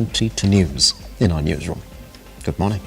entry to news in our newsroom. Good morning.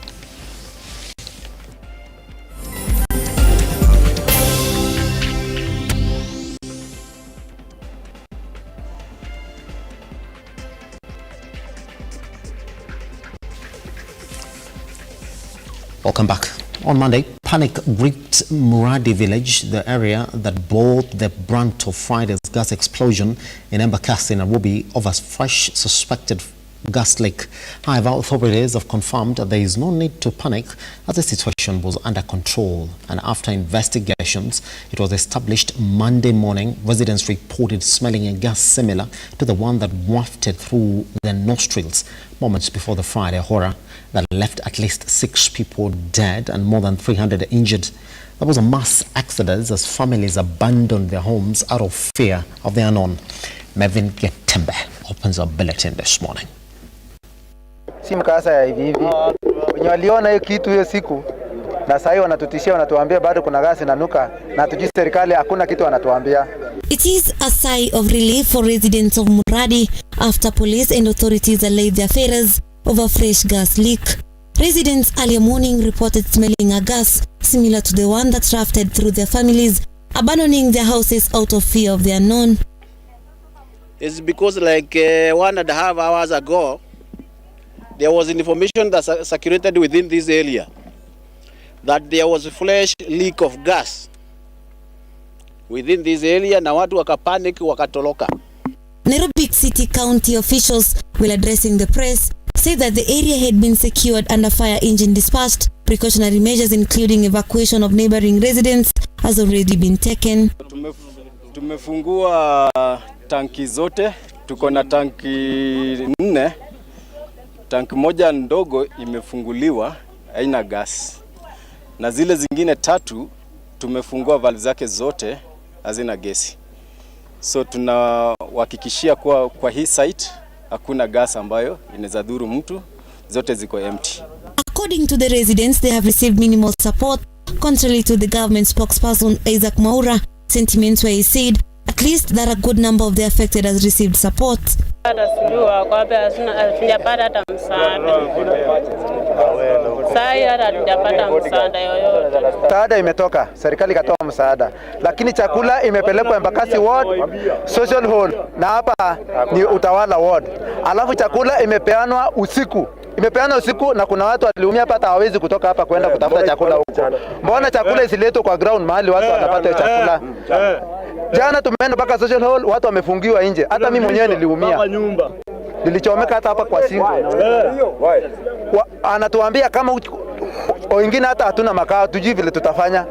Welcome back. On Monday, panic gripped Muradi village, the area that bore the brunt of Friday's gas explosion in Embakasi, Nairobi, over fresh suspected gas leak. However, authorities have confirmed that there is no need to panic as the situation was under control. And after investigations, it was established Monday morning, residents reported smelling a gas similar to the one that wafted through their nostrils moments before the Friday horror that left at least 6 people dead and more than 300 injured. There was a mass exodus as families abandoned their homes out of fear of the unknown. Mevin Getembe opens our bulletin this morning. Si mkasa ya hivi wenye waliona hiyo kitu hiyo siku na sasa wanatutishia, wanatuambia bado kuna gasi inanuka na tujui serikali hakuna kitu wanatuambia. It is a sigh of relief for residents of Muradi after police and authorities allayed their fears over fresh gas leak. Residents earlier morning reported smelling a gas similar to the one that rafted through their families, abandoning their houses out of fear of the unknown. It's because like 1.5 hours ago, there was information that circulated within this area that there was a fresh leak of gas within this area, na watu wakapanic wakatoroka. Nairobi City County officials, while addressing the press, said that the area had been secured and a fire engine dispatched. Precautionary measures including evacuation of neighboring residents has already been taken. Tumefungua tanki zote, tuko na tanki 4. Tanki moja ndogo imefunguliwa, haina gas. Na zile zingine 3 tumefungua valve zake zote, hazina gesi. So tunahakikishia kwa hii site hakuna gas ambayo inaweza dhuru mtu, zote ziko empty. According to the residents, they have received minimal support, contrary to the government spokesperson Isaac Maura sentiments where he said at least that a good number of the affected has received support. Msaada imetoka, serikali katoa msaada, lakini chakula imepelekwa Embakasi ward, social hall na hapa ni utawala ward. Alafu chakula imepeanwa usiku. Na kuna watu waliumia hapa, hata hawezi kutoka hapa kwenda kutafuta chakula huko. Mbona chakula isiletwe kwa ground mahali watu wanapata chakula? Jana tumeenda mpaka social hall, watu wamefungiwa nje. Hata mimi mwenyewe niliumia. Nilichomeka hata hapa kwa singo. Anatuambia kama wengine hata hatuna makao, tujui vile tutafanya.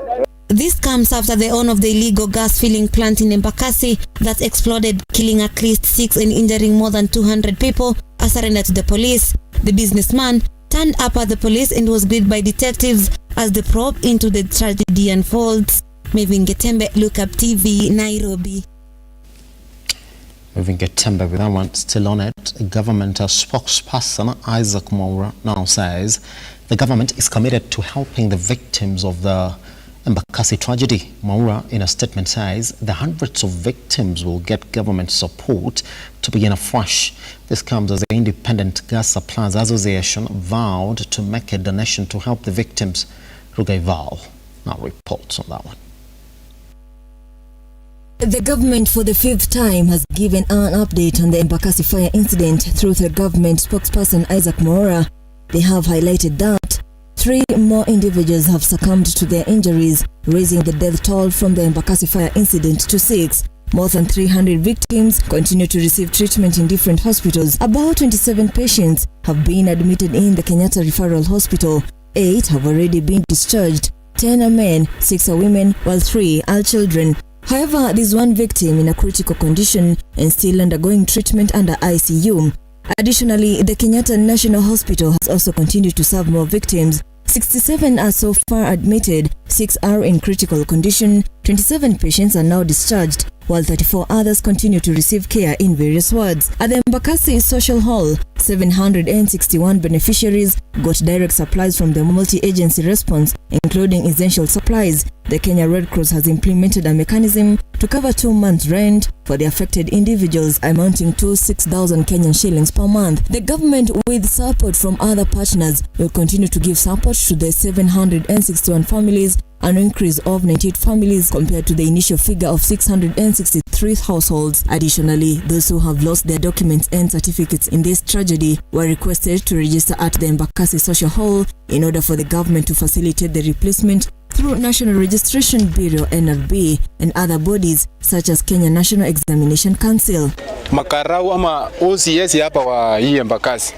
This comes after the own of the illegal gas filling plant in Embakasi that exploded, killing at least 6 and injuring more than 200 people, a surrender to the police. The businessman turned up at the police and was greeted by detectives as the probe into the tragedy unfolds. Mevin Getembe, Lookuptv, Nairobi. Mevin Getembe with that one. Still on it, government spokesperson Isaac Maura now says the government is committed to helping the victims of the Embakasi tragedy. Maura, in a statement, says the hundreds of victims will get government support to begin afresh. This comes as the Independent Gas Suppliers Association vowed to make a donation to help the victims. Rugai Val now reports on that one. The government for the 5th time has given an update on the Embakasi fire incident through the government spokesperson Isaac Maura. They have highlighted that 3 more individuals have succumbed to their injuries, raising the death toll from the Embakasi fire incident to 6. More than 300 victims continue to receive treatment in different hospitals. About 27 patients have been admitted in the Kenyatta Referral Hospital. 8 have already been discharged. 10 are men, 6 are women, while 3 are children. However, there is 1 victim in a critical condition and still undergoing treatment under ICU. Additionally, the Kenyatta National Hospital has also continued to serve more victims. 67 are so far admitted, 6 are in critical condition, 27 patients are now discharged, while 34 others continue to receive care in various wards. At the Embakasi Social Hall, 761 beneficiaries got direct supplies from the multi-agency response, including essential supplies. The Kenya Red Cross has implemented a mechanism to cover 2 months' rent for the affected individuals, amounting to 6,000 Kenyan shillings per month. The government, with support from other partners, will continue to give support to the 761 families, an increase of 98 families compared to the initial figure of 663 households. Additionally, those who have lost their documents and certificates in this tragedy were requested to register at the Embakasi Social Hall in order for the government to facilitate the replacement through National Registration Bureau (NRB) and other bodies such as Kenya National Examination Council. Makarau ama OCS hapa wa hii Embakasi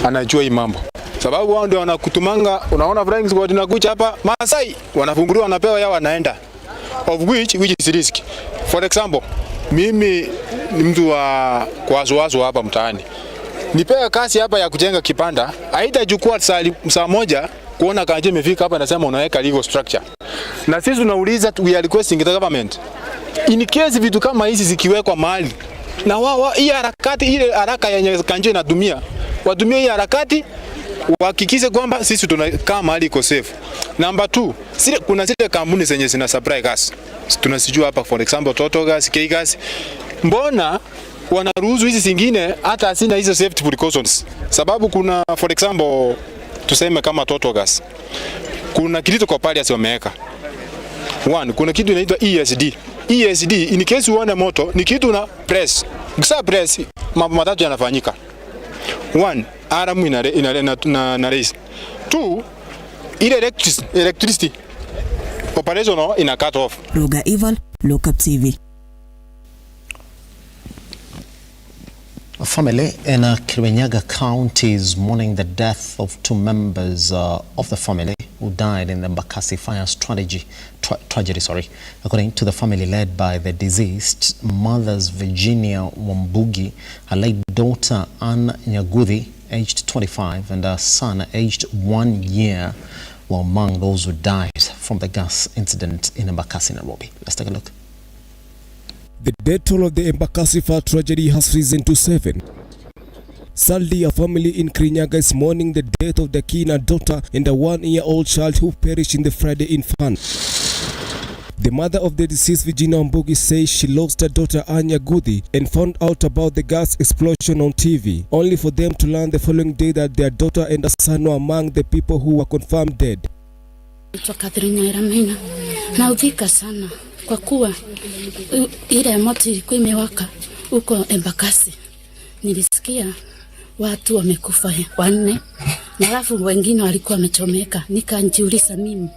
anajua hii mambo. Sababu wao ndio wanakutumanga, unaona flying squad inakuja hapa, Maasai wanafunguliwa, wanapewa yao, wanaenda, of which is risk. For example, mimi ni mtu wa kwazo hapa mtaani, nipewa kazi hapa ya kujenga kipanda, haitachukua saa moja kuona kanje imefika hapa, nasema unaweka legal structure, na sisi tunauliza, we are requesting the government, in case vitu kama hizi zikiwekwa mahali, na wao hii harakati, ile haraka yenye kanje inatumia, watumie hii harakati, wahakikishe kwamba sisi tunakaa mahali iko safe. Number 2, kuna zile kampuni zenye zina supply gas, tunasijua hapa, for example Toto Gas, K Gas, mbona wanaruhusu hizi zingine hata asina hizo safety precautions? Sababu kuna, for example tuseme kama Toto Gas, kuna kitu kwa pale wameweka. One, kuna kitu inaitwa ESD, in case uone moto, ni kitu na press. Ukisa press, mambo matatu yanafanyika. One, aramu na raise. Two, ile electricity operation ina cut off. Ruga Ival, Lookuptv. A family in Kirinyaga County is mourning the death of 2 members of the family who died in the Embakasi fire tragedy. According to the family led by the deceased, mothers Virginia Wambugi, her late daughter Ann Nyaguthi, aged 25, and her son, aged 1 year, were among those who died from the gas incident in Embakasi, Nairobi. Let's take a look. The death toll of the Embakasi fire tragedy has risen to 7. Sadly, a family in Kirinyaga is mourning the death of the keener daughter and a 1-year-old child who perished in the Friday infant. The mother of the deceased, Virginia Wambugi, says she lost her daughter Anya Guthi and found out about the gas explosion on TV, only for them to learn the following day that their daughter and her son were among the people who were confirmed dead. Naudhika sana kwa kuwa ile moto ilikuwa imewaka huko Embakasi. Nilisikia watu wamekufa 4 na alafu wengine walikuwa wamechomeka. Nikajiuliza mimi,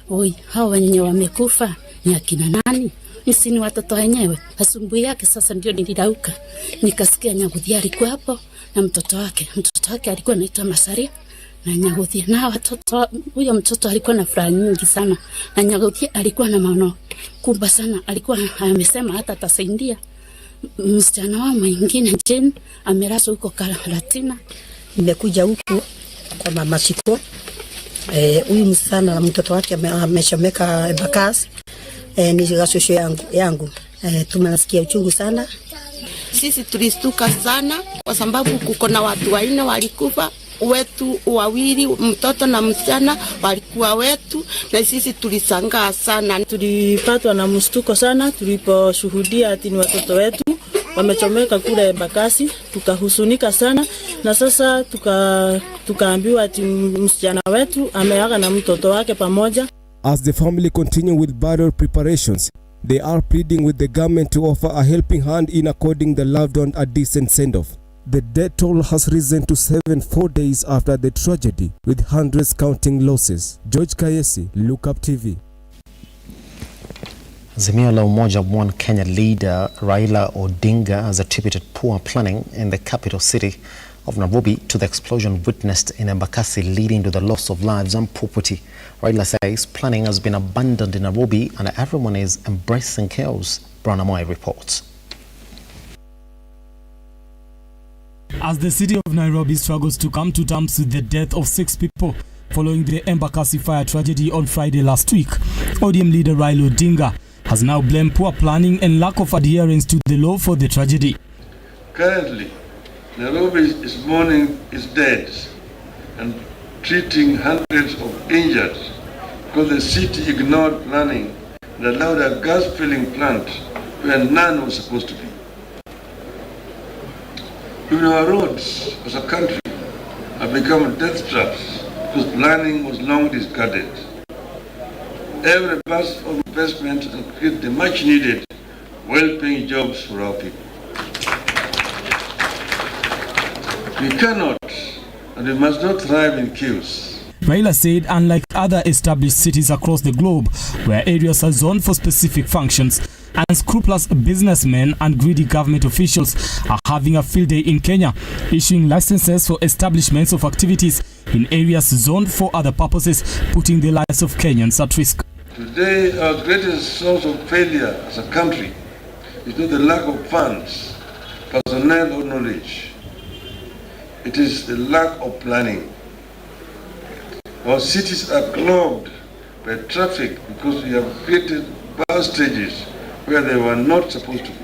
oi, hao wenye wamekufa ni akina nani? Nisi ni watoto wenyewe. Asubuhi yake sasa ndio nilirauka, nikasikia Nyaguthi alikuwa hapo na mtoto wake. Mtoto wake alikuwa anaitwa Masaria na Nyaguthi, na watoto, huyo mtoto alikuwa na furaha nyingi sana, na Nyaguthi alikuwa na maono kubwa sana. Alikuwa amesema hata atasaidia msichana wao mwingine Jane amelazwa huko Karatina. Nimekuja huku kwa mama Shiko, huyu msichana na mtoto wake ameshomeka Embakasi, ni gasosho yangu. Tumesikia uchungu sana. Sisi tulistuka sana kwa sababu kuko na watu 4 walikufa, wetu 2, mtoto na msichana walikuwa wetu, na sisi tulisangaa sana. Tulipatwa na mshtuko sana tuliposhuhudia ati ni watoto wetu wamechomeka kule Embakasi, tukahusunika sana, na sasa tukaambiwa ati msichana wetu ameaga na mtoto wake pamoja. As the family continue with burial preparations, they are pleading with the government to offer a helping hand in according the loved one a decent send-off. The death toll has risen to 4 days after the tragedy, with hundreds counting losses. George Kayesi, Lookuptv. Azimio la Umoja One Kenya leader Raila Odinga has attributed poor planning in the capital city of Nairobi to the explosion witnessed in Embakasi, leading to the loss of lives and property. Raila says planning has been abandoned in Nairobi and everyone is embracing chaos. Brown Amoy reports. As the city of Nairobi struggles to come to terms with the death of 6 people following the Embakasi fire tragedy on Friday last week. ODM leader Raila Odinga has now blamed poor planning and lack of adherence to the law for the tragedy. Currently, Nairobi is mourning its dead and treating hundreds of injured because the city ignored planning and allowed a gas-filling plant where none was supposed to be. Even our roads as a country have become death traps because planning was long discarded. Every burst of investment and create the much-needed, well-paying jobs for our people. We cannot and we must not thrive in chaos. Raila said unlike other established cities across the globe, where areas are zoned for specific functions, unscrupulous businessmen and greedy government officials are having a field day in Kenya, issuing licenses for establishments of activities in areas zoned for other purposes, putting the lives of Kenyans at risk. Today, our greatest source of failure as a country is not the lack of funds, personnel or knowledge. It is the lack of planning. Our cities are clogged by traffic because we have created bus stages where they were not supposed to be.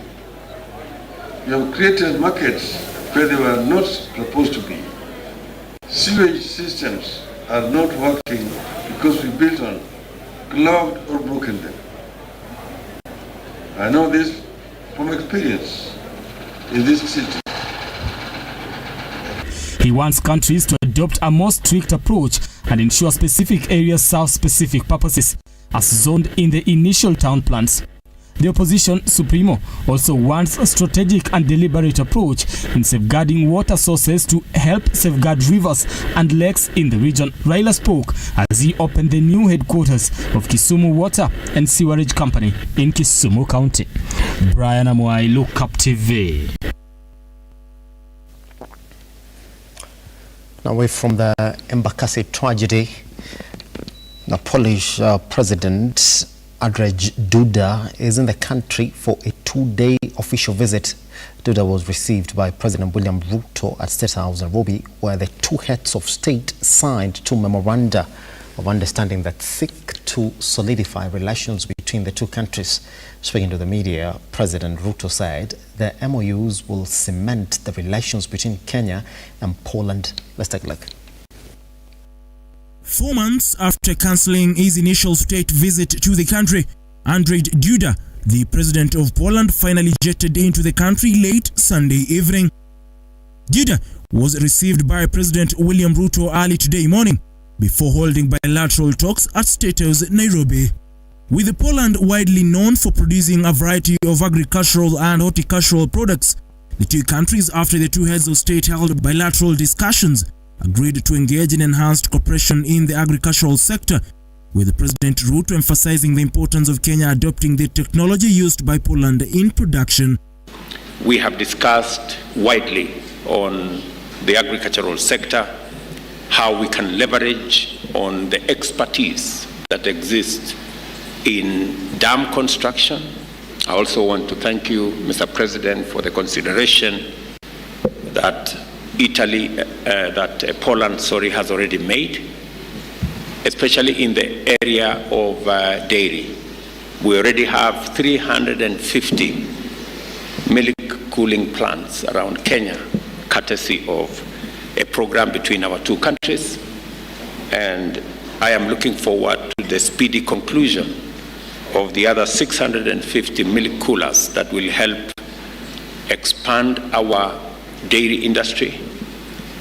We have created markets where they were not supposed to be. Sewage systems are not working because we built on, clogged or broken them. I know this from experience in this city. He wants countries to adopt a more strict approach and ensure specific areas serve specific purposes, as zoned in the initial town plans. The opposition, Supremo, also wants a strategic and deliberate approach in safeguarding water sources to help safeguard rivers and lakes in the region. Raila spoke as he opened the new headquarters of Kisumu Water and Sewerage Company in Kisumu County. Brian Amuai, Lookuptv. Now, away from the Embakasi tragedy, the Polish President Andrzej Duda is in the country for a 2-day official visit. Duda was received by President William Ruto at State House Nairobi, where the two heads of state signed two memoranda of understanding that seek to solidify relations between the two countries. Speaking to the media, President Ruto said the MOUs will cement the relations between Kenya and Poland. Let's take a look. 4 months after cancelling his initial state visit to the country, Andrzej Duda, the president of Poland, finally jetted into the country late Sunday evening. Duda was received by President William Ruto early today morning before holding bilateral talks at State House, Nairobi. With Poland widely known for producing a variety of agricultural and horticultural products, the two countries, after the two heads of state held bilateral discussions, agreed to engage in enhanced cooperation in the agricultural sector, with President Ruto emphasizing the importance of Kenya adopting the technology used by Poland in production. We have discussed widely on the agricultural sector, how we can leverage on the expertise that exists in dam construction. I also want to thank you, Mr. President, for the consideration that Poland has already made, especially in the area of dairy. We already have 350 milk cooling plants around Kenya, courtesy of a program between our two countries. And I am looking forward to the speedy conclusion of the other 650 milk coolers that will help expand our dairy industry,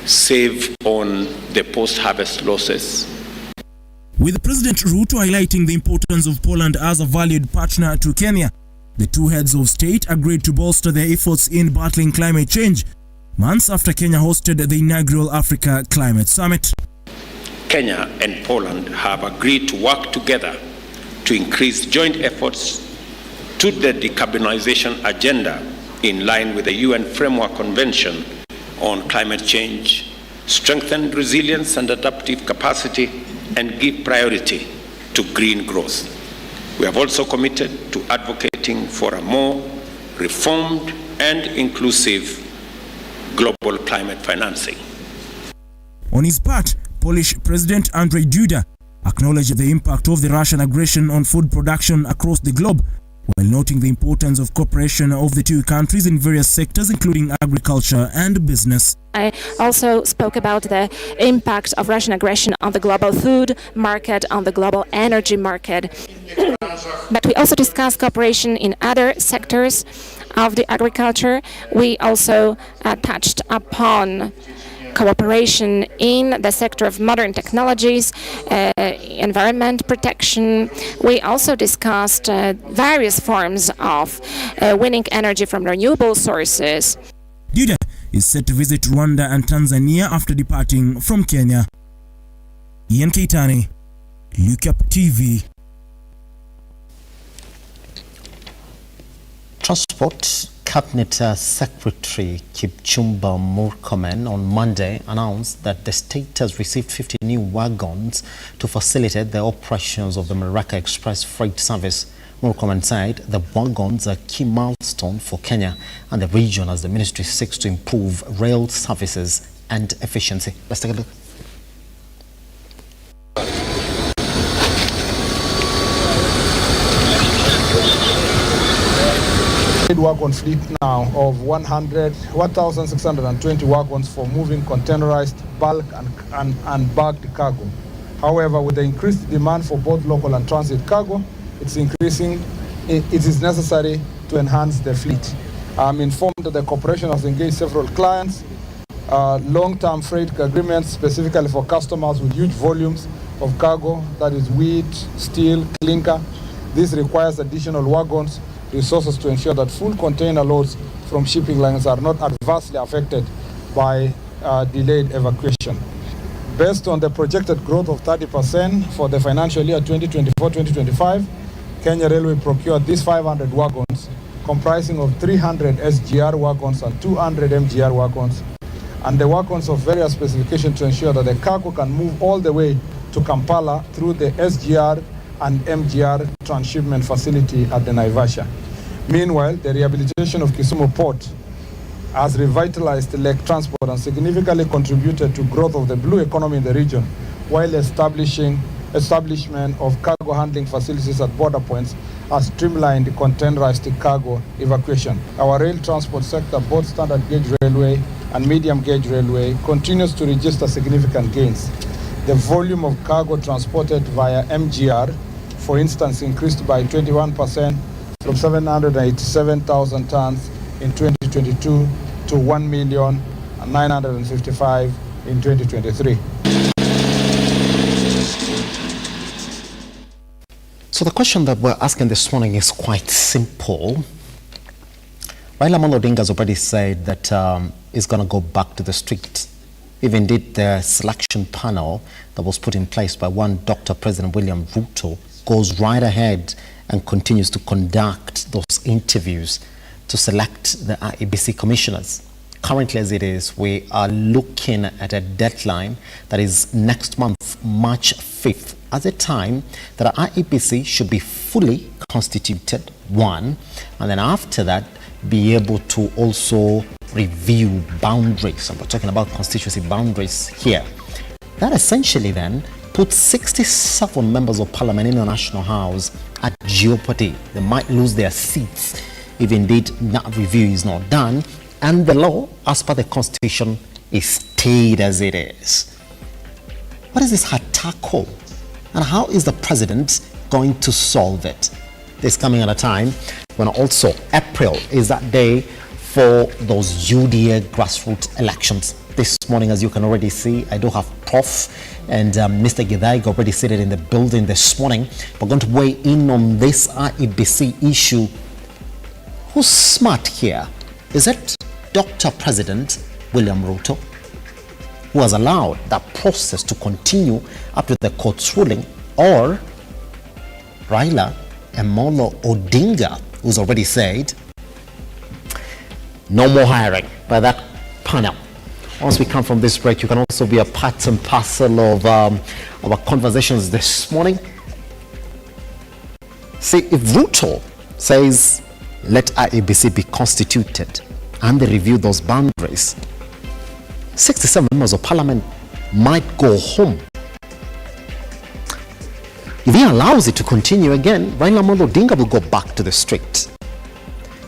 save on the post-harvest losses. With President Ruto highlighting the importance of Poland as a valued partner to Kenya, the two heads of state agreed to bolster their efforts in battling climate change, months after Kenya hosted the inaugural Africa Climate Summit. Kenya and Poland have agreed to work together to increase joint efforts to the decarbonization agenda in line with the UN Framework Convention on Climate Change, strengthen resilience and adaptive capacity, and give priority to green growth. We have also committed to advocating for a more reformed and inclusive global climate financing. On his part, Polish President Andrzej Duda acknowledged the impact of the Russian aggression on food production across the globe, while noting the importance of cooperation of the two countries in various sectors, including agriculture and business. I also spoke about the impact of Russian aggression on the global food market, on the global energy market. But we also discussed cooperation in other sectors of the agriculture. We also touched upon cooperation in the sector of modern technologies, environment protection. We also discussed various forms of winning energy from renewable sources. Duda is set to visit Rwanda and Tanzania after departing from Kenya. Ian Keitani, Lookuptv. Transport Cabinet Secretary Kipchumba Murkomen on Monday announced that the state has received 50 new wagons to facilitate the operations of the Maraka Express freight service. Murkomen said the wagons are a key milestone for Kenya and the region as the ministry seeks to improve rail services and efficiency. Let's take a look. Wagon fleet now of 1,620 wagons for moving containerized bulk and bagged cargo. However, with the increased demand for both local and transit cargo, it is necessary to enhance the fleet. I'm informed that the corporation has engaged several clients, long-term freight agreements specifically for customers with huge volumes of cargo, that is wheat, steel, clinker. This requires additional wagons, resources to ensure that full container loads from shipping lines are not adversely affected by delayed evacuation. Based on the projected growth of 30% for the financial year 2024-2025, Kenya Railway procured these 500 wagons, comprising of 300 SGR wagons and 200 MGR wagons, and the wagons of various specifications to ensure that the cargo can move all the way to Kampala through the SGR and MGR transshipment facility at the Naivasha. Meanwhile, the rehabilitation of Kisumu Port has revitalized lake transport and significantly contributed to growth of the blue economy in the region, while establishment of cargo handling facilities at border points has streamlined containerized cargo evacuation. Our rail transport sector, both standard gauge railway and medium gauge railway, continues to register significant gains. The volume of cargo transported via MGR, for instance, increased by 21% from 787,000 tons in 2022 to 1,955,000 in 2023. So the question that we're asking this morning is quite simple. Raila Odinga has already said that he's going to go back to the street. If indeed the selection panel that was put in place by one Dr. President William RUTO goes right ahead and continues to conduct those interviews to select the IEBC commissioners. Currently as it is, we are looking at a deadline that is next month, March 5th, as a time that our IEBC should be fully constituted, one, and then after that, be able to also review boundaries. And we're talking about constituency boundaries here. That essentially then puts 67 members of parliament in the National House at jeopardy. They might lose their seats if indeed that review is not done, and the law, as per the constitution, is stayed as it is. What is this hatako? And how is the president going to solve it? This coming at a time when also April is that day for those UDA grassroots elections. This morning, as you can already see, I do have Prof and Mr. Gidai already seated in the building this morning. We're going to weigh in on this IEBC issue. Who's smart here? Is it Dr. President William RUTO, who has allowed that process to continue up to the court's ruling, or Raila Odinga, who's already said no more hiring by that panel? Once we come from this break, you can also be a part and parcel of our conversations this morning. See, if RUTO says let IEBC be constituted and they review those boundaries, 67 members of parliament might go home. If he allows it to continue again, Raila Odinga will go back to the street.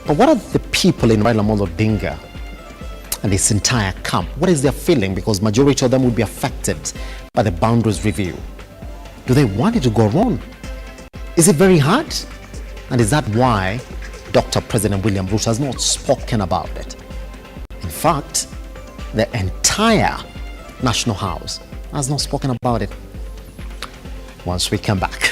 But what are the people in Raila Odinga and his entire camp? What is their feeling? Because majority of them will be affected by the boundaries review. Do they want it to go wrong? Is it very hard? And is that why Dr. President William Ruto has not spoken about it? In fact, the entire National House has not spoken about it. Once we come back.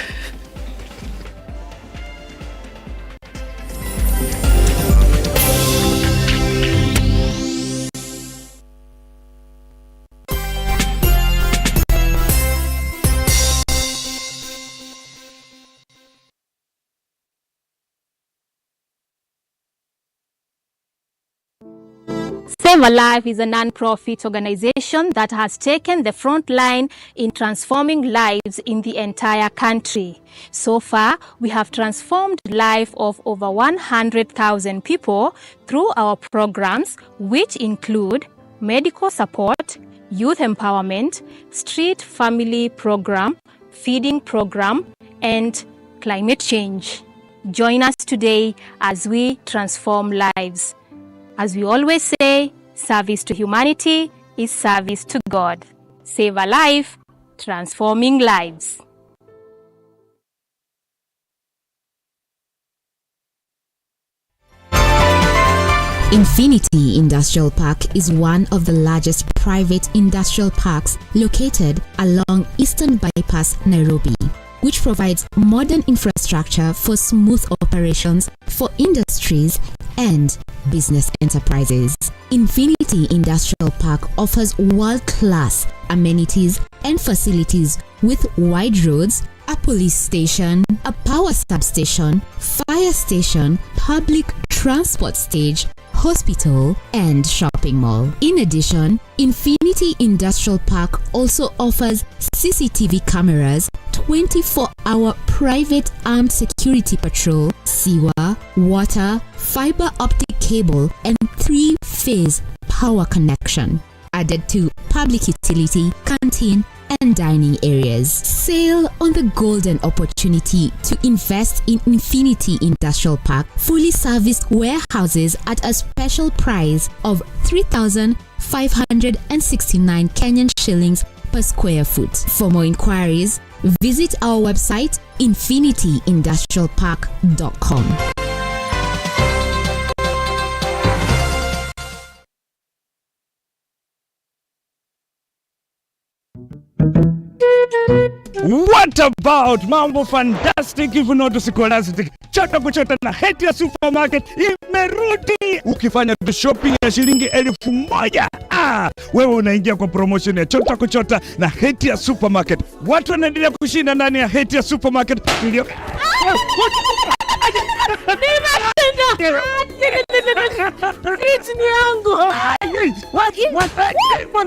Save a Life is a non-profit organization that has taken the front line in transforming lives in the entire country. So far, we have transformed the life of over 100,000 people through our programs, which include medical support, youth empowerment, street family program, feeding program, and climate change. Join us today as we transform lives. As we always say, service to humanity is service to God. Save a life, transforming lives. Infinity Industrial Park is one of the largest private industrial parks located along Eastern Bypass, Nairobi, which provides modern infrastructure for smooth operations for industries and business enterprises. Infinity Industrial Park offers world-class amenities and facilities with wide roads, a police station, a power substation, fire station, public transport stage, hospital, and shopping mall. In addition, Infinity Industrial Park also offers CCTV cameras, 24-hour private armed security patrol, sewer, water, fiber optic cable, and 3-phase power connection, added to public utility, canteen, and dining areas. Sail on the golden opportunity to invest in Infinity Industrial Park fully serviced warehouses at a special price of 3,569 Kenyan shillings per square foot. For more inquiries, visit our website infinityindustrialpark.com. What about mambo fantastic if not scholastic? Chota kuchota na Hatia Supermarket imerudi. Ukifanya tu shopping ya shilingi 1,000, wewe unaingia kwa promotion ya chota kuchota na Hatia Supermarket. Watu wanaendelea kushinda ndani ya Hatia Supermarket. Ni yangu.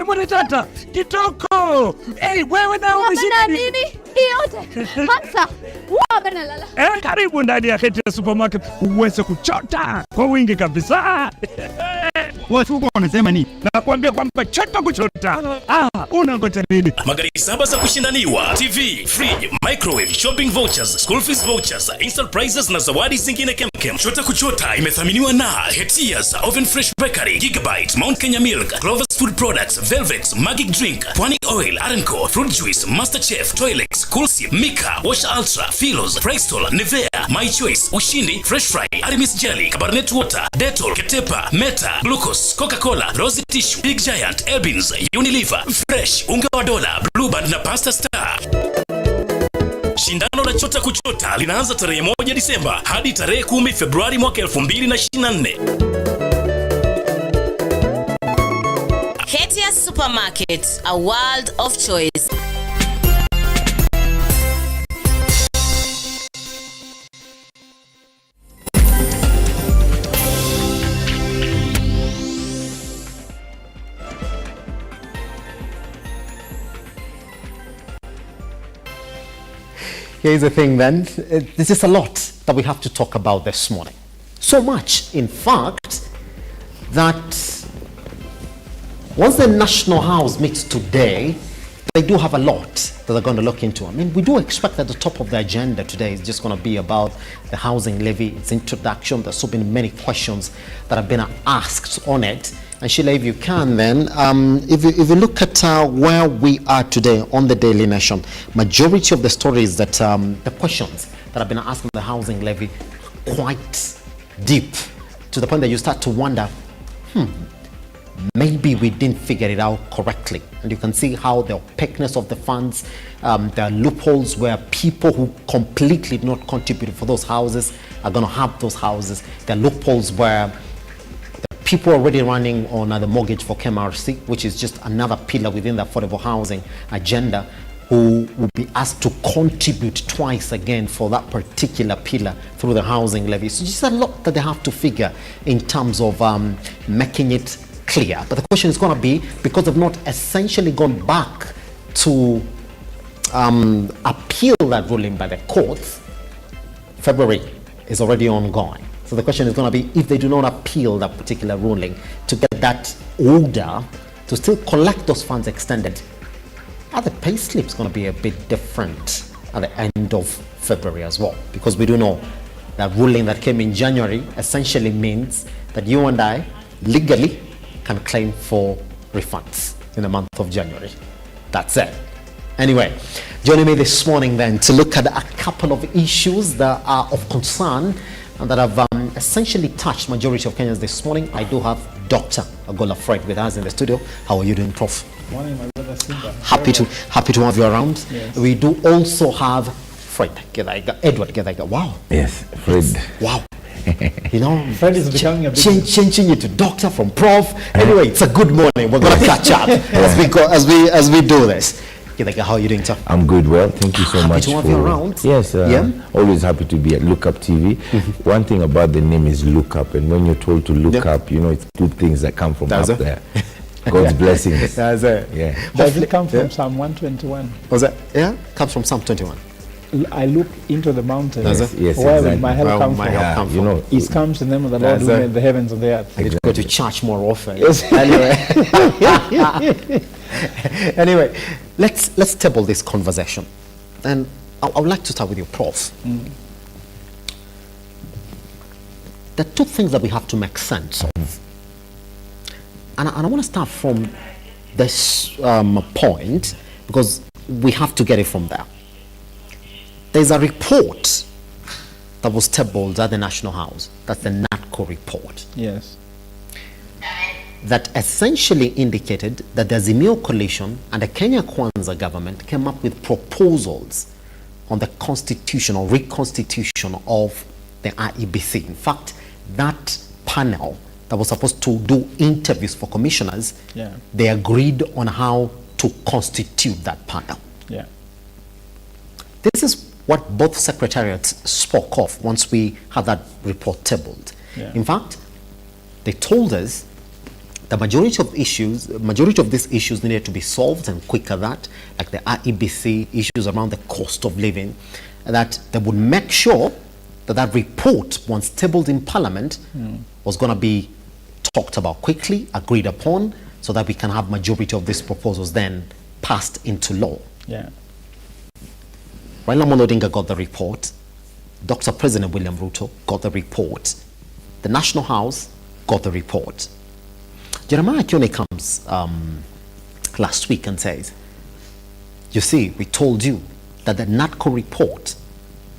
Mwana tata kitoko. Wewe na umeshinda nini? Yote. Hamsa. Nalala. Karibu ndani ya Hatia Supermarket uweze kuchota kwa wingi kabisa. Watu wanasema nini? Nakwambia kwamba chota kuchota. Unangoja nini? Magari 7 za kushindaniwa, TV, fridge, microwave, shopping vouchers, school fees vouchers, instant prizes na zawadi zingine kemkem. Chota kuchota imethaminiwa na Hetia's Oven Fresh Bakery, Gigabyte, Mount Kenya Milk, Clover's Food Products, Velvex, Magic Drink, Pwani Oil, Arenco, Fruit Juice, Masterchef, Toilex, Coolsip, Mika, Wash Ultra, Philos, Prestol, Nivea, My Choice, Ushindi, Fresh Fry, Arimis Jelly, Cabernet Water, Dettol, Ketepa, Meta, Glucose, Coca-Cola, Rosy Tissue, Big Giant, Elbins, Unilever, Fresh, Unga wa Dola, Blue Band na Pasta Star. Shindano la chota kuchota linaanza tarehe 1 Disemba hadi tarehe 10 Februari mwaka 2024. Hatia Supermarket, a world of choice. Here's the thing then, this is a lot that we have to talk about this morning. So much, in fact, that once the National House meets today, they do have a lot that they're going to look into. I mean, we do expect that the top of the agenda today is just going to be about the housing levy, its introduction. There's so many questions that have been asked on it. And Sheila, if you can then, if you look at where we are today on the Daily Nation, majority of the stories that, the questions that have been asked on the housing levy, quite deep, to the point that you start to wonder, maybe we didn't figure it out correctly. And you can see how the opaqueness of the funds, there are loopholes where people who completely did not contribute for those houses are going to have those houses. There are loopholes where the people already running on the mortgage for KMRC, which is just another pillar within the affordable housing agenda, who will be asked to contribute twice again for that particular pillar through the housing levy. So just a lot that they have to figure in terms of making it clear. But the question is going to be, because they've not essentially gone back to appeal that ruling by the courts, February is already ongoing. So the question is going to be, if they do not appeal that particular ruling to get that order to still collect those funds extended, are the pay slips going to be a bit different at the end of February as well? Because we do know that ruling that came in January essentially means that you and I legally can claim for refunds in the month of January. That's it. Anyway, joining me this morning then to look at a couple of issues that are of concern and that have essentially touched majority of Kenyans this morning, I do have Dr. Agola Fred with us in the studio. How are you doing, Prof? Morning, my brother Simba. Happy to have you around. Yes. We do also have Fred Gedaiga, Edward Gedaiga. Wow. Yes, Fred. Wow. You know, Fred is becoming a big changing it to doctor from prof. Anyway, it's a good morning. We're gonna catch up as we do this. Gedaiga, how are you doing, sir? I'm good. Well, thank you so Happy much to have you around. Yes, always happy to be at Lookuptv. One thing about the name is look up, and when you're told to look up, you know it's good things that come from up there. God's blessings. That's it. Yeah. Does it come from Psalm 121? Was that? Yeah, comes from Psalm 21. I look into the mountains. Yes, Where exactly. will my help come from? You know, it comes in the name of the Lord who made the heavens and the earth. I need to go to church more often. Yes. Anyway, let's table this conversation, and I would like to start with you, Prof. There are two things that we have to make sense of, and I want to start from this point because we have to get it from there. There's a report that was tabled at the National House. That's the NATCO report. Yes. That essentially indicated that the Azimio coalition and the Kenya Kwanza government came up with proposals on the constitution or reconstitution of the IEBC. In fact, that panel that was supposed to do interviews for commissioners, they agreed on how to constitute that panel. Yeah. This is what both secretariats spoke of once we had that report tabled. Yeah. In fact, they told us the majority of these issues needed to be solved, and quicker that, like the IEBC issues around the cost of living, that they would make sure that that report, once tabled in Parliament, was going to be talked about quickly, agreed upon, so that we can have majority of these proposals then passed into law. Yeah. Raila Odinga got the report. Dr. President William Ruto got the report. The National House got the report. Jeremiah Kione comes last week and says, you see, we told you that the NATCO report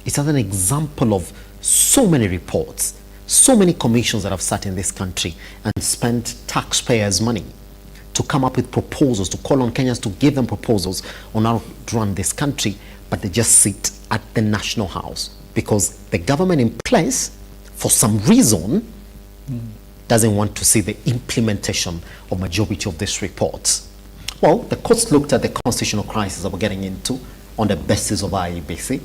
is an example of so many reports, so many commissions that have sat in this country and spent taxpayers' money to come up with proposals, to call on Kenyans to give them proposals on how to run this country, but they just sit at the National House because the government in place, for some reason, doesn't want to see the implementation of majority of these reports. Well, the courts looked at the constitutional crisis that we're getting into on the basis of IEBC,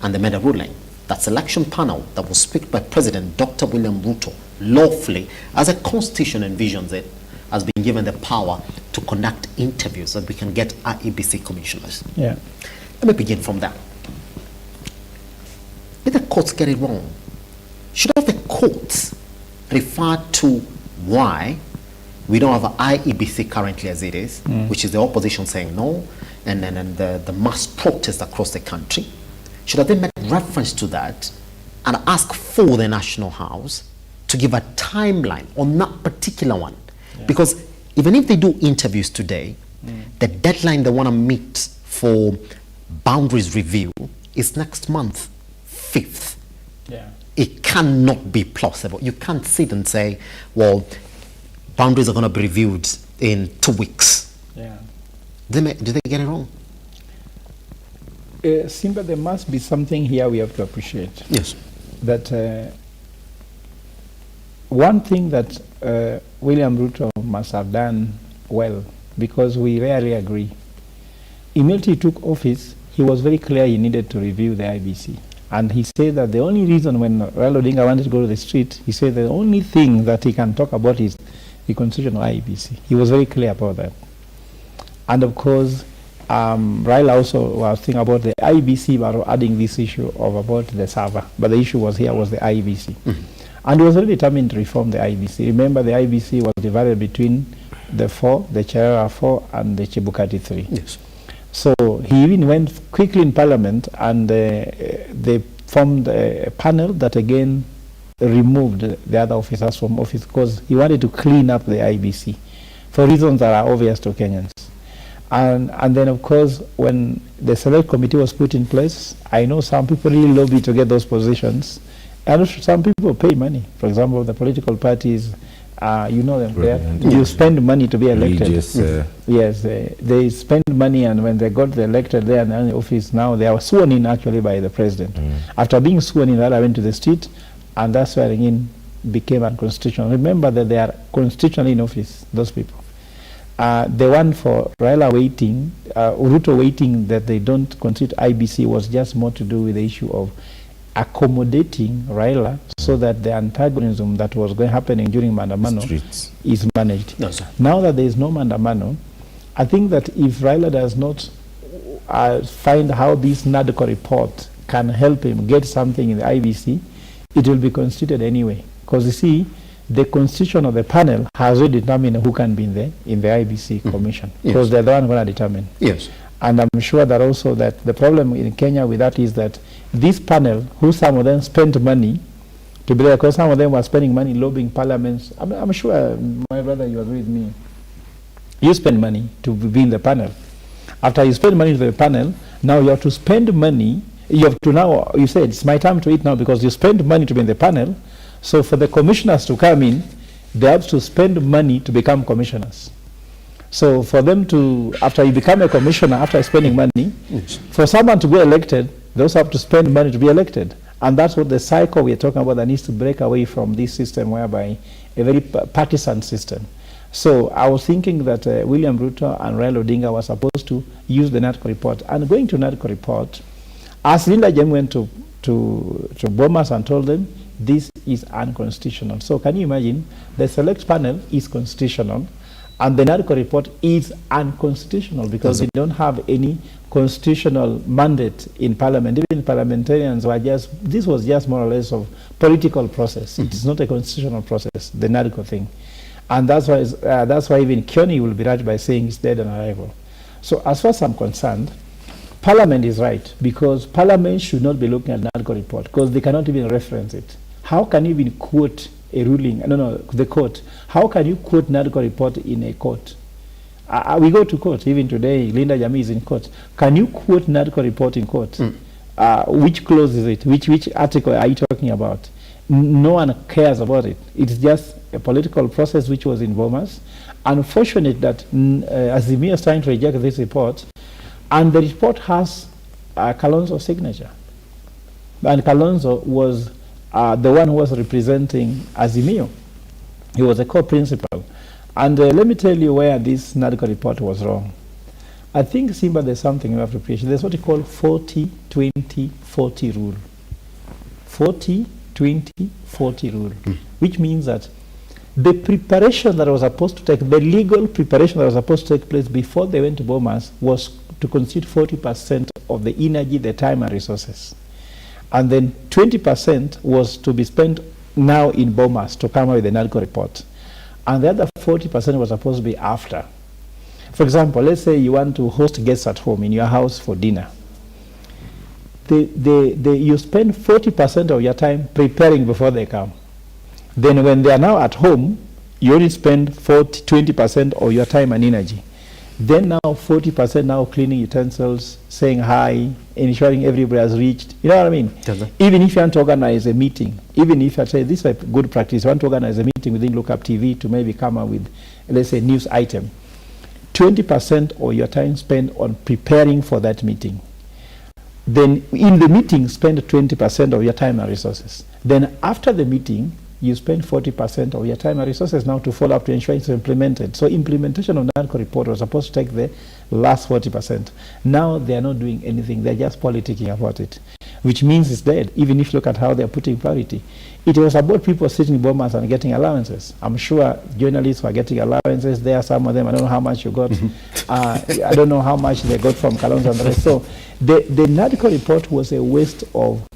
and they made a ruling that selection panel that was picked by President Dr. William Ruto lawfully, as the Constitution envisions it, has been given the power to conduct interviews so that we can get IEBC commissioners. Yeah. Let me begin from that. Did the courts get it wrong? Should have the courts refer to why We don't have an IEBC currently as it is, which is the opposition saying no, and then the mass protest across the country. Should have they made reference to that and ask for the National House to give a timeline on that particular one? Because even if they do interviews today, the deadline they want to meet for boundaries review is next month, 5th. It cannot be plausible. You can't sit and say, well, boundaries are going to be reviewed in 2 weeks. Do they get it wrong? Simba, there must be something here we have to appreciate. Yes. That one thing that William Ruto must have done well, because we rarely agree. Immediately he took office, he was very clear he needed to review the IBC. And he said that the only reason when Raila Odinga wanted to go to the street, he said the only thing that he can talk about is the constitutional IBC. He was very clear about that. And of course, Raila also was thinking about the IBC, but adding this issue of about the server. But the issue was here was the IBC. And he was very determined to reform the IBC. Remember, the IBC was divided between the 4, the Cherera 4, and the Chebukati 3. Yes. So he even went quickly in Parliament, and they formed a panel that again removed the other officers from office because he wanted to clean up the IBC for reasons that are obvious to Kenyans. And then, of course, when the select committee was put in place, I know some people really lobbied to get those positions, and some people pay money. For example, the political parties, you know them, you spend money to be elected. Yes, they spend money, and when they got elected there in the office, now they are sworn in actually by the president. After being sworn in, I went to the street, and that swearing in became unconstitutional. Remember that they are constitutionally in office, those people. The one for Raila waiting, Ruto waiting that they don't consider IBC was just more to do with the issue of accommodating Raila so that the antagonism that was happening during Mandamano is managed. No, sir. Now that there is no Mandamano, I think that if Raila does not find how this NADCO report can help him get something in the IBC, it will be constituted anyway. Because you see, the constitution of the panel has already determined who can be in the IBC commission, because they're the one going to determine. Yes. And I'm sure that also that the problem in Kenya with that is that this panel, who some of them spent money to be there, because some of them were spending money lobbying parliaments. I'm sure, my brother, you agree with me. You spend money to be in the panel. After you spend money to the panel, now you have to spend money. You have to now, you said, it's my time to eat now because you spend money to be in the panel. So for the commissioners to come in, they have to spend money to become commissioners. So for them to, after you become a commissioner, after spending money, for someone to be elected, they also have to spend money to be elected. And that's what the cycle we're talking about that needs to break away from this system whereby a very partisan system. So I was thinking that William Ruto and Raila Odinga were supposed to use the NADCO report. And going to NADCO report, as Linda Jem went to Bomas and told them, this is unconstitutional. So can you imagine, the select panel is constitutional, and the NADCO report is unconstitutional because they don't have any constitutional mandate in parliament. Even parliamentarians were just, this was just more or less of political process. It is not a constitutional process, the NADCO thing. And that's why even Kioni will be right by saying it's dead on arrival. So as far as I'm concerned, Parliament is right, because Parliament should not be looking at NADCO report because they cannot even reference it. How can you even quote a ruling? No, the court. How can you quote NADCO report in a court? We go to court. Even today, Linda Jami is in court. Can you quote NADCO report in court? Which clause is it? Which article are you talking about? No one cares about it. It's just a political process which was in Bomas. Unfortunate that Azimio is trying to reject this report, and the report has Kalonzo's signature. And Kalonzo was the one who was representing Azimio. He was a co-principal. And let me tell you where this NADCO report was wrong. I think, Simba, there's something you have to appreciate. There's what you call 40-20-40 rule. 40-20-40 rule, which means that the preparation that was supposed to take, the legal preparation that was supposed to take place before they went to Bomas was to constitute 40% of the energy, the time, and resources. And then 20% was to be spent now in Bomas to come up with the NADCO report. And the other 40% was supposed to be after. For example, let's say you want to host guests at home in your house for dinner. You spend 40% of your time preparing before they come. Then when they are now at home, you only spend 20% of your time and energy. Then now 40% now cleaning utensils, saying hi, ensuring everybody has reached. You know what I mean? Even if you want to organize a meeting, even if I say this is a good practice, you want to organize a meeting within Lookuptv to maybe come up with, let's say, news item. 20% of your time spent on preparing for that meeting. Then in the meeting, spend 20% of your time and resources. Then after the meeting, you spend 40% of your time and resources now to follow up to ensure it's implemented. So implementation of the NARCO report was supposed to take the last 40%. Now they are not doing anything. They're just politicking about it, which means it's dead, even if you look at how they're putting priority. It was about people sitting in bombers and getting allowances. I'm sure journalists were getting allowances there, some of them. I don't know how much you got. I don't know how much they got from Kalonzo and the rest. So the NARCO report was a waste of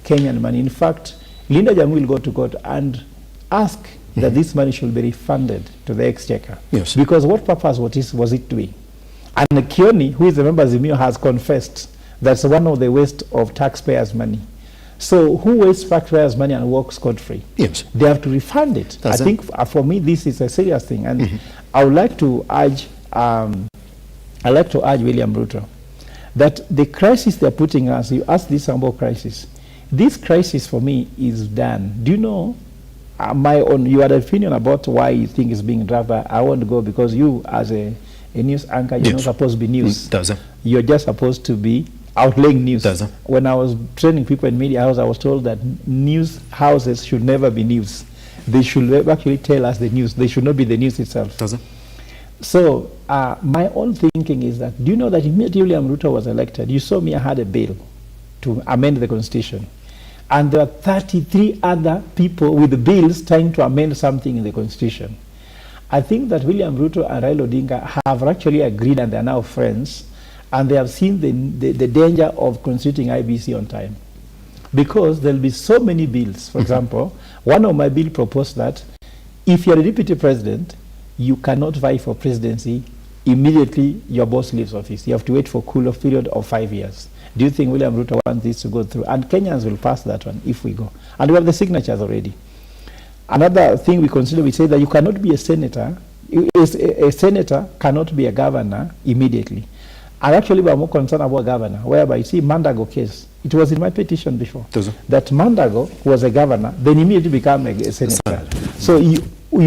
Kenyan money. In fact, Linda Jamu will go to court and ask that this money should be refunded to the exchequer. Yes. Because what purpose was it doing? And Kioni, who is a member of azimio, has confessed that's one of the waste of taxpayers' money. So who wastes taxpayers' money and walks scot-free? Yes. They have to refund it. I think for me this is a serious thing, and I would like to urge William Ruto that the crisis they're putting us, you asked this about crisis. This crisis for me is done. Do you know you had an opinion about why you think it's being dragged? I won't go because you as a news anchor, you're not supposed to be news. You're just supposed to be outlaying news. When I was training people in media house, I was told that news houses should never be news. They should actually tell us the news. They should not be the news itself. So my own thinking is that, do you know that immediately William Ruto was elected, you saw me, I had a bill to amend the constitution. And there are 33 other people with bills trying to amend something in the constitution. I think that William Ruto and Raila Odinga have actually agreed, and they are now friends, and they have seen the danger of constituting IBC on time. Because there will be so many bills. For example, one of my bills proposed that if you're a deputy president, you cannot vie for presidency immediately your boss leaves office. You have to wait for a cool-off period of 5 years. Do you think William Ruto wants this to go through? And Kenyans will pass that one if we go. And we have the signatures already. Another thing we consider, we say that you cannot be a senator. A senator cannot be a governor immediately. And actually, we are more concerned about governor, whereby you see Mandago case. It was in my petition before that Mandago was a governor, then immediately became a senator. So you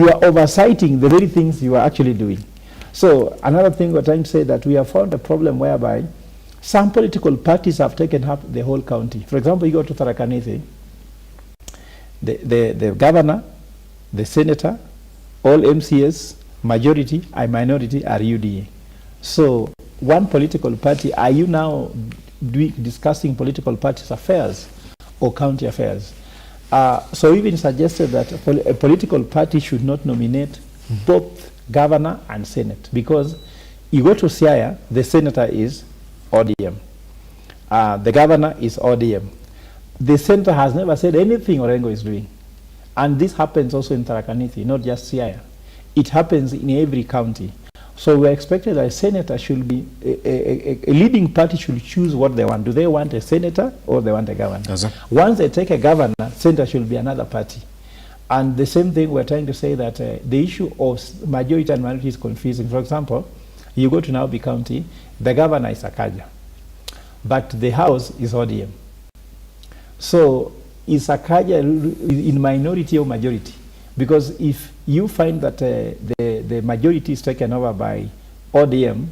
are oversighting the very things you are actually doing. So another thing we're trying to say that we have found a problem whereby some political parties have taken up the whole county. For example, you go to Tharaka Nithi, the governor, the senator, all MCS, majority and minority are UDA. So one political party, are you now discussing political parties' affairs or county affairs? So even suggested that a political party should not nominate both governor and senate, because you go to Siaya, the senator is ODM. The governor is ODM. The senator has never said anything Orengo is doing. And this happens also in Tharaka Nithi, not just Siaya. It happens in every county. So we're expected that a senator should be, a leading party should choose what they want. Do they want a senator or they want a governor? Once they take a governor, senator should be another party. And the same thing we're trying to say that the issue of majority and minority is confusing. For example, you go to Nairobi County, the governor is Sakaja, but the house is ODM. So is Sakaja in minority or majority? Because if you find that the majority is taken over by ODM,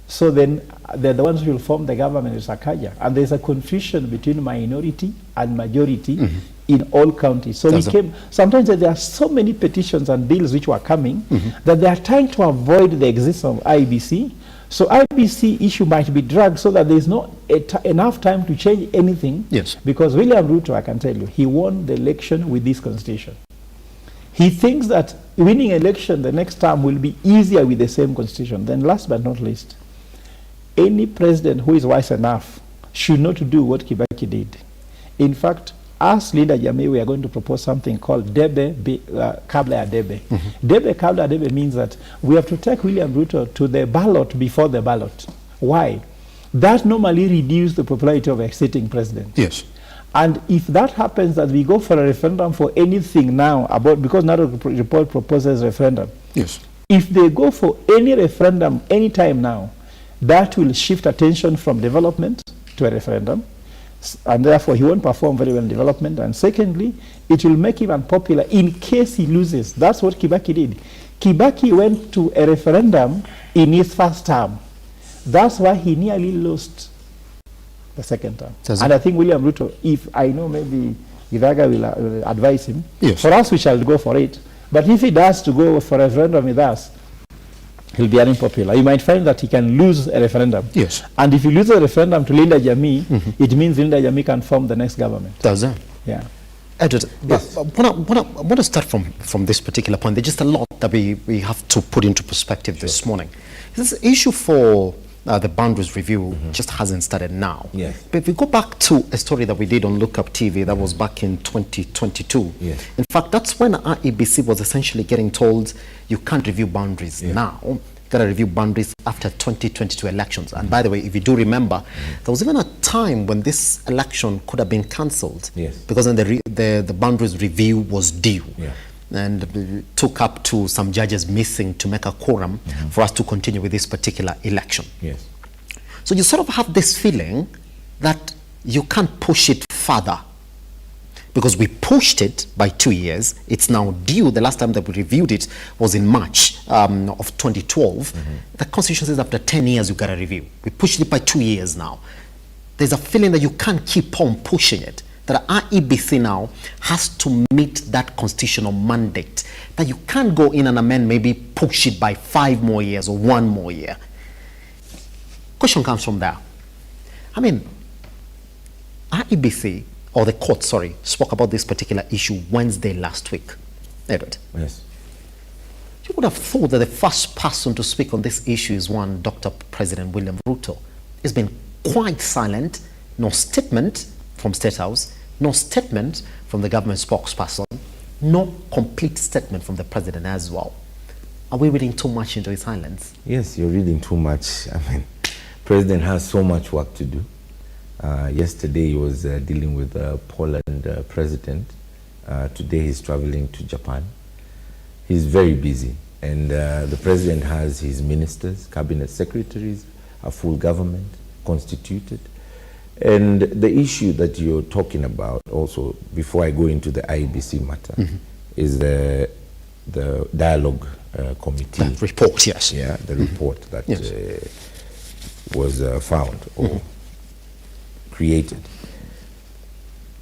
so then they're the ones who will form the government in Sakaja. And there's a confusion between minority and majority in all counties. So sometimes there are so many petitions and bills which were coming that they are trying to avoid the existence of IBC. So IBC issue might be dragged so that there is not enough time to change anything. Yes. Because William Ruto, I can tell you, he won the election with this constitution. He thinks that winning election the next term will be easier with the same constitution. Then last but not least, any president who is wise enough should not do what Kibaki did. In fact, as Linda Jamii, we are going to propose something called Debe Kabla ya Debe. Debe Kabla ya Debe means that we have to take William Ruto to the ballot before the ballot. Why? That normally reduces the popularity of a sitting president. Yes. And if that happens, that we go for a referendum for anything now, about, because now the report proposes referendum. Yes. If they go for any referendum anytime now, that will shift attention from development to a referendum, and therefore he won't perform very well in development. And secondly, it will make him unpopular in case he loses. That's what Kibaki did. Kibaki went to a referendum in his first term. That's why he nearly lost the second term. And I think William Ruto, if I know maybe Githaga will advise him, yes. For us we shall go for it. But if he does to go for a referendum with us, he'll be unpopular. You might find that he can lose a referendum. Yes. And if he loses a referendum to Linda Jamii, it means Linda Jamii can form the next government. Does that? Yeah. Edward, yes. I want to start from this particular point. There's just a lot that we have to put into perspective this morning. This issue for the boundaries review just hasn't started now. Yes. But if we go back to a story that we did on Lookuptv that was back in 2022, yes. In fact, that's when REBC was essentially getting told you can't review boundaries now. You got to review boundaries after 2022 elections. And by the way, if you do remember, there was even a time when this election could have been cancelled because then the boundaries review was due. Yeah. And it took up to some judges missing to make a quorum for us to continue with this particular election. Yes. So you sort of have this feeling that you can't push it further because we pushed it by 2 years. It's now due. The last time that we reviewed it was in March of 2012. The Constitution says after 10 years you got to review. We pushed it by 2 years now. There's a feeling that you can't keep on pushing it. That REBC now has to meet that constitutional mandate, that you can't go in and amend, maybe push it by 5 more years or 1 more year. Question comes from there. I mean, REBC, or the court, sorry, spoke about this particular issue Wednesday last week. Edward. Yes. You would have thought that the first person to speak on this issue is one Dr. President William Ruto. He's been quite silent, no statement from State House, no statement from the government spokesperson, no complete statement from the president as well. Are we reading too much into his silence? Yes, you're reading too much. I mean, president has so much work to do. Yesterday he was dealing with Poland president. Today he's traveling to Japan. He's very busy. And the president has his ministers, cabinet secretaries, a full government constituted. And the issue that you're talking about also, before I go into the IEBC matter, is the dialogue committee. That report, yes. Yeah, the report that was found or created.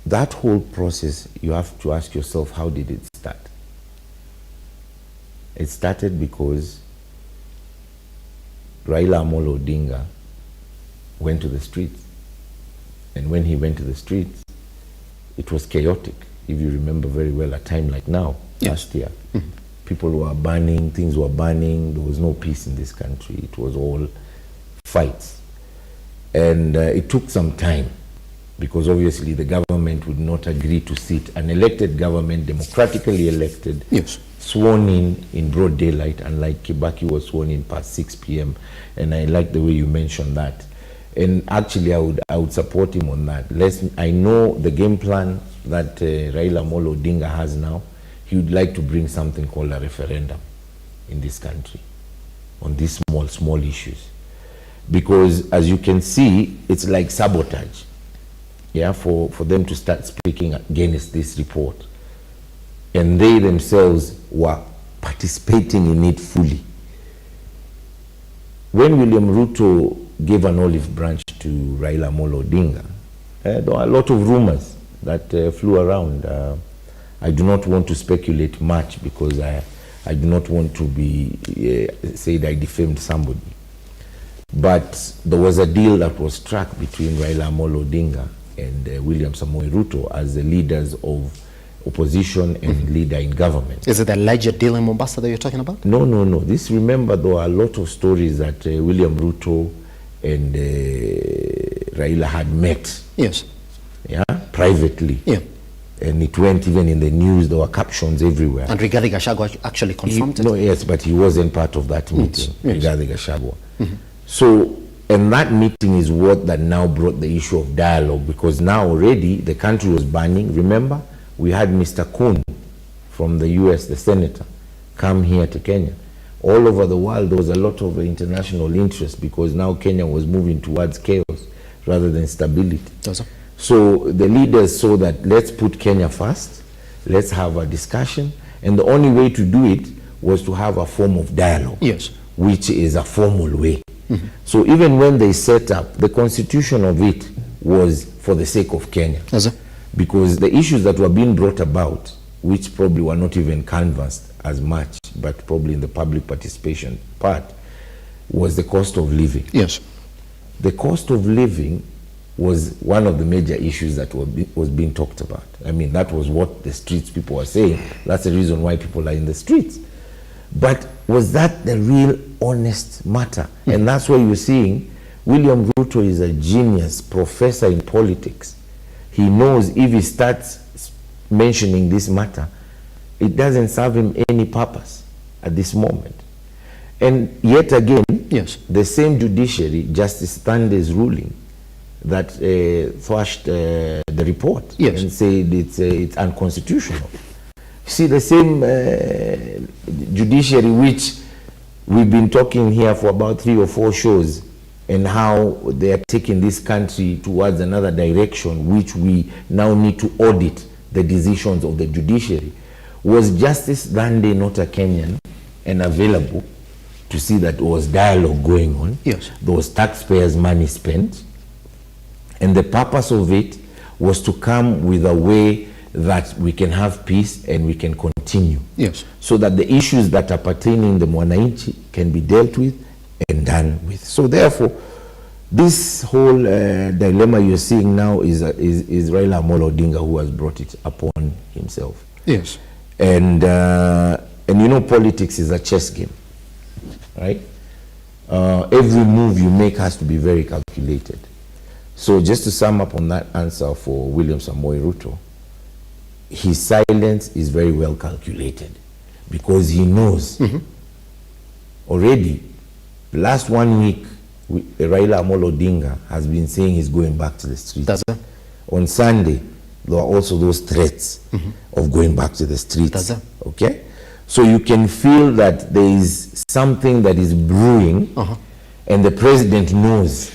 That whole process, you have to ask yourself, how did it start? It started because Raila Odinga went to the streets. And when he went to the streets, it was chaotic. If you remember very well, a time like now, last year, people were burning, things were burning. There was no peace in this country. It was all fights. And it took some time because obviously the government would not agree to sit. An elected government, democratically elected, sworn in broad daylight, unlike Kibaki was sworn in past 6 p.m. And I like the way you mentioned that. And actually, I would support him on that. I know the game plan that Raila Odinga has now. He would like to bring something called a referendum in this country on these small issues. Because as you can see, it's like sabotage. Yeah, for them to start speaking against this report. And they themselves were participating in it fully. When William Ruto gave an olive branch to Raila Odinga, there were a lot of rumors that flew around. I do not want to speculate much because I do not want to be said I defamed somebody. But there was a deal that was struck between Raila Odinga and William Samoei Ruto as the leaders of opposition and leader in government. Is it the alleged deal in Mombasa that you're talking about? No. This, remember, there are a lot of stories that William Ruto and Raila had met. Yes. Yeah, privately. Yeah. And it went even in the news, there were captions everywhere. And Rigathi Gachagua actually confirmed it? No, yes, but he wasn't part of that meeting, Yes. Rigathi Gachagua. So, and that meeting is what that now brought the issue of dialogue, because now already the country was burning. Remember, we had Mr. Kuhn from the US, the senator, come here to Kenya. All over the world, there was a lot of international interest because now Kenya was moving towards chaos rather than stability. So the leaders saw that let's put Kenya first, let's have a discussion, and the only way to do it was to have a form of dialogue, which is a formal way. So even when they set up, the constitution of it was for the sake of Kenya. Because the issues that were being brought about, which probably were not even canvassed as much, but probably in the public participation part, was the cost of living. The cost of living was one of the major issues that was being talked about. I mean, that was what the streets people were saying. That's the reason why people are in the streets. But was that the real honest matter? And that's why you're seeing William Ruto is a genius professor in politics. He knows if he starts mentioning this matter, it doesn't serve him any purpose at this moment. And yet again, the same judiciary, Justice Thande's ruling, that thwashed the report and said it's unconstitutional. See, the same judiciary which we've been talking here for about 3 or 4 shows, and how they are taking this country towards another direction, which we now need to audit the decisions of the judiciary. Was Justice Thande not a Kenyan and available to see that there was dialogue going on? There was taxpayers' money spent. And the purpose of it was to come with a way that we can have peace and we can continue. So that the issues that are pertaining the Mwananchi can be dealt with and done with. So therefore, this whole dilemma you're seeing now is Raila Odinga who has brought it upon himself. And you know, politics is a chess game, right? Every move you make has to be very calculated. So just to sum up on that answer for William Samoei Ruto, his silence is very well calculated because he knows already. Last 1 week, Raila Odinga has been saying he's going back to the streets. On Sunday, there are also those threats of going back to the streets. Okay? So you can feel that there is something that is brewing, and the president knows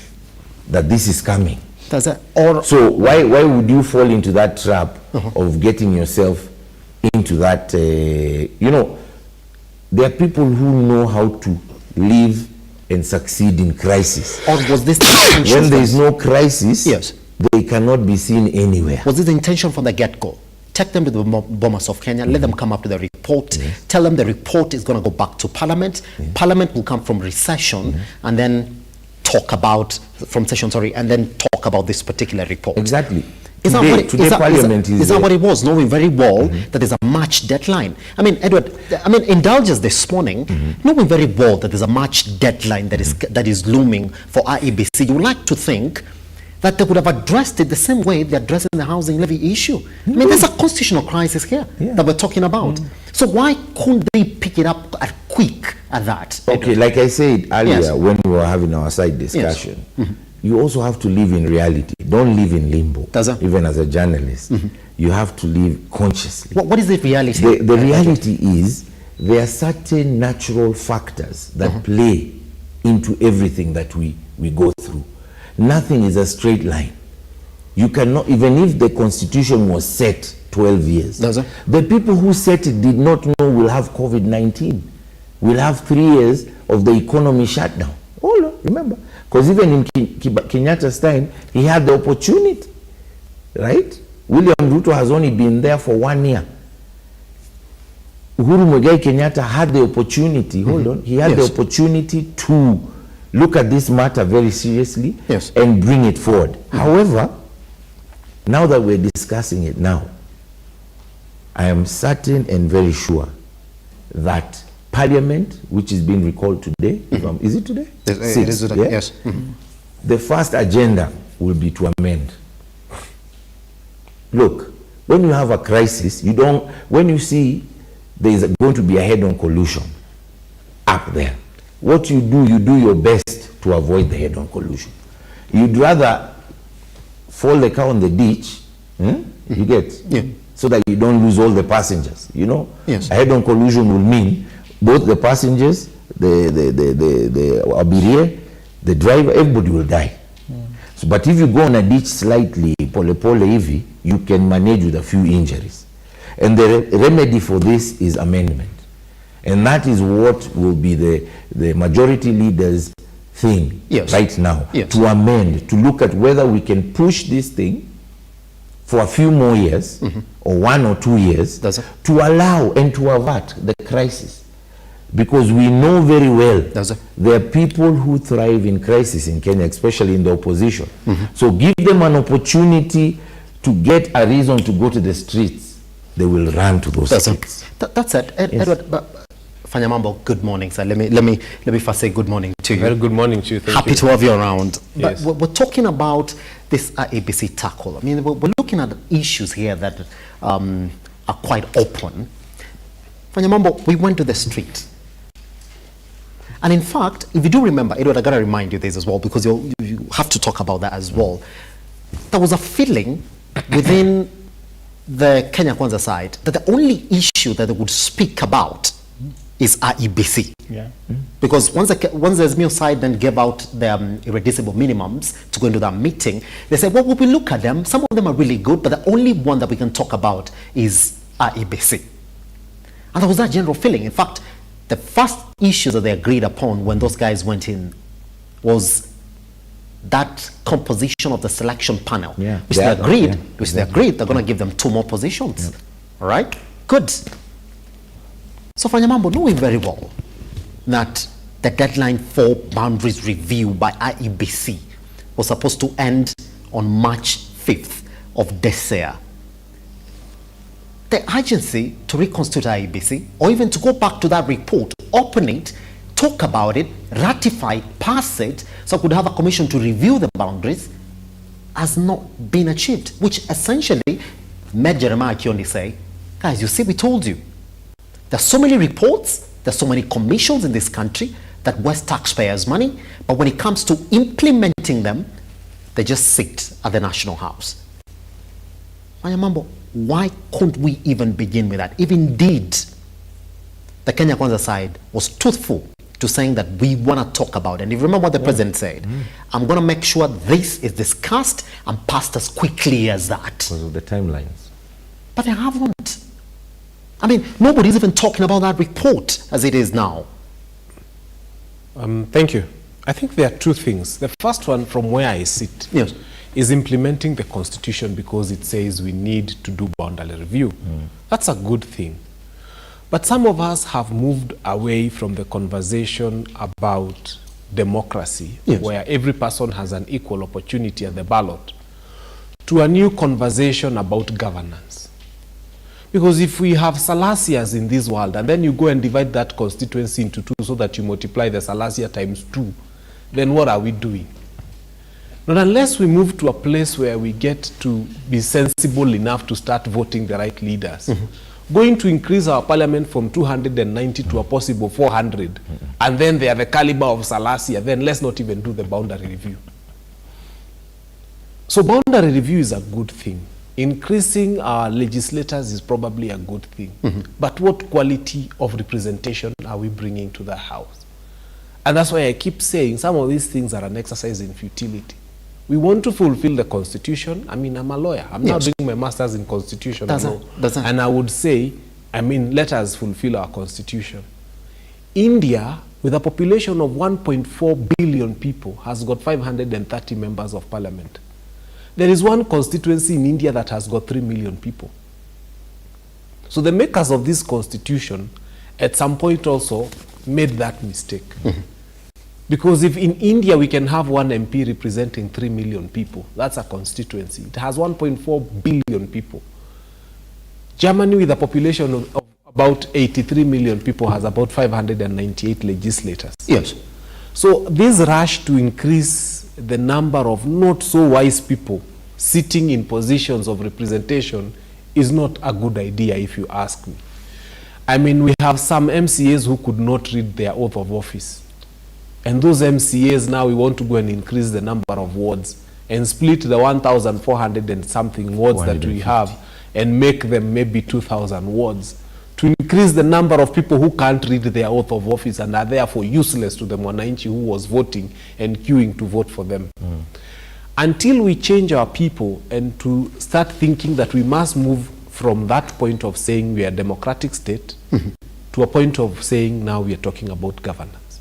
that this is coming. So why would you fall into that trap of getting yourself into that, you know, there are people who know how to live and succeed in crisis. Or was this when there is no crisis, they cannot be seen anywhere. Was this the intention from the get-go? Take them to the Bomas of Kenya, let them come up to the report, tell them the report is going to go back to Parliament. Parliament will come from recession and then talk about, and then talk about this particular report. Exactly. Is that what it was, knowing very well that there's a March deadline? I mean, Edward, indulge us this morning, knowing very well that there's a March deadline that is looming for IEBC. You would like to think that they would have addressed it the same way they're addressing the housing levy issue. I mean, there's a constitutional crisis here that we're talking about. So why couldn't they pick it up quick at that? Okay, like I said earlier when we were having our side discussion, you also have to live in reality. Don't live in limbo. Even as a journalist, you have to live consciously. What is the reality? The reality is there are certain natural factors that play into everything that we go through. Nothing is a straight line. You cannot, even if the constitution was set 12 years, the people who set it did not know we'll have COVID-19. We'll have 3 years of the economy shut down. Remember? Because even in Kenyatta's time, he had the opportunity, right? William Ruto has only been there for 1 year. Uhuru Muigai Kenyatta had the opportunity, he had the opportunity to look at this matter very seriously and bring it forward. However, now that we're discussing it now, I am certain and very sure that Parliament, which is being recalled today, is it today? It is today, yes. The first agenda will be to amend. Look, when you have a crisis, you don't, when you see there is going to be a head-on collision up there, what you do your best to avoid the head-on collision. You'd rather fall the car on the ditch, you get, so that you don't lose all the passengers, you know. Yes. A head-on collision will mean both the passengers, the abiria, the driver, everybody will die. So, but if you go on a ditch slightly, pole heavy, you can manage with a few injuries. And the remedy for this is amendment. And that is what will be the majority leaders' thing right now. To amend, to look at whether we can push this thing for a few more years, or 1 or 2 years, to allow and to avert the crisis. Because we know very well there are people who thrive in crisis in Kenya, especially in the opposition. So give them an opportunity to get a reason to go to the streets. They will run to those streets. That's it. Edward, Fanyamambo, good morning, sir. Let me first say good morning to you. Very good morning to you. Thank Happy you. to have you around. Yes. But we're talking about this ABC tackle. I mean, we're looking at issues here that are quite open. Fanyamambo, we went to the street. And in fact, if you do remember, Edward, I got to remind you this as well, because you have to talk about that as well. There was a feeling within the Kenya Kwanza side that the only issue that they would speak about is IEBC. Because once the azimio side then gave out the irreducible minimums to go into that meeting, they said, well, we look at them, some of them are really good, but the only one that we can talk about is IEBC. And there was that general feeling. In fact, the first issue that they agreed upon when those guys went in was that composition of the selection panel, which they agreed, they're going to give them 2 more positions. All right, good. So Fanyamambo, knowing very well that the deadline for boundaries review by IEBC was supposed to end on March 5th of this year, the urgency to reconstitute IEBC, or even to go back to that report, open it, talk about it, ratify it, pass it, so we could have a commission to review the boundaries, has not been achieved, which essentially made Jeremiah Kiondi say, guys, you see, we told you. There's so many reports, there's so many commissions in this country that waste taxpayers' money, but when it comes to implementing them, they just sit at the National House. Fanyamambo, why couldn't we even begin with that? If indeed the Kenya Kwanza side was truthful to saying that we want to talk about it. And if you remember what the president said, I'm going to make sure this is discussed and passed as quickly as that. Because of the timelines. But they haven't. I mean, nobody's even talking about that report as it is now. Thank you. I think there are 2 things. The first one, from where I sit, is implementing the constitution, because it says we need to do boundary review. That's a good thing. But some of us have moved away from the conversation about democracy, where every person has an equal opportunity at the ballot, to a new conversation about governance. Because if we have Salassias in this world, and then you go and divide that constituency into 2 so that you multiply the Salassia times 2, then what are we doing? Not unless we move to a place where we get to be sensible enough to start voting the right leaders. Going to increase our parliament from 290 to a possible 400, and then they are the caliber of Salassia, then let's not even do the boundary review. So boundary review is a good thing. Increasing our legislators is probably a good thing. But what quality of representation are we bringing to the House? And that's why I keep saying some of these things are an exercise in futility. We want to fulfill the Constitution. I mean, I'm a lawyer. I'm now doing my master's in Constitution law. And I would say, I mean, let us fulfill our Constitution. India, with a population of 1.4 billion people, has got 530 members of parliament. There is one constituency in India that has got 3 million people. So the makers of this Constitution, at some point also, made that mistake. Because if in India we can have 1 MP representing 3 million people, that's a constituency. It has 1.4 billion people. Germany, with a population of about 83 million people, has about 598 legislators. So this rush to increase the number of not so wise people sitting in positions of representation is not a good idea if you ask me. I mean, we have some MCAs who could not read their oath of office. And those MCAs now we want to go and increase the number of wards and split the 1,400 and something wards that we have and make them maybe 2,000 wards to increase the number of people who can't read their oath of office and are therefore useless to the mwananchi who was voting and queuing to vote for them. Until we change our people and to start thinking that we must move from that point of saying we are a democratic state to a point of saying now we are talking about governance.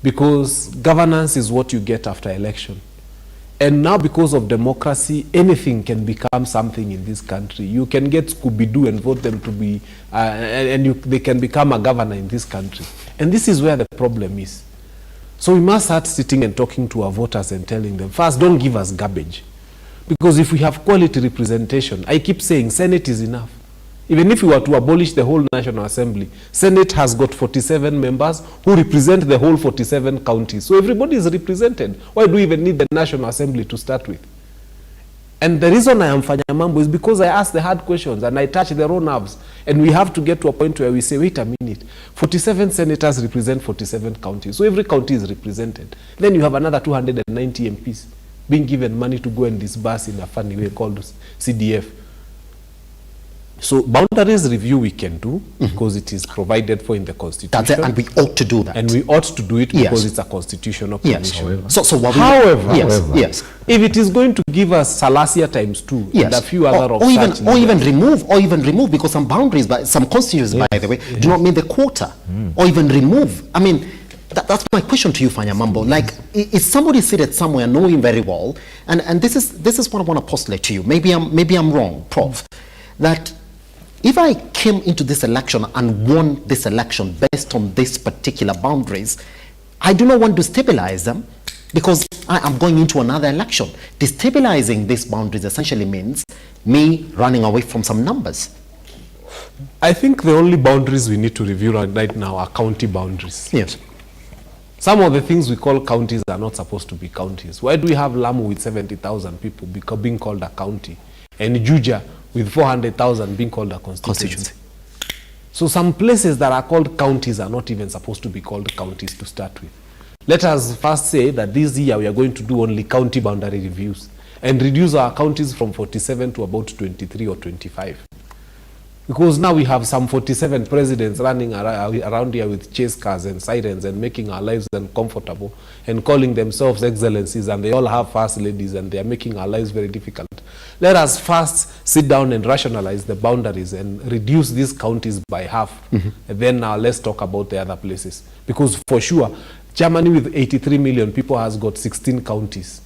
Because governance is what you get after election. And now because of democracy, anything can become something in this country. You can get Scooby-Doo and vote them to be, they can become a governor in this country. And this is where the problem is. So we must start sitting and talking to our voters and telling them, first, don't give us garbage. Because if we have quality representation, I keep saying Senate is enough. Even if we were to abolish the whole National Assembly, Senate has got 47 members who represent the whole 47 counties. So everybody is represented. Why do we even need the National Assembly to start with? And the reason I am Fanya Mambo is because I ask the hard questions and I touch the raw nerves. And we have to get to a point where we say, wait a minute, 47 senators represent 47 counties. So every county is represented. Then you have another 290 MPs being given money to go and disburse in a funny way called CDF. So boundaries review we can do because it is provided for in the Constitution. That's it, and we ought to do that. And we ought to do it because it's a constitutional permission. Yes. However, yes, if it is going to give us Salasia times 2 and a few other or even remove, because some boundaries, some constitutions, by the way, do not mean the quota, or even remove. I mean, that's my question to you, Fanya Mambo. Like, is somebody seated somewhere knowing very well, and this is what I want to postulate to you. Maybe I'm wrong, Prof. That if I came into this election and won this election based on these particular boundaries, I do not want to stabilize them because I am going into another election. Destabilizing these boundaries essentially means me running away from some numbers. I think the only boundaries we need to review right now are county boundaries. Yes. Some of the things we call counties are not supposed to be counties. Why do we have Lamu with 70,000 people being called a county, and Juja with 400,000 being called a constituency? So some places that are called counties are not even supposed to be called counties to start with. Let us first say that this year we are going to do only county boundary reviews and reduce our counties from 47 to about 23 or 25. Because now we have some 47 presidents running around here with chase cars and sirens and making our lives uncomfortable and calling themselves excellencies, and they all have first ladies and they are making our lives very difficult. Let us first sit down and rationalize the boundaries and reduce these counties by half. And then now let's talk about the other places. Because for sure, Germany with 83 million people has got 16 counties.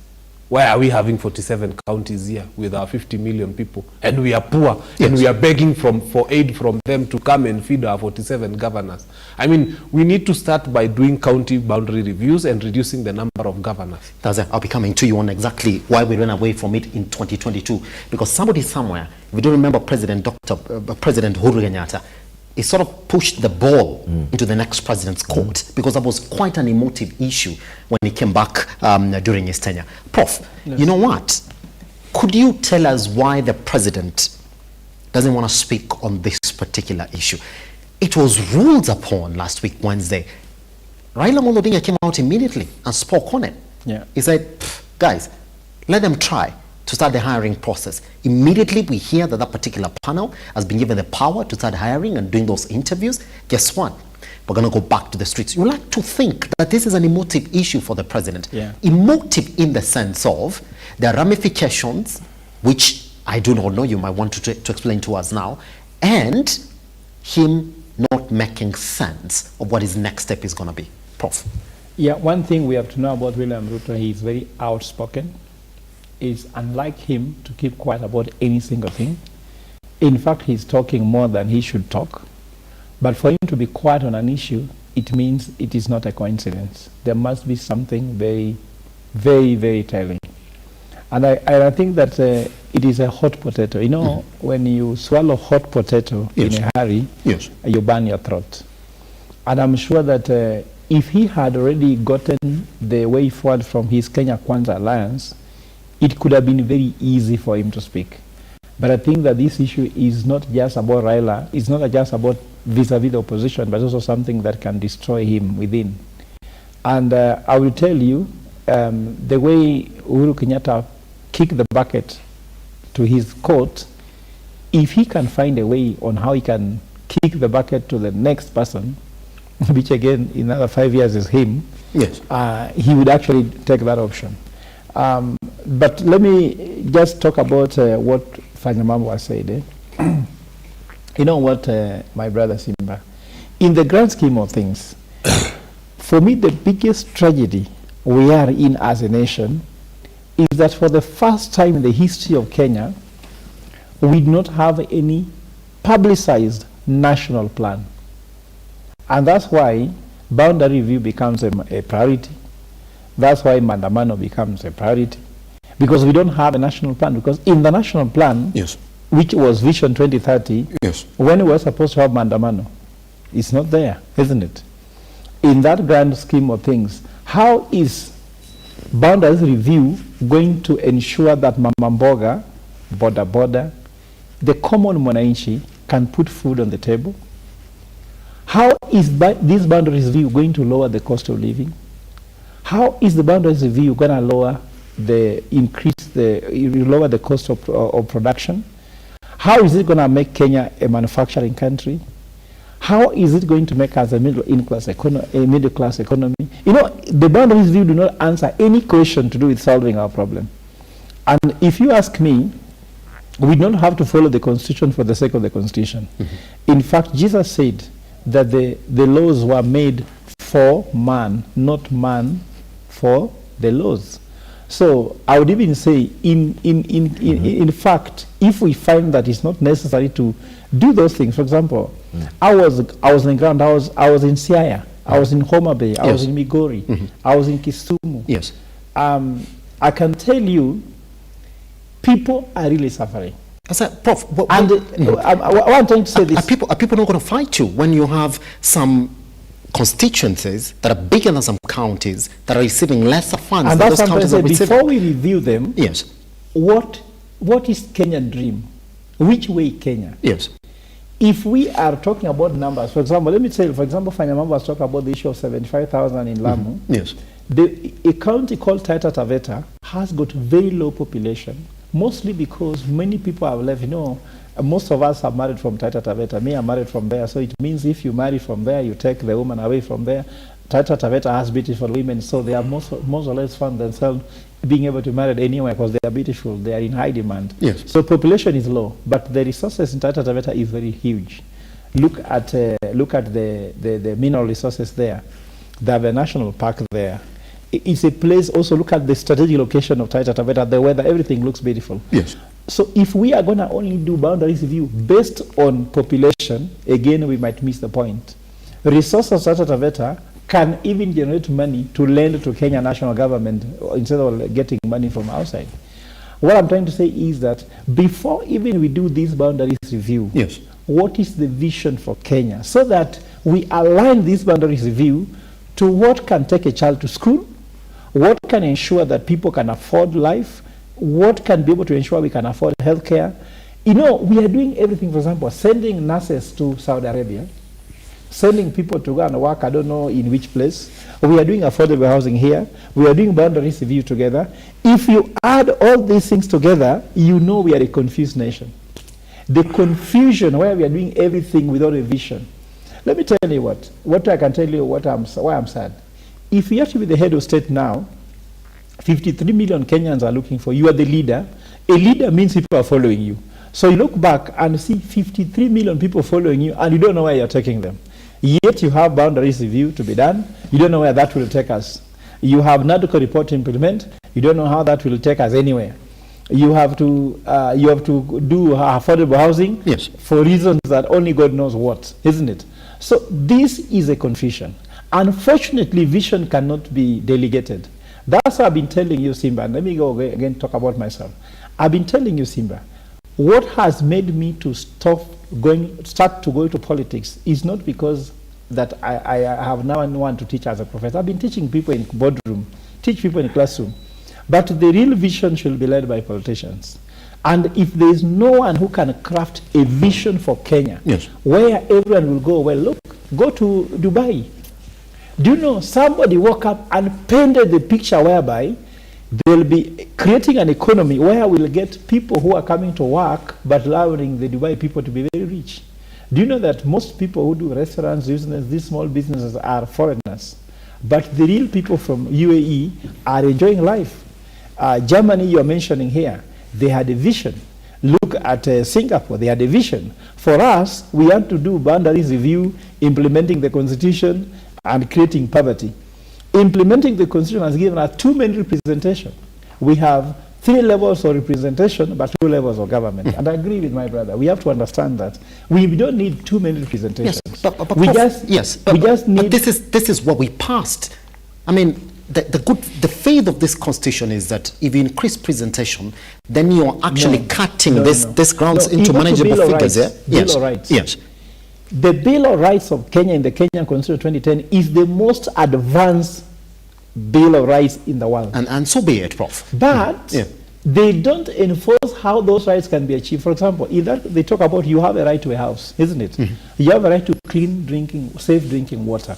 Why are we having 47 counties here with our 50 million people? And we are poor, and we are begging for aid from them to come and feed our 47 governors. I mean, we need to start by doing county boundary reviews and reducing the number of governors. I'll be coming to you on exactly why we ran away from it in 2022. Because somebody somewhere, if you don't remember President Uhuru Kenyatta, he sort of pushed the ball into the next president's court because that was quite an emotive issue when he came back during his tenure. Prof, you know what? Could you tell us why the president doesn't want to speak on this particular issue? It was ruled upon last week, Wednesday. Raila Odinga came out immediately and spoke on it. He said, guys, let them try to start the hiring process. Immediately we hear that particular panel has been given the power to start hiring and doing those interviews. Guess what? We're going to go back to the streets. You like to think that this is an emotive issue for the president. Emotive in the sense of there are ramifications, which I do not know, you might want to explain to us now, and him not making sense of what his next step is going to be. Prof. Yeah, one thing we have to know about William Ruto, he is very outspoken. Is unlike him to keep quiet about any single thing. In fact, he's talking more than he should talk. But for him to be quiet on an issue, it means it is not a coincidence. There must be something very, very, very telling. And I think that it is a hot potato. You know, when you swallow hot potato in a hurry, you burn your throat. And I'm sure that if he had already gotten the way forward from his Kenya Kwanza alliance, it could have been very easy for him to speak. But I think that this issue is not just about Raila, it's not just about vis-a-vis the opposition, but also something that can destroy him within. And I will tell you, the way Uhuru Kenyatta kicked the bucket to his court, if he can find a way on how he can kick the bucket to the next person, which again in another 5 years is him, yes, he would actually take that option. But let me just talk about what Fanyamambo said. You know what, my brother Simba, in the grand scheme of things, for me the biggest tragedy we are in as a nation is that for the first time in the history of Kenya, we do not have any publicized national plan. And that's why boundary review becomes a priority. That's why Mandamano becomes a priority. Because we don't have a national plan. Because in the national plan, yes, which was Vision 2030, yes, when we were supposed to have Mandamano, it's not there, isn't it? In that grand scheme of things, how is boundaries review going to ensure that Mamamboga, Boda, the common mwananchi can put food on the table? How is this boundaries review going to lower the cost of living? How is the boundaries review going to lower the lower the cost of production? How is it going to make Kenya a manufacturing country? How is it going to make us a middle class economy? You know, the boundaries review do not answer any question to do with solving our problem. And if you ask me, we don't have to follow the Constitution for the sake of the Constitution. Mm-hmm. In fact, Jesus said that the laws were made for man, not man for the laws. So I would even say, in fact, if we find that it's not necessary to do those things, for example, I was on the ground, I was in Siaya, I was in Homa Bay, I was in Migori, I was in Kisumu. Yes. I can tell you, people are really suffering. Prof, what I'm trying to say this. Are people not going to fight you when you have some constituencies that are bigger than some counties that are receiving lesser funds and than that's those counties are receiving? Before we review them, yes, what is Kenyan dream? Which way Kenya? Yes. If we are talking about numbers, for example, let me tell you, for example, Fanyamambo was talking about the issue of 75,000 in Lamu. Yes. A county called Taita Taveta has got very low population, mostly because many people have left. You know, most of us are married from Taita Taveta. Me, I'm married from there. So it means if you marry from there, you take the woman away from there. Taita Taveta has beautiful women, so they are most or less found themselves being able to marry anywhere because they are beautiful. They are in high demand. Yes. So population is low, but the resources in Taita Taveta is very huge. Look at the mineral resources there. They have a national park there. It's a place. Also, look at the strategic location of Taita Taveta. The weather, everything looks beautiful. Yes. So if we are going to only do boundaries review based on population, again, we might miss the point. Resources of Taita Taveta can even generate money to lend to Kenya national government instead of getting money from outside. What I'm trying to say is that before even we do this boundaries review, yes, what is the vision for Kenya? So that we align this boundaries review to what can take a child to school, what can ensure that people can afford life, what can be able to ensure we can afford healthcare. You know, we are doing everything, for example, sending nurses to Saudi Arabia, sending people to go and work, I don't know in which place. We are doing affordable housing here. We are doing boundaries review together. If you add all these things together, you know we are a confused nation. The confusion where we are doing everything without a vision. Let me tell you what I can tell you why I'm sad. If you have to be the head of state now, 53 million Kenyans are looking for you. You are the leader. A leader means people are following you. So you look back and see 53 million people following you and you don't know where you're taking them. Yet you have boundaries review to be done. You don't know where that will take us. You have NADCO report to implement. You don't know how that will take us anywhere. You have to do affordable housing, yes, for reasons that only God knows what, isn't it? So this is a confusion. Unfortunately, vision cannot be delegated. That's why I've been telling you, Simba, and let me go again talk about myself. I've been telling you, Simba, what has made me to start to go to politics is not because that I have now one to teach as a professor. I've been teaching people in boardroom, teach people in classroom. But the real vision should be led by politicians. And if there is no one who can craft a vision for Kenya, where everyone will go, well, look, go to Dubai. Do you know, somebody woke up and painted the picture whereby they'll be creating an economy where we'll get people who are coming to work, but allowing the Dubai people to be very rich. Do you know that most people who do restaurants, business, these small businesses are foreigners? But the real people from UAE are enjoying life. Germany, you're mentioning here, they had a vision. Look at Singapore, they had a vision. For us, we have to do boundaries review, implementing the constitution, and creating poverty. Implementing the constitution has given us too many representation. We have 3 levels of representation, but 2 levels of government. And I agree with my brother. We have to understand that we don't need too many representations. Yes, but this is what we passed. I mean, the faith of this constitution is that if you increase presentation, then you're actually cutting this grounds into manageable figures. Bill of Rights. Yes. The Bill of Rights of Kenya in the Kenyan Constitution 2010 is the most advanced Bill of Rights in the world. And so be it, Prof. But they don't enforce how those rights can be achieved. For example, they talk about you have a right to a house, isn't it? You have a right to clean drinking, safe drinking water.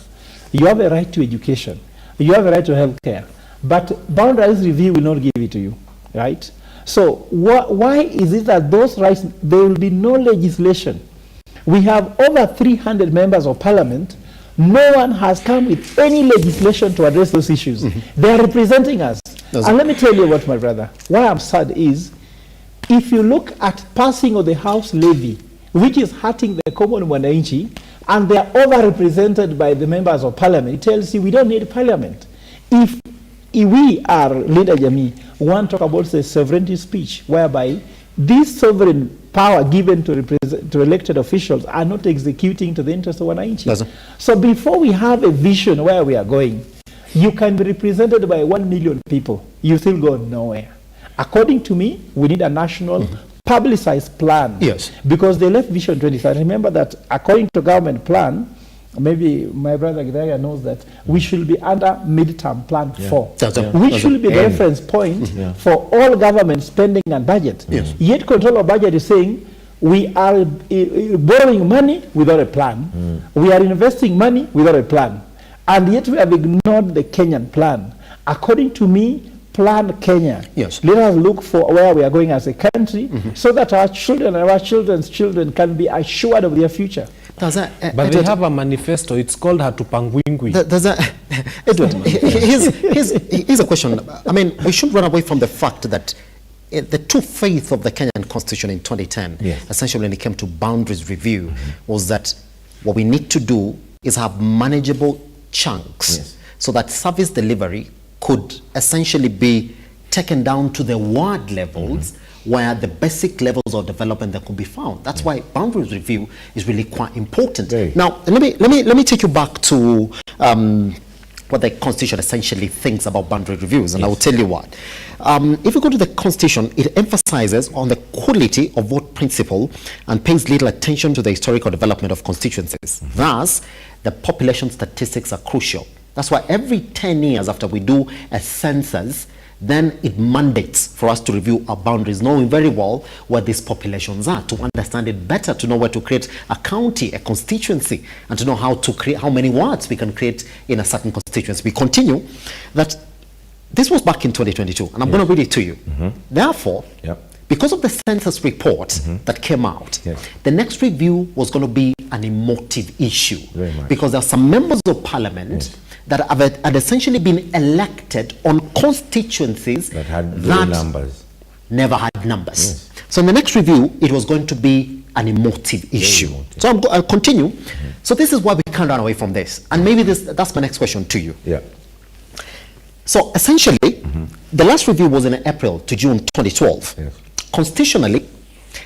You have a right to education. You have a right to health care. But boundaries review will not give it to you, right? So why is it that those rights, there will be no legislation? We have over 300 members of parliament. No one has come with any legislation to address those issues. They are representing us. And let me tell you what, my brother, why I'm sad is, if you look at passing of the house levy, which is hurting the common mwananchi, and they are overrepresented by the members of parliament, it tells you we don't need parliament. If we are leader Jamii want to talk about the sovereignty speech, whereby this sovereign power given to elected officials are not executing to the interest of wananchi. So before we have a vision where we are going, you can be represented by 1 million people. You still go nowhere. According to me, we need a national publicized plan. Yes. Because they left Vision 2030. Remember that according to government plan, maybe my brother Gidaya knows that we should be under midterm plan 4, which should be the reference point for all government spending and budget. Yet control of budget is saying we are borrowing money without a plan. We are investing money without a plan. And yet we have ignored the Kenyan plan. According to me, Plan Kenya. Let us look for where we are going as a country so that our children and our children's children can be assured of their future. But they have a manifesto. It's called Hatupangwingwi. Edward, here's a question. I mean, we should run away from the fact that the true faith of the Kenyan Constitution in 2010, essentially when it came to boundaries review, was that what we need to do is have manageable chunks so that service delivery could essentially be taken down to the ward levels where the basic levels of development that could be found. That's why boundaries review is really quite important. Now, let me take you back to what the Constitution essentially thinks about boundary reviews, and I will tell you what. If you go to the Constitution, it emphasizes on the quality of vote principle and pays little attention to the historical development of constituencies. Thus, the population statistics are crucial. That's why every 10 years after we do a census, then it mandates for us to review our boundaries, knowing very well where these populations are, to understand it better, to know where to create a county, a constituency, and to know how to create, how many wards we can create in a certain constituency. We continue that this was back in 2022, and I'm going to read it to you. Therefore, because of the census report that came out, the next review was going to be an emotive issue, because there are some members of parliament that had essentially been elected on constituencies that had numbers. Never had numbers. So in the next review, it was going to be an emotive issue. So I'll continue. So this is why we can't run away from this. And maybe that's my next question to you. So essentially, the last review was in April to June 2012. Constitutionally,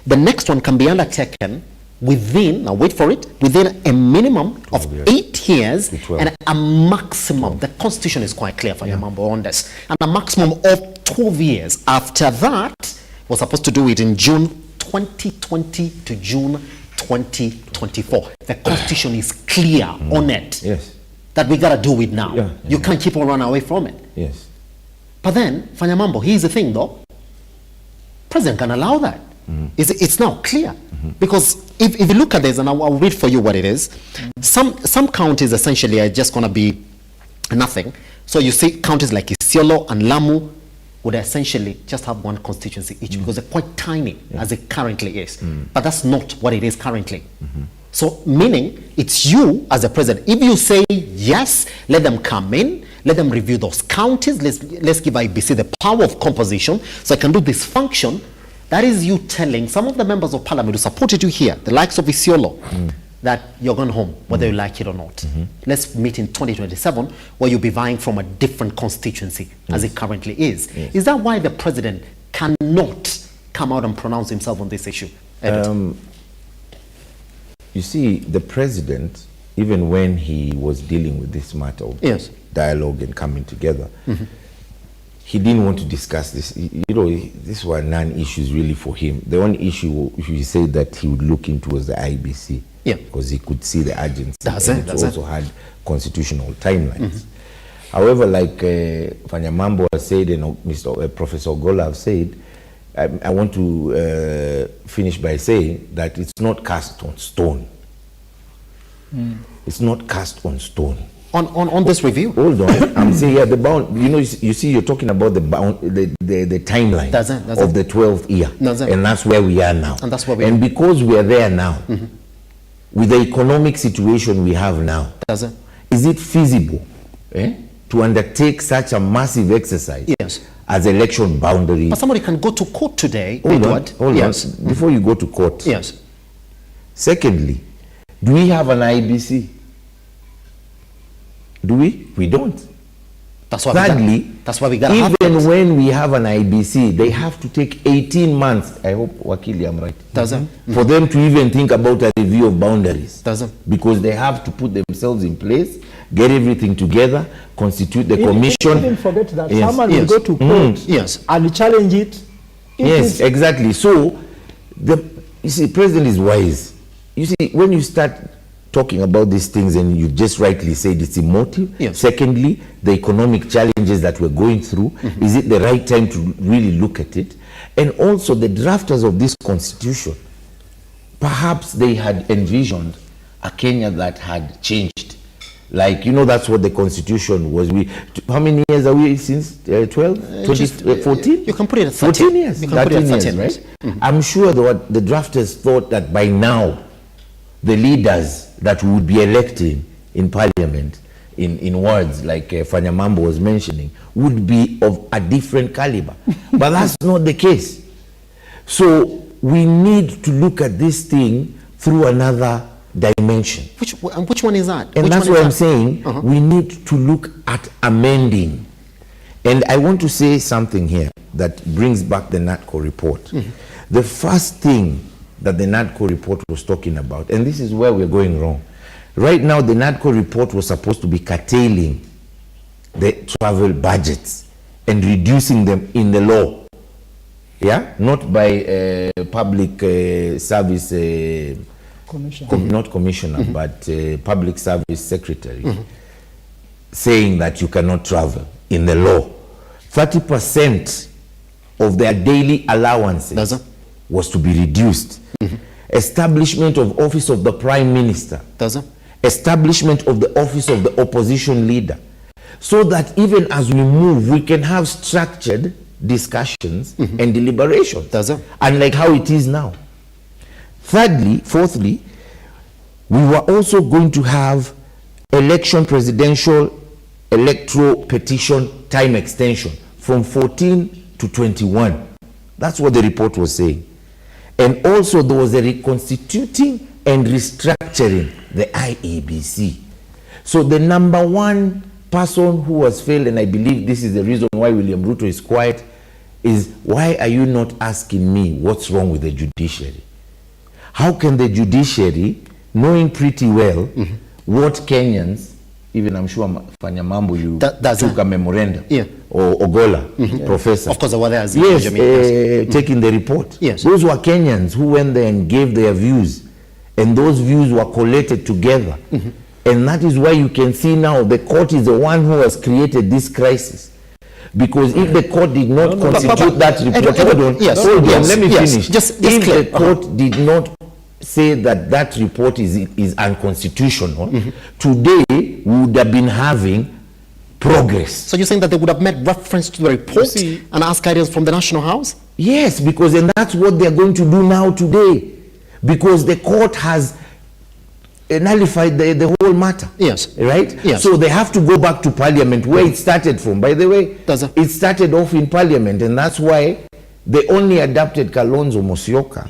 the next one can be undertaken within, now wait for it, within a minimum of 8 years and a maximum, the Constitution is quite clear for your member on this, and a maximum of 12 years. After that, we're supposed to do it in June 2020 to June 2024. The Constitution is clear on it. That we got to do it now. You can't keep on running away from it. But then, Fanyamambo, here's the thing though. president can allow that. It's now clear. Because if you look at this, and I'll read for you what it is, some counties essentially are just going to be nothing. So you see counties like Isiolo and Lamu would essentially just have one constituency each because they're quite tiny as it currently is. But that's not what it is currently. So meaning it's you as a president. If you say yes, let them come in, let them review those counties, let's give IBC the power of composition so I can do this function. That is you telling some of the members of parliament who supported you here, the likes of Isiolo, that you're going home, whether you like it or not. Let's meet in 2027, where you'll be vying from a different constituency as it currently is. Is that why the president cannot come out and pronounce himself on this issue? You see, the president, even when he was dealing with this matter of dialogue and coming together, he didn't want to discuss this. You know, these were non-issues really for him. The only issue he said that he would look into was the IBC. Because he could see the urgency. It also had constitutional timelines. However, like Fanyamambo has said and Professor Ogola have said, I want to finish by saying that it's not cast on stone. It's not cast on stone. On this review? Hold on. I'm saying, the bound, you know, you see, you're talking about the timeline of the 12th year. And that's where we are now. And that's where we And because we are there now, with the economic situation we have now, is it feasible to undertake such a massive exercise as election boundary? But somebody can go to court today. Hold on. Before you go to court. Secondly, do we have an IBC? Do we? We don't. Thirdly, that's why we got even when we have an IBC, they have to take 18 months. I hope Wakili, I'm right. For them to even think about a review of boundaries. Because they have to put themselves in place, get everything together, constitute the commission. Don't forget that someone will go to court and challenge it. Exactly. So, you see, president is wise. You see, when you start talking about these things, and you just rightly said it's emotive. Secondly, the economic challenges that we're going through, is it the right time to really look at it? And also the drafters of this constitution, perhaps they had envisioned a Kenya that had changed. Like, you know, that's what the constitution was. How many years are we since 14? You can put it at 13. 14 years. You can put it at 13, right? I'm sure the drafters thought that by now, the leaders that would be elected in parliament, in words like Fanyamambo was mentioning, would be of a different caliber. But that's not the case. So we need to look at this thing through another dimension. Which one is that? And that's why I'm saying we need to look at amending. And I want to say something here that brings back the NATCO report. The first thing that the NATCO report was talking about, and this is where we're going wrong. Right now, the NATCO report was supposed to be curtailing the travel budgets and reducing them in the law. Not by public service, not commissioner, but public service secretary, saying that you cannot travel in the law. 30% of their daily allowances was to be reduced. Establishment of office of the prime minister. Establishment of the office of the opposition leader. So that even as we move, we can have structured discussions and deliberations. Unlike how it is now. Fourthly, we were also going to have presidential electoral petition time extension from 14 to 21. That's what the report was saying. And also there was a reconstituting and restructuring the IEBC. So the number one person who has failed, and I believe this is the reason why William Ruto is quiet, is why are you not asking me what's wrong with the judiciary? How can the judiciary, knowing pretty well what Kenyans, even I'm sure Fanyamambo, you took a memorandum, or Ogola, professor. Of course, they were there as taking the report. Those were Kenyans who went there and gave their views, and those views were collated together. And that is why you can see now the court is the one who has created this crisis. Because if the court did not constitute that report, let me finish. If the court did not say that that report is unconstitutional, today we would have been having progress. So you're saying that they would have made reference to the report and asked guidance from the National House? Yes, because and that's what they're going to do now today. Because the court has nullified the whole matter. Yes. Right? Yes. So they have to go back to Parliament where it started from. By the way, it started off in Parliament, and that's why they only adapted Kalonzo Musyoka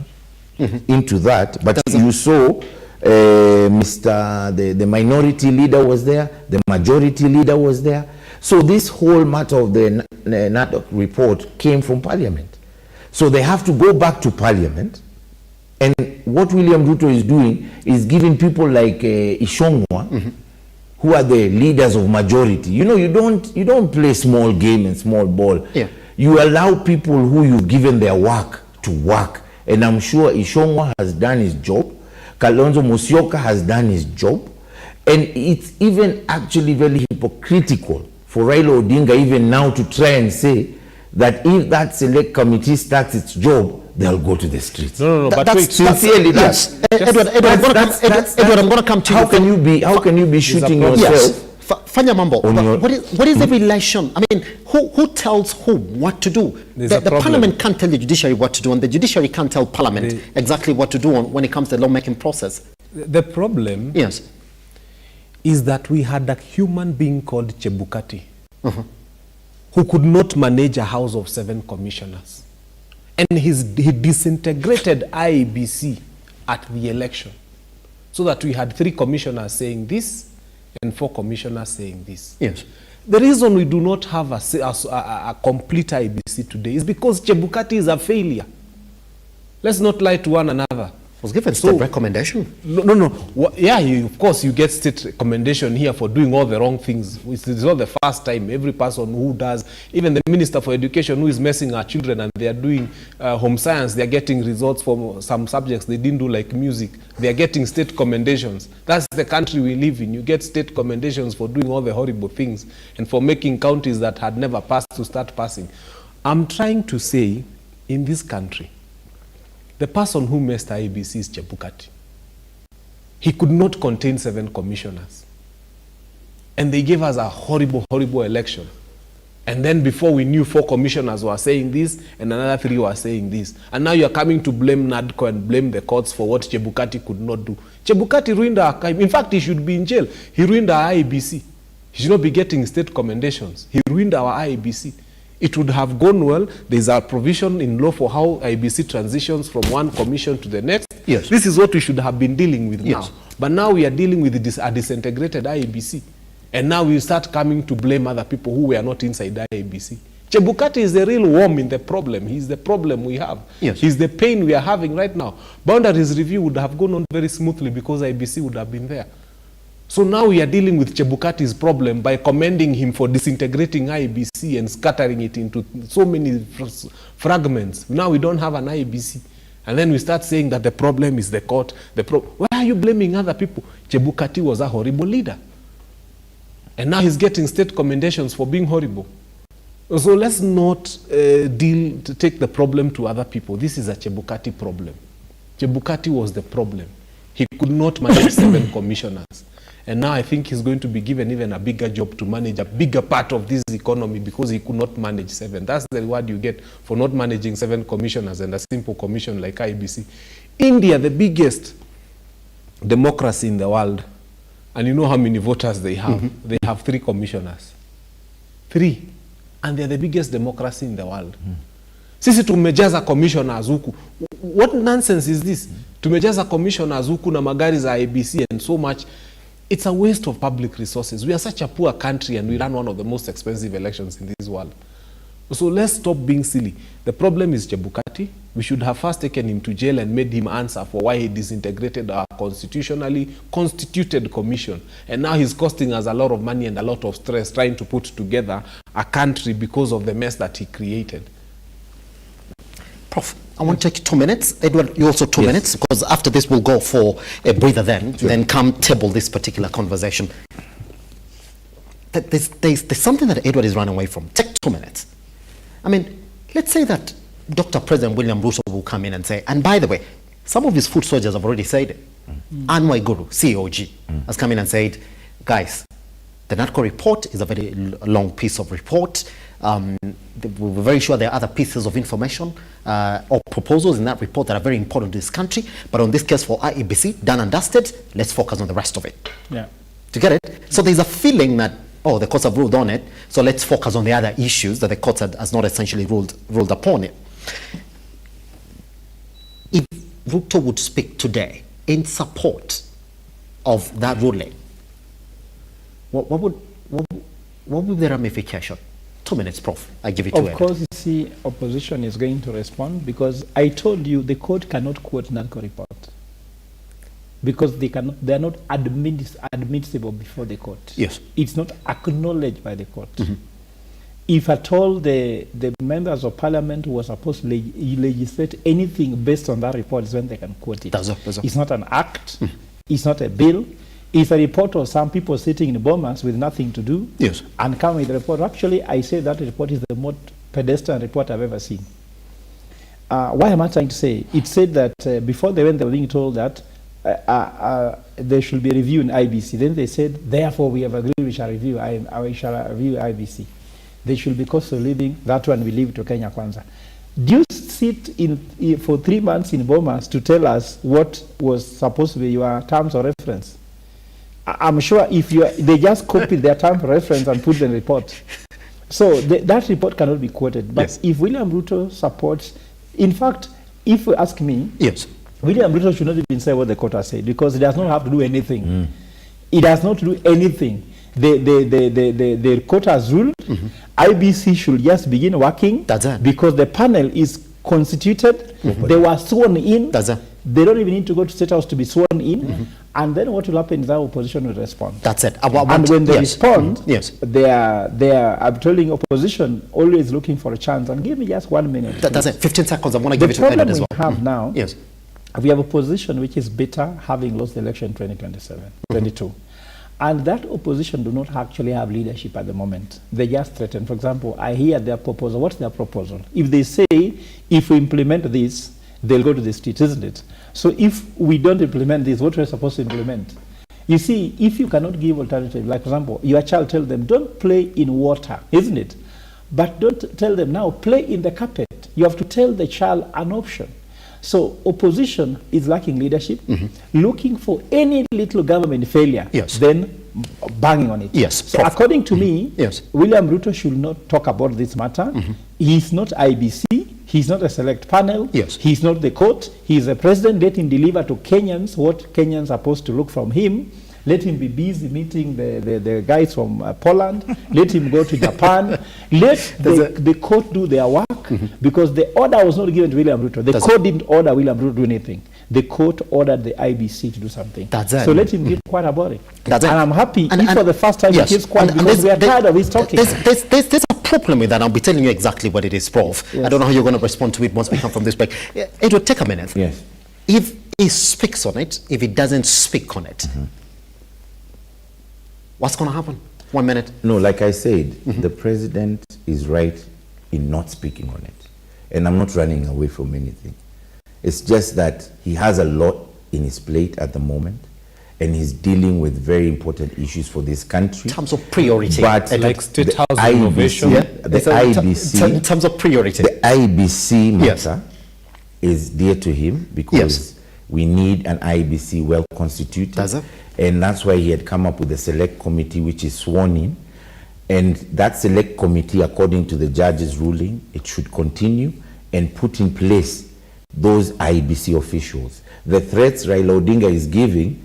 into that. But you saw the minority leader was there, the majority leader was there. So this whole matter of the NADOC report came from Parliament. So they have to go back to Parliament. And what William Ruto is doing is giving people like Ishongwa, who are the leaders of majority. You know, you don't play small game and small ball. Yeah. You allow people who you've given their work to work. And I'm sure Ishongwa has done his job. Kalonzo Musyoka has done his job. And it's even actually very hypocritical for Raila Odinga even now to try and say that if that select committee starts its job, they'll go to the streets. No, but wait, sincerely, that's Edward, I'm going to come to you. How can you be shooting yourself? Fanya Mambo, what is the relation? I mean, who tells whom what to do? The Parliament can't tell the judiciary what to do, and the judiciary can't tell Parliament exactly what to do when it comes to the lawmaking process. The problem is that we had a human being called Chebukati who could not manage a house of 7 commissioners. And he disintegrated IEBC at the election so that we had 3 commissioners saying this and 4 commissioners saying this. Yes. The reason we do not have a complete IEBC today is because Chebukati is a failure. Let's not lie to one another. Was given state recommendation. No. Of course you get state recommendation here for doing all the wrong things. It's not the first time. Every person who does, even the Minister for Education who is messing our children and they are doing home science, they are getting results for some subjects they didn't do, like music. They are getting state commendations. That's the country we live in. You get state commendations for doing all the horrible things and for making counties that had never passed to start passing. I'm trying to say, in this country, the person who messed IEBC is Chebukati. He could not contain 7 commissioners. And they gave us a horrible, horrible election. And then before we knew, 4 commissioners were saying this and another 3 were saying this. And now you're coming to blame NADCO and blame the courts for what Chebukati could not do. Chebukati ruined our... In fact, he should be in jail. He ruined our IEBC. He should not be getting state commendations. He ruined our IEBC. It would have gone well. There's a provision in law for how IEBC transitions from one commission to the next. Yes. This is what we should have been dealing with now. But now we are dealing with a disintegrated IEBC. And now we start coming to blame other people who were not inside IEBC. Chebukati is the real worm in the problem. He's the problem we have. Yes. He's the pain we are having right now. Boundaries review would have gone on very smoothly because IEBC would have been there. So now we are dealing with Chebukati's problem by commending him for disintegrating IEBC and scattering it into so many fragments. Now we don't have an IEBC. And then we start saying that the problem is the court. Why are you blaming other people? Chebukati was a horrible leader. And now he's getting state commendations for being horrible. So let's not take the problem to other people. This is a Chebukati problem. Chebukati was the problem. He could not manage 7 commissioners. And now I think he's going to be given even a bigger job to manage a bigger part of this economy because he could not manage 7. That's the reward you get for not managing 7 commissioners and a simple commission like IEBC. India, the biggest democracy in the world, and you know how many voters they have. They have 3 commissioners. 3. And they're the biggest democracy in the world. Sisi tumejaza commissioners huku. What nonsense is this? Tumejaza commissioners huku na magari za IEBC and so much. It's a waste of public resources. We are such a poor country and we run one of the most expensive elections in this world. So let's stop being silly. The problem is Chebukati. We should have first taken him to jail and made him answer for why he disintegrated our constitutionally constituted commission. And now he's costing us a lot of money and a lot of stress trying to put together a country because of the mess that he created. Prof, I want to take 2 minutes. Edward, you also 2 minutes, because after this we'll go for a breather then come table this particular conversation. there's something that Edward is running away from. Take 2 minutes. I mean, let's say that Dr. President William Ruto will come in and say, and by the way, some of his foot soldiers have already said it. Anwai Guru, COG, has come in and said, guys, the NATCO report is a very long piece of report. We're very sure there are other pieces of information or proposals in that report that are very important to this country. But on this case for IEBC, done and dusted, let's focus on the rest of it. Yeah. Do you get it? So there's a feeling that, oh, the courts have ruled on it, so let's focus on the other issues that the courts has not essentially ruled upon it. If Ruto would speak today in support of that ruling, what would the ramification? 2 minutes, Prof. I give it to you. Of course, you see, opposition is going to respond because I told you the court cannot quote NATCO report because they are not admissible before the court. Yes. It's not acknowledged by the court. If at all the members of parliament were supposed to legislate anything based on that report is when they can quote it. It's not an act. It's not a bill. It's a report of some people sitting in bombers with nothing to do. Yes. And come with the report. Actually, I say that report is the most pedestrian report I've ever seen. Why am I trying to say? It said that before they went, they were being told that there should be a review in IBC. Then they said, therefore, we have agreed we shall review IBC. They should be cost of living. That one we leave to Kenya Kwanza. Do you sit in for 3 months in bombers to tell us what was supposed to be your terms of reference? I'm sure if they just copied their term of reference and put the report. So that report cannot be quoted. But yes. If William Ruto supports, in fact, if you ask me, yes, William Ruto should not even say what the court has said because he does not have to do anything. It does not do anything. The court has ruled. IBC should just begin working. That's it. Because the panel is constituted. They were sworn in. That's it. They don't even need to go to State House to be sworn in. And then what will happen is our opposition will respond. That's it. And when they respond, yes, they are, I'm telling opposition, always looking for a chance. And give me just 1 minute. That's it. 15 seconds. I want to give it to Edward as well. The problem we have now, yes, we have a opposition which is bitter, having lost the election in 2022. And that opposition do not actually have leadership at the moment. They just threaten. For example, I hear their proposal. What's their proposal? If they say, if we implement this, they'll go to the streets, isn't it? So if we don't implement this, what we're supposed to implement? You see, if you cannot give alternative, like for example, your child tell them, don't play in water, isn't it? But don't tell them now, play in the carpet. You have to tell the child an option. So opposition is lacking leadership, looking for any little government failure, then banging on it. Yes. So according to me, William Ruto should not talk about this matter. He's not IBC. He's not a select panel. He's not the court. He's the president. Let him deliver to Kenyans what Kenyans are supposed to look from him. Let him be busy meeting the guys from Poland. Let him go to Japan. Let the court do their work because the order was not given to William Ruto. The court didn't order William Ruto to do anything. The court ordered the IBC to do something. So let him keep quiet about it. And I'm happy if for the first time he keeps quiet because we are tired of his talking. There's a problem with that. I'll be telling you exactly what it is, Prof. I don't know how you're going to respond to it once we come from this break. It will take a minute. Yes. If he speaks on it, if he doesn't speak on it, what's going to happen? 1 minute. No, like I said, the president is right in not speaking on it. And I'm not running away from anything. It's just that he has a lot in his plate at the moment. And he's dealing with very important issues for this country. In terms of priority. But like State House innovation. The IBC. In terms of priority. The IBC matter is dear to him because we need an IBC well constituted. And that's why he had come up with a select committee which is sworn in. And that select committee, according to the judge's ruling, it should continue and put in place those IBC officials. The threats Raila Odinga is giving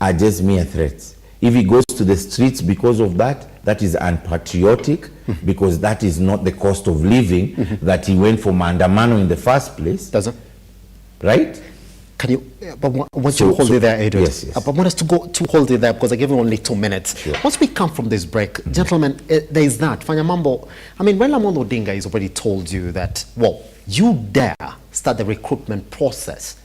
are just mere threats. If he goes to the streets because of that, that is unpatriotic because that is not the cost of living that he went for maandamano in the first place. Right? Can you, but once you hold it there, Edward. Yes. But I want us to go to hold it there because I give you only 2 minutes. Sure. Once we come from this break, gentlemen, there is that. Fanya Mambo, I mean, Raila Odinga has already told you that, well, you dare start the recruitment process,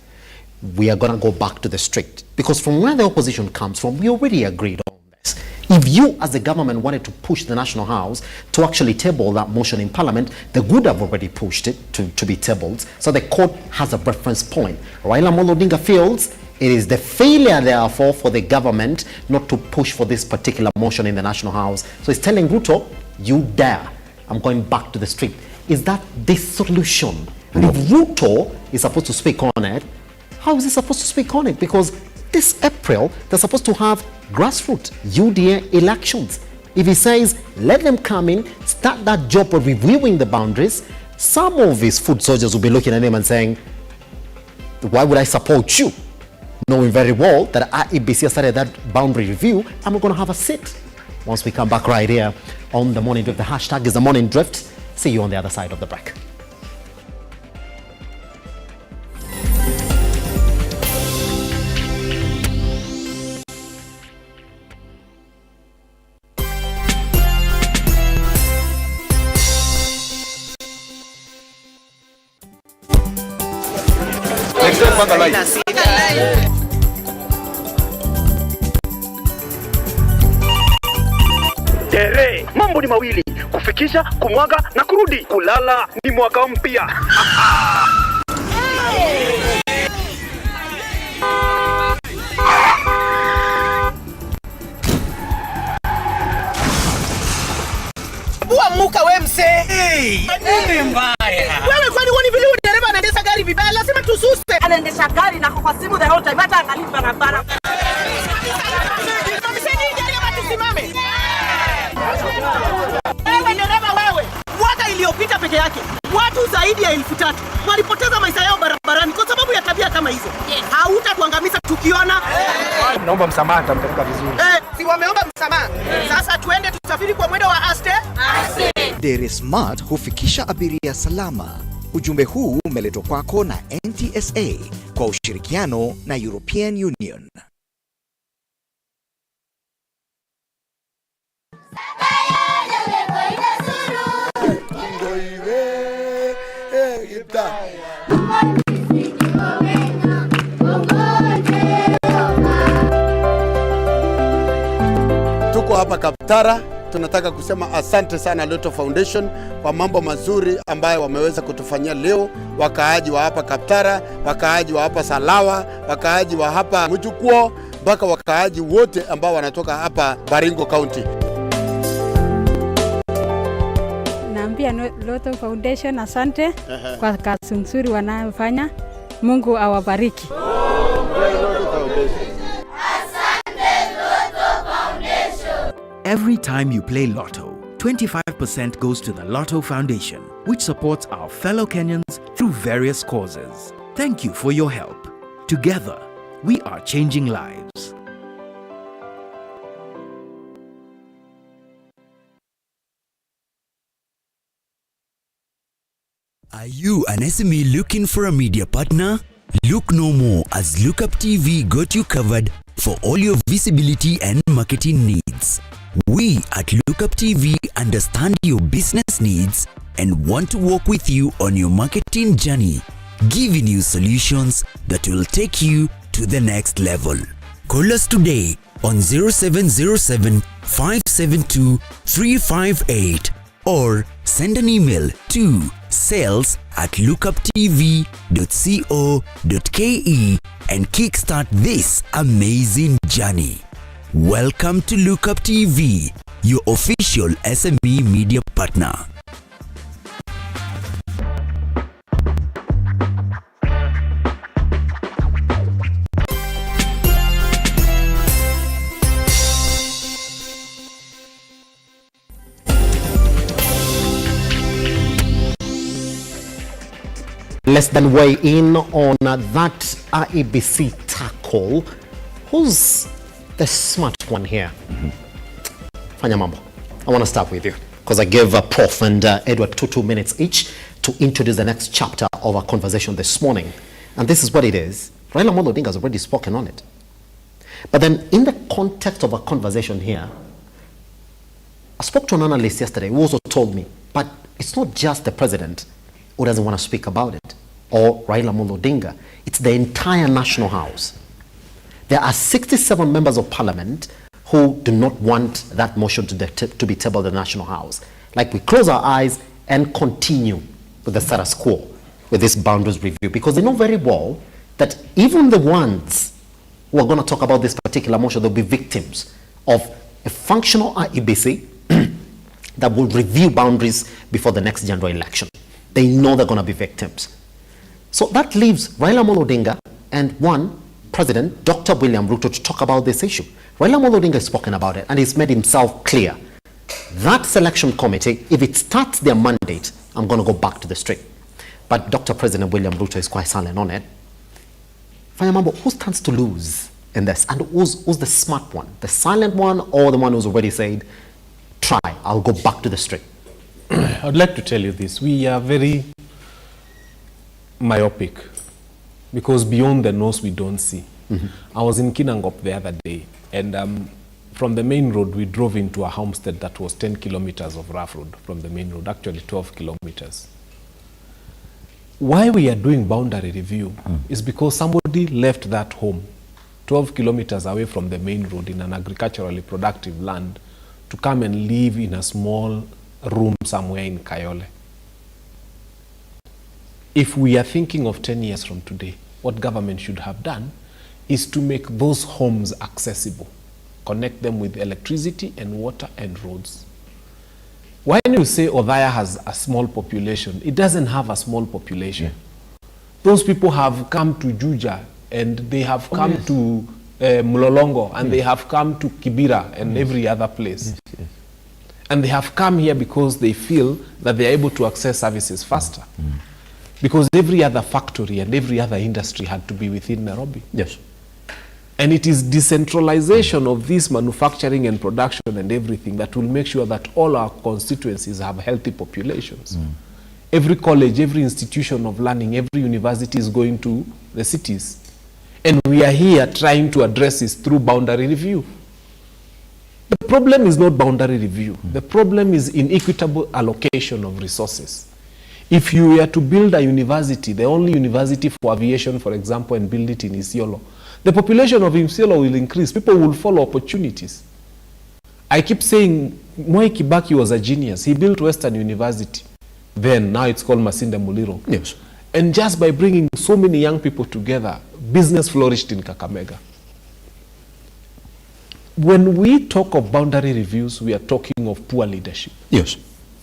we are going to go back to the street. Because from where the opposition comes from, we already agreed on this. If you as the government wanted to push the National House to actually table that motion in Parliament, they would have already pushed it to be tabled. So the court has a reference point. Raila Odinga feels it is the failure, therefore, for the government not to push for this particular motion in the National House. So he's telling Ruto, you dare, I'm going back to the street. Is that the solution? And if Ruto is supposed to speak on it, how is he supposed to speak on it? Because this April, they're supposed to have grassroots UDA elections. If he says, let them come in, start that job of reviewing the boundaries, some of his foot soldiers will be looking at him and saying, why would I support you? Knowing very well that IEBC has started that boundary review, and we're going to have a sit. Once we come back right here on The Morning Drift, the hashtag is The Morning Drift. See you on the other side of the break. Tere, mambo ni mawili, kufikisha, kumwaga na kurudi. Kulala ni mwaka mpya. Muka we mse. Nini mbaya? Wewe kwani woni vile dereva anaendesha gari vibaya, lazima tususe. Anaendesha gari na kwa simu the whole time, hata angalia barabara. Wewe dereva wewe, mwaka iliyopita peke yake watu zaidi ya 3,000 walipoteza maisha yao barabarani kwa sababu ya tabia kama hizo. Hautatuangamiza tukiona. Naomba msamaha, nitampeleka vizuri. Si wameomba msamaha. Sasa tuende tusafiri kwa mwendo wa aste. Dere Smart hufikisha abiria salama. Ujumbe huu umeletwa kwako na NTSA kwa ushirikiano na European Union. Tuko hapa Kaptara, tunataka kusema asante sana RUTO Foundation kwa mambo mazuri ambayo wameweza kutufanyia leo. Wakaaji wa hapa Kaptara, wakaaji wa hapa Salawa, wakaaji wa hapa Mujukuo, mpaka wakaaji wote ambao wanatoka hapa Baringo County. Naambia RUTO Foundation asante kwa kazi nzuri wanayofanya. Mungu awabariki. Every time you play Lotto, 25% goes to the RUTO Foundation, which supports our fellow Kenyans through various causes. Thank you for your help. Together, we are changing lives. Are you an SME looking for a media partner? Look no more, as Lookuptv got you covered for all your visibility and marketing needs. We at Lookuptv understand your business needs and want to work with you on your marketing journey, giving you solutions that will take you to the next level. Call us today on 0707 572 358 or send an email to sales@lookuptv.co.ke and kickstart this amazing journey. Welcome to Lookuptv, your official SME media partner. Less than weigh in on that IEBC tackle. Who's the smart one here? Fanya mambo. I want to start with you because I gave Prof and Edward 2 minutes each to introduce the next chapter of our conversation this morning. And this is what it is. Raila Odinga has already spoken on it. But then in the context of our conversation here, I spoke to an analyst yesterday who also told me, but it's not just the president who doesn't want to speak about it, or Raila Odinga. It's the entire National House. There are 67 members of parliament who do not want that motion to be tabled in the National House. Like, we close our eyes and continue with the status quo, with this boundaries review, because they know very well that even the ones who are going to talk about this particular motion, they'll be victims of a functional IEBC that will review boundaries before the next general election. They know they're going to be victims. So that leaves Raila Odinga and one President, Dr. William Ruto, to talk about this issue. Raila Odinga has spoken about it and he's made himself clear. That selection committee, if it starts their mandate, I'm going to go back to the street. But Dr. President William Ruto is quite silent on it. Fayamambo, who stands to lose in this? And who's the smart one? The silent one or the one who's already said, try, I'll go back to the street? I'd like to tell you this. We are very myopic because beyond the nose we don't see. I was in Kinangop the other day, and from the main road we drove into a homestead that was 10 kilometers of rough road from the main road, actually 12 kilometers. Why we are doing boundary review is because somebody left that home 12 kilometers away from the main road in an agriculturally productive land to come and live in a small room somewhere in Kayole. If we are thinking of 10 years from today, what government should have done is to make those homes accessible, connect them with electricity and water and roads. When you say Othaya has a small population, it doesn't have a small population. Those people have come to Juja, and they have come to Mlolongo, and they have come to Kibera and every other place. And they have come here because they feel that they are able to access services faster. Because every other factory and every other industry had to be within Nairobi. Yes. And it is decentralization of this manufacturing and production and everything that will make sure that all our constituencies have healthy populations. Every college, every institution of learning, every university is going to the cities. And we are here trying to address this through boundary review. The problem is not boundary review. The problem is inequitable allocation of resources. If you were to build a university, the only university for aviation, for example, and build it in Isiolo, the population of Isiolo will increase. People will follow opportunities. I keep saying Mwai Kibaki was a genius. He built Western University. Then, now it's called Masinda Muliro. Yes. And just by bringing so many young people together, business flourished in Kakamega. When we talk of boundary reviews, we are talking of poor leadership. Yes.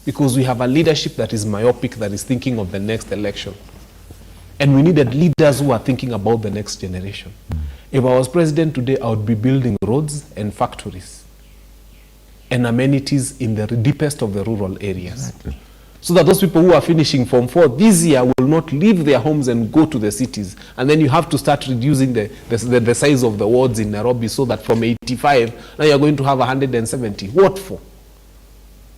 Because we have a leadership that is myopic, that is thinking of the next election. And we needed leaders who are thinking about the next generation. If I was president today, I would be building roads and factories and amenities in the deepest of the rural areas. Exactly. So that those people who are finishing Form 4 this year will not leave their homes and go to the cities. And then you have to start reducing the size of the wards in Nairobi so that from 85, now you're going to have 170. What for?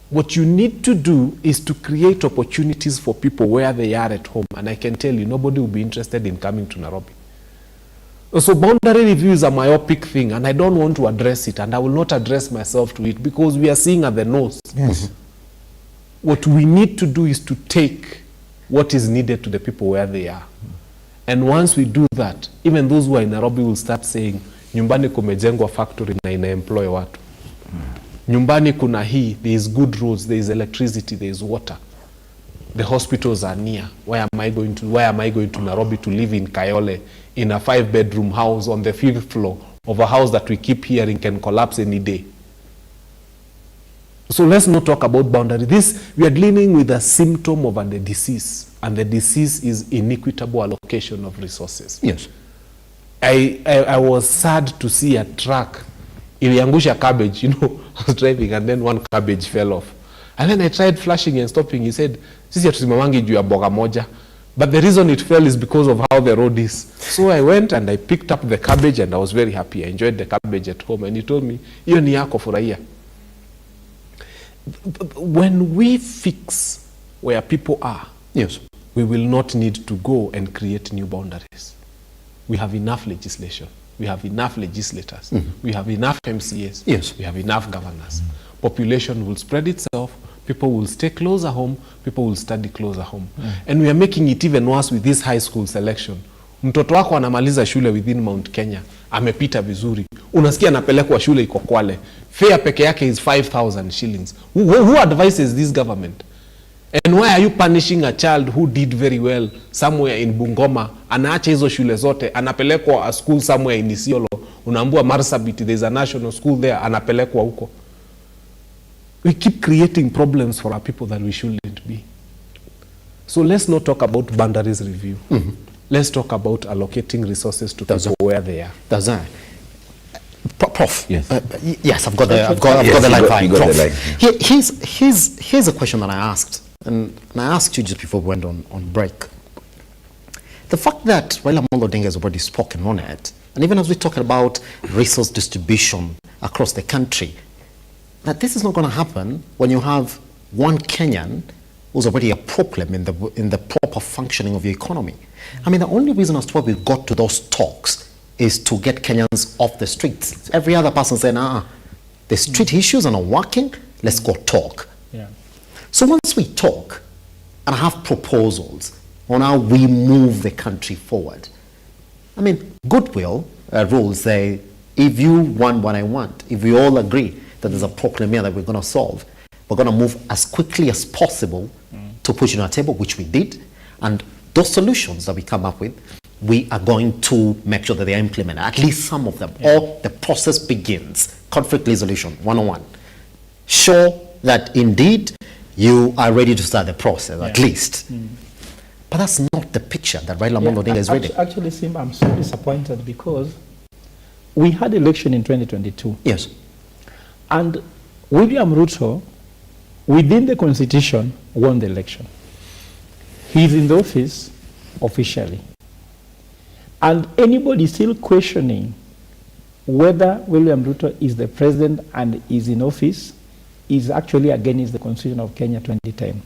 What you need to do is to create opportunities for people where they are at home. And I can tell you, nobody will be interested in coming to Nairobi. So boundary review is a myopic thing, and I don't want to address it, and I will not address myself to it because we are seeing at the nose. Yes. What we need to do is to take what is needed to the people where they are. And once we do that, even those who are in Nairobi will start saying, nyumbani kumejengwa factory na ina-employ watu. Nyumbani kuna hii, there is good roads, there is electricity, there is water. The hospitals are near. Why am I going to Nairobi to live in Kayole in a 5-bedroom house on the 5th floor of a house that we keep hearing can collapse any day? So let's not talk about boundary. We are dealing with a symptom of a disease, and the disease is inequitable allocation of resources. Yes. I was sad to see a truck iliangusha cabbage, I was driving and then one cabbage fell off. And then I tried flashing and stopping. He said, sisi hatusimamangi juu ya boga moja. But the reason it fell is because of how the road is. So I went and I picked up the cabbage and I was very happy. I enjoyed the cabbage at home. And he told me, hiyo ni yako furahia. When we fix where people are, yes, we will not need to go and create new boundaries. We have enough legislation. We have enough legislators. We have enough MCAs. Yes. We have enough governors. Population will spread itself. People will stay closer home. People will study closer home. And we are making it even worse with this high school selection. Mtoto wako anamaliza shule within Mount Kenya, amepita vizuri. unasikia anapelekwa shule iko Kwale, fare peke yake is 5,000 shillings. Who advises this government? And why are you punishing a child who did very well somewhere in Bungoma, anaacha hizo shule zote, anapelekwa a school somewhere in Isiolo, unaambua Marsabit, there's a national school there, anapelekwa huko. We keep creating problems for our people that we shouldn't be. So let's not talk about boundaries review. Let's talk about allocating resources to people where they are. That's right. Prof. Yes. Yes, I've got the line. Prof. Here's a question that I asked, and I asked you just before we went on break. The fact that Raila Odinga has already spoken on it, and even as we're talking about resource distribution across the country, that this is not going to happen when you have one Kenyan who's already a problem in the proper functioning of your economy. I mean, the only reason as to why we got to those talks is to get Kenyans off the streets. Every other person saying, the street issues are not working, let's go talk. Yeah. So once we talk and have proposals on how we move the country forward, I mean, goodwill rules say, if you want what I want, if we all agree that there's a problem here that we're going to solve, we're going to move as quickly as possible to put it on a table, which we did, and those solutions that we come up with, we are going to make sure that they are implemented, at least some of them, or the process begins. Conflict resolution 101. Show that indeed you are ready to start the process, at least. But that's not the picture that Raila Odinga is ready. Actually, Simba, I'm so disappointed because we had election in 2022. Yes. And William Ruto, within the constitution, won the election. He's in the office officially. And anybody still questioning whether William Ruto is the president and is in office is actually against the Constitution of Kenya 2010.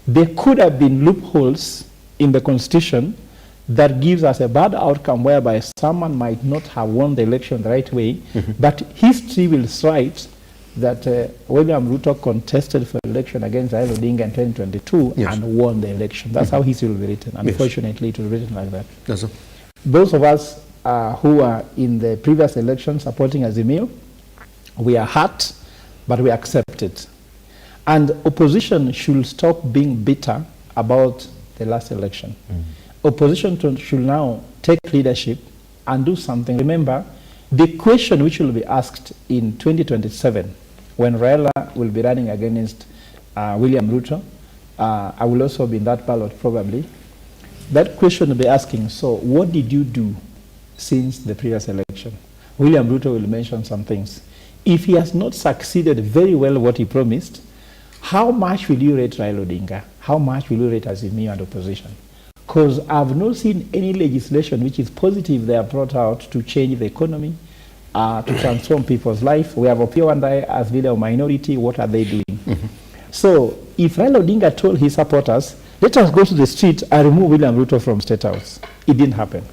There could have been loopholes in the Constitution that gives us a bad outcome whereby someone might not have won the election the right way, but history will write that William Ruto contested for election against Raila Odinga in 2022 and won the election. That's how history will be written. Unfortunately, it will be written like that. Yes, sir. Those of us who are in the previous election supporting Azimio, we are hurt, but we accept it. And opposition should stop being bitter about the last election. Opposition should now take leadership and do something. Remember, the question which will be asked in 2027, when Raila will be running against William Ruto, I will also be in that ballot probably, that question will be asking, so what did you do since the previous election? William Ruto will mention some things. If he has not succeeded very well what he promised, how much will you rate Raila Odinga? How much will you rate Azimio and opposition? Because I've not seen any legislation which is positive they have brought out to change the economy, to transform people's life. We have Opiyo and I as leader of minority. What are they doing? So if Raila Odinga told his supporters, let us go to the street and remove William Ruto from State House, it didn't happen.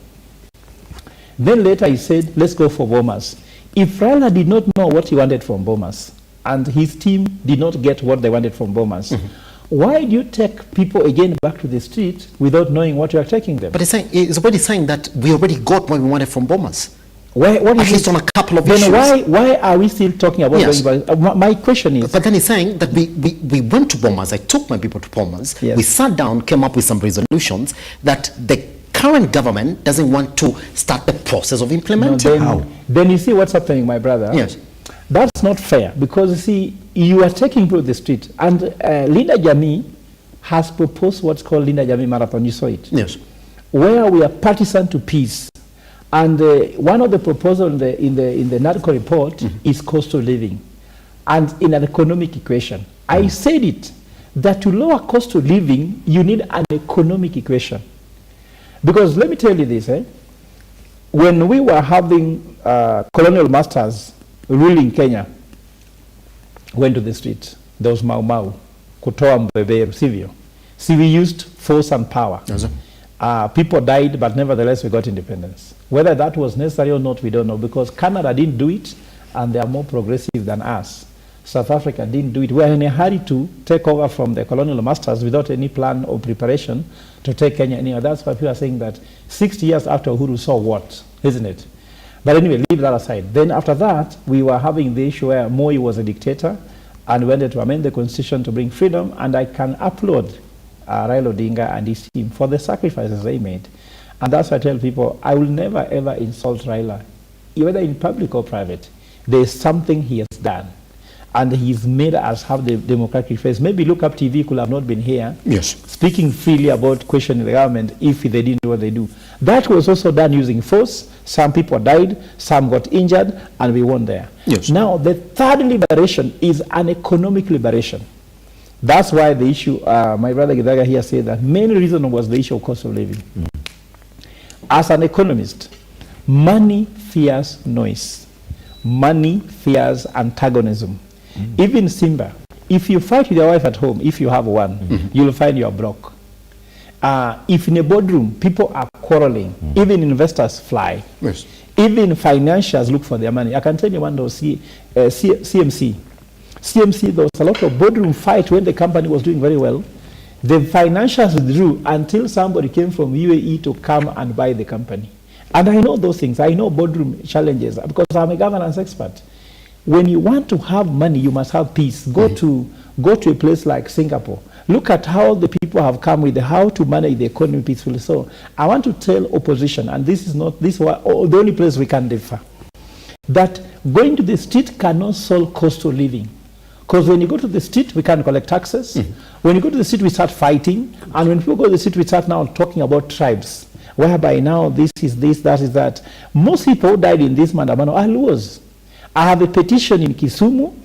Then later he said, let's go for Bomas. If Raila did not know what he wanted from Bomas, and his team did not get what they wanted from Bomas, why do you take people again back to the street without knowing what you are taking them? But it's already saying that we already got what we wanted from Bomas. What at least on a couple of issues. Then why are we still talking about my question is... But then he's saying that we went to Bomas, I took my people to Bomas, we sat down, came up with some resolutions that the current government doesn't want to start the process of implementing. Then you see what's happening, my brother. Yes. That's not fair, because you see, you are taking people to the street, and Linda Jamii has proposed what's called Linda Jamii Marathon, you saw it? Yes. Where we are partisan to peace. And one of the proposals in the NADCO report is cost of living and in an economic equation. I said it, that to lower cost of living, you need an economic equation. Because let me tell you this, when we were having colonial masters ruling Kenya, went to the street, there was Mau Mau, kutoa mbeberu, sivyo. See, we used force and power. People died, but nevertheless we got independence. Whether that was necessary or not, we don't know, because Canada didn't do it, and they are more progressive than us. South Africa didn't do it. We are in a hurry to take over from the colonial masters without any plan or preparation to take Kenya anywhere. That's why people are saying that 60 years after Uhuru, saw what, isn't it? But anyway, leave that aside. Then after that, we were having the issue where Moi was a dictator and wanted to amend the constitution to bring freedom, and I can applaud Raila Odinga and his team for the sacrifices they made. And that's why I tell people, I will never ever insult Raila, whether in public or private. There is something he has done, and he's made us have the democratic face. Maybe Lookuptv could have not been here, speaking freely about questioning the government if they didn't do what they do. That was also done using force. Some people died, some got injured, and we weren't there. Now, the third liberation is an economic liberation. That's why the issue, my brother Gidaga here said that main reason was the issue of cost of living. As an economist, money fears noise. Money fears antagonism. Even Simba, if you fight with your wife at home, if you have one, you'll find you're broke. If in a boardroom, people are quarreling, even investors fly. Even financials look for their money. I can tell you one day, CMC, there was a lot of boardroom fight when the company was doing very well. The financials withdrew until somebody came from UAE to come and buy the company. And I know those things. I know boardroom challenges because I'm a governance expert. When you want to have money, you must have peace. Go to a place like Singapore. Look at how the people have come with how to manage the economy peacefully. So I want to tell opposition, and this is the only place we can differ, that going to the street cannot solve cost of living. Because when you go to the street, we can collect taxes. When you go to the street, we start fighting. And when people go to the street, we start now talking about tribes, whereby now this is this, that is that. Most people who died in this Maandamano are Luos. I have a petition in Kisumu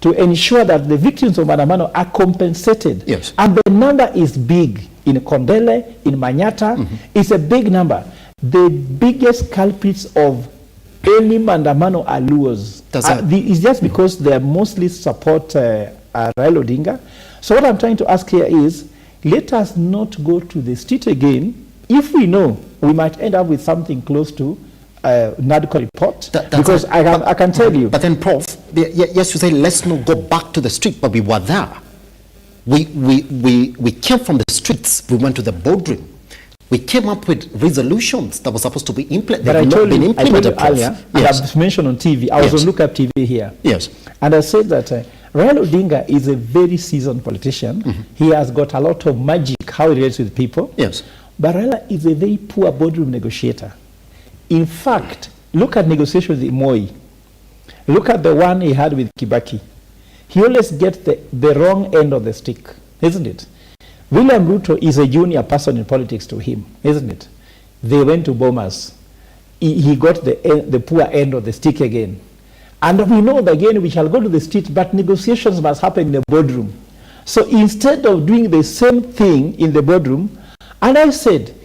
to ensure that the victims of Maandamano are compensated. And the number is big. In Kondele, in Manyata, it's a big number. The biggest culprits of any Maandamano are Luos. It's just because they mostly support Raila Odinga. So what I'm trying to ask here is, let us not go to the street again if we know we might end up with something close to NADCO report. Because I can tell you. But then, Prof, yes, you say let's not go back to the street, but we were there. We came from the streets. We went to the boardroom. We came up with resolutions that were supposed to be implemented. But I told you earlier, and I've mentioned on TV, I was on Lookuptv here. And I said that Raila Odinga is a very seasoned politician. He has got a lot of magic, how he relates with people. But Raila is a very poor boardroom negotiator. In fact, look at negotiations with Moi. Look at the one he had with Kibaki. He always gets the wrong end of the stick, isn't it? William RUTO is a junior person in politics to him, isn't it? They went to Bomas. He got the poor end of the stick again. And we know that again we shall go to the street, but negotiations must happen in the boardroom. So instead of doing the same thing in the boardroom, and I said,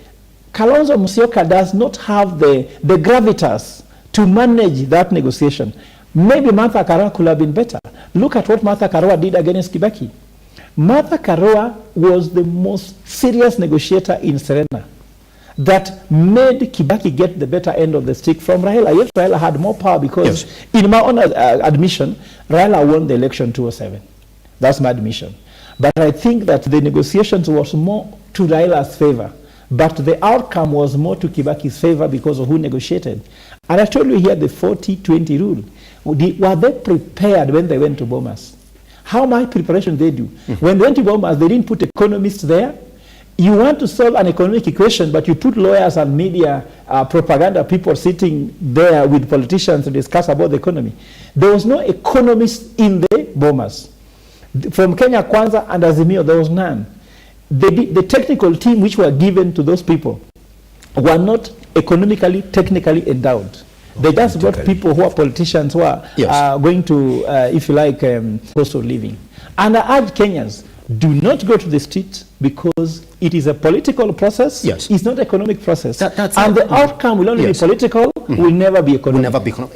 Kalonzo Musyoka does not have the gravitas to manage that negotiation. Maybe Martha Karua could have been better. Look at what Martha Karua did against Kibaki. Martha Karua was the most serious negotiator in Serena that made Kibaki get the better end of the stick from Raila. Yes, Raila had more power because, in my own admission, Raila won the election 2007. That's my admission. But I think that the negotiations was more to Raila's favor. But the outcome was more to Kibaki's favor because of who negotiated. And I told you here the 40-20 rule. Were they prepared when they went to Bomas? How much preparation they do? When they went to Bomas, they didn't put economists there. You want to solve an economic equation, but you put lawyers and media propaganda people sitting there with politicians to discuss about the economy. There was no economist in the Bomas. From Kenya Kwanza and Azimio, there was none. The technical team which were given to those people were not economically, technically endowed. They just got people who are politicians who are going to, if you like, cost of living. And I urge Kenyans, do not go to the street because it is a political process. It's not an economic process. And the outcome will only be political, will never be economic.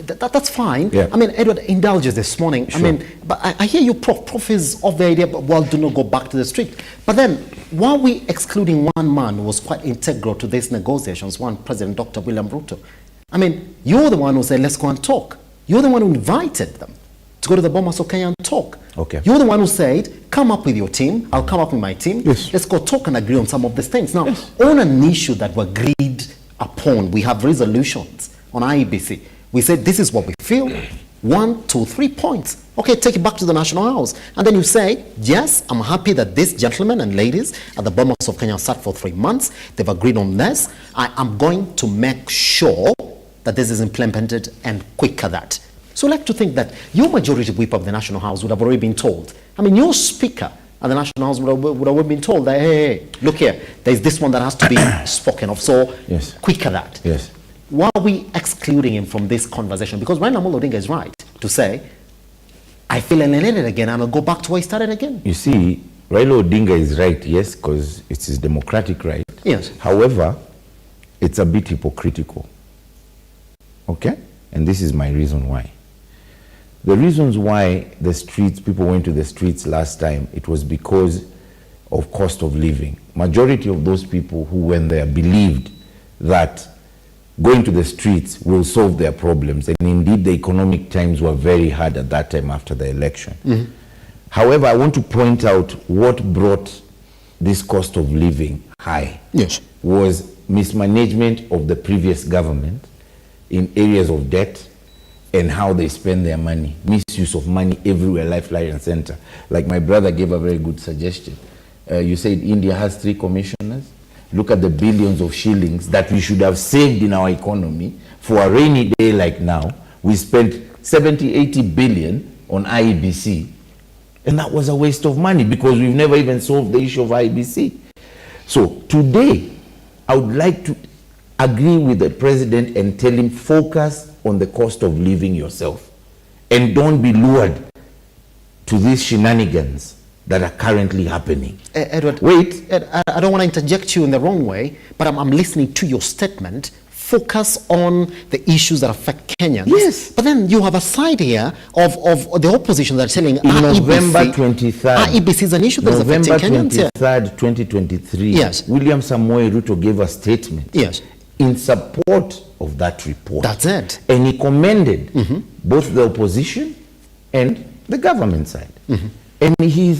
That's fine. I mean, Edward indulges this morning. I mean, but I hear you, Prof is of the idea, well, do not go back to the street. But then, while we excluding one man who was quite integral to these negotiations, one President Dr. William RUTO, I mean, you're the one who said, let's go and talk. You're the one who invited them to go to the Bomas of Kenya and talk. You're the one who said, come up with your team, I'll come up with my team, let's go talk and agree on some of these things. Now, on an issue that we agreed upon, we have resolutions on IEBC. We said, this is what we feel. 1, 2, 3 points. Okay, take it back to the National House. And then you say, yes, I'm happy that these gentlemen and ladies at the Bomas of Kenya sat for 3 months. They've agreed on this. I am going to make sure that this is implemented and quicker that. So I like to think that your majority whip of the National House would have already been told. I mean, your speaker at the National House would have been told that, hey, look here, there's this one that has to be spoken of. So yes, quicker that. Yes. Why are we excluding him from this conversation? Because Raila Odinga is right to say, I feel alienated again and I'll go back to where I started again. You see, Raila Odinga is right, yes, because it's his democratic right. Yes. However, it's a bit hypocritical. Okay? And this is my reason why. The reasons why people went to the streets last time, it was because of cost of living. Majority of those people who went there believed that going to the streets will solve their problems. And indeed, the economic times were very hard at that time after the election. Mm-hmm. However, I want to point out what brought this cost of living high. Yes. Was mismanagement of the previous government in areas of debt and how they spend their money. Misuse of money everywhere, lifeline center. Like my brother gave a very good suggestion. You said India has 3 commissioners. Look at the billions of shillings that we should have saved in our economy for a rainy day like now. We spent 70, 80 billion on IEBC. And that was a waste of money because we've never even solved the issue of IEBC. So today, I would like to agree with the president and tell him focus on the cost of living yourself. And don't be lured to these shenanigans that are currently happening. Edward, wait. I don't want to interject you in the wrong way, but I'm listening to your statement. Focus on the issues that affect Kenyans. Yes. But then you have a side here of the opposition that are telling November 23rd. IEBC is an issue that is affecting Kenyans. November 23rd, 2023. Yes. William Samoei Ruto gave a statement. Yes. In support of that report. That's it. And he commended both the opposition and the government side. And he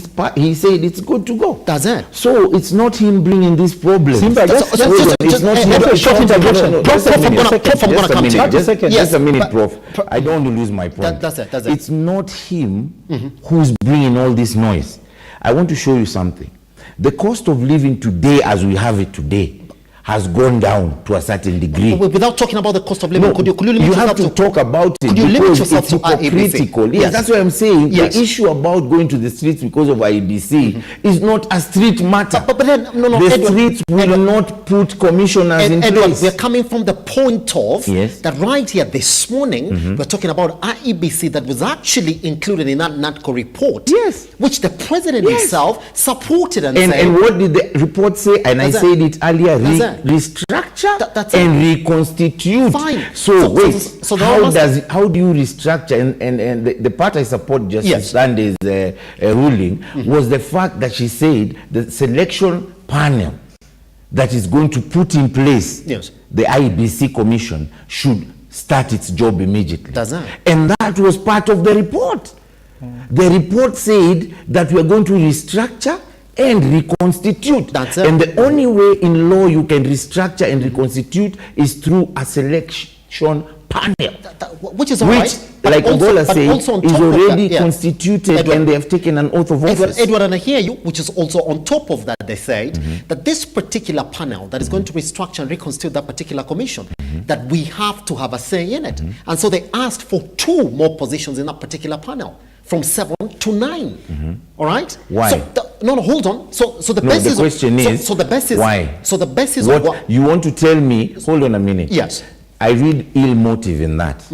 said it's good to go. That's it. So it's not him bringing this problem. Simba, it's not him. Short intervention. Just a minute, Prof. I don't want to lose my point. That's it. It's not him who's bringing all this noise. I want to show you something. The cost of living today, as we have it today, has gone down to a certain degree. Without talking about the cost of living, no, could you limit you have to talk about it. Could you limit yourself to hypocritical. Yes, that's what I'm saying. Yes. The issue about going to the streets because of IEBC is not a street matter. But then, the streets will not put commissioners in place. We're coming from the point of that right here this morning, we're talking about IEBC that was actually included in that NATCO report, which the president himself supported and said. And what did the report say? And I said it earlier. Restructure and reconstitute. Fine. So how do you restructure? And the part I support Justice Sunday's ruling was the fact that she said the selection panel that is going to put in place the IEBC commission should start its job immediately. And that was part of the report. The report said that we are going to restructure and reconstitute. That's it. And the only way in law you can restructure and reconstitute is through a selection panel. Which is all right. Like Ogola said, is already constituted, Edward, and they have taken an oath of office. Edward, and I hear you, which is also on top of that, they said that this particular panel that is going to restructure and reconstitute that particular commission, that we have to have a say in it. And so they asked for 2 more positions in that particular panel, from 7 to 9. All right? Why? So hold on. So the best is... the question is... So the best is... Why? So the best is... What you want to tell me... Hold on a minute. Yes. I read ill motive in that.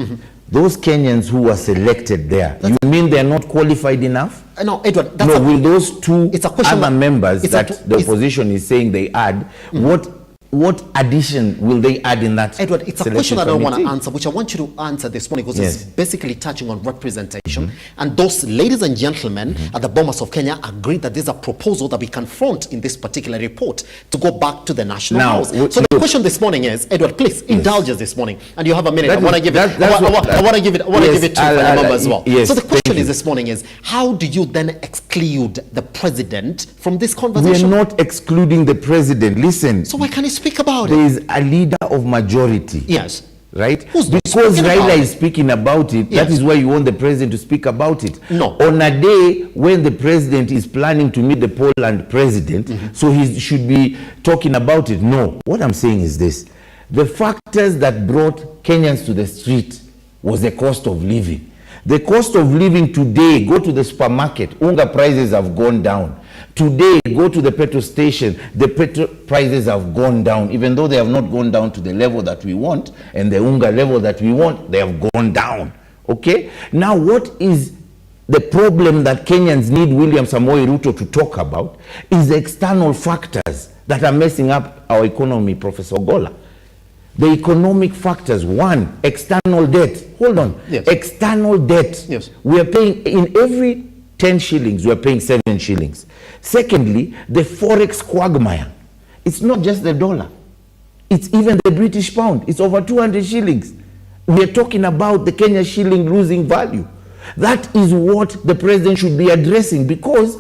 Those Kenyans who were selected there, you mean they're not qualified enough? No, Edward... will those 2 other members that the opposition is saying they add, what addition will they add in that? Edward, it's a question that I don't want to answer, which I want you to answer this morning, because it's basically touching on representation. And those ladies and gentlemen at the Bomas of Kenya agreed that there's a proposal that we confront in this particular report to go back to the National House. So the question this morning is, Edward, please indulge us this morning, and you have a minute. I want to give it. I want to give it to Fanamamba as well. So the question is this morning is, how do you then exclude the president from this conversation? We're not excluding the president. Listen. So why can't he speak about it? There is a leader of majority. Yes. right? Because Raila is speaking about it, that is why you want the president to speak about it. No. On a day when the president is planning to meet the Poland president, so he should be talking about it. No. What I'm saying is this. The factors that brought Kenyans to the street was the cost of living. The cost of living today, go to the supermarket, unga prices have gone down. Today, go to the petrol station, the petrol prices have gone down, even though they have not gone down to the level that we want, and the unga level that we want, they have gone down. Okay? Now, what is the problem that Kenyans need William Samoei Ruto to talk about is the external factors that are messing up our economy, Professor Ogola. The economic factors, one, external debt. Hold on. Yes. External debt. Yes. We are paying, in every 10 shillings, we are paying 7 shillings. Secondly, the forex quagmire. It's not just the dollar. It's even the British pound. It's over 200 shillings. We are talking about the Kenya shilling losing value. That is what the president should be addressing, because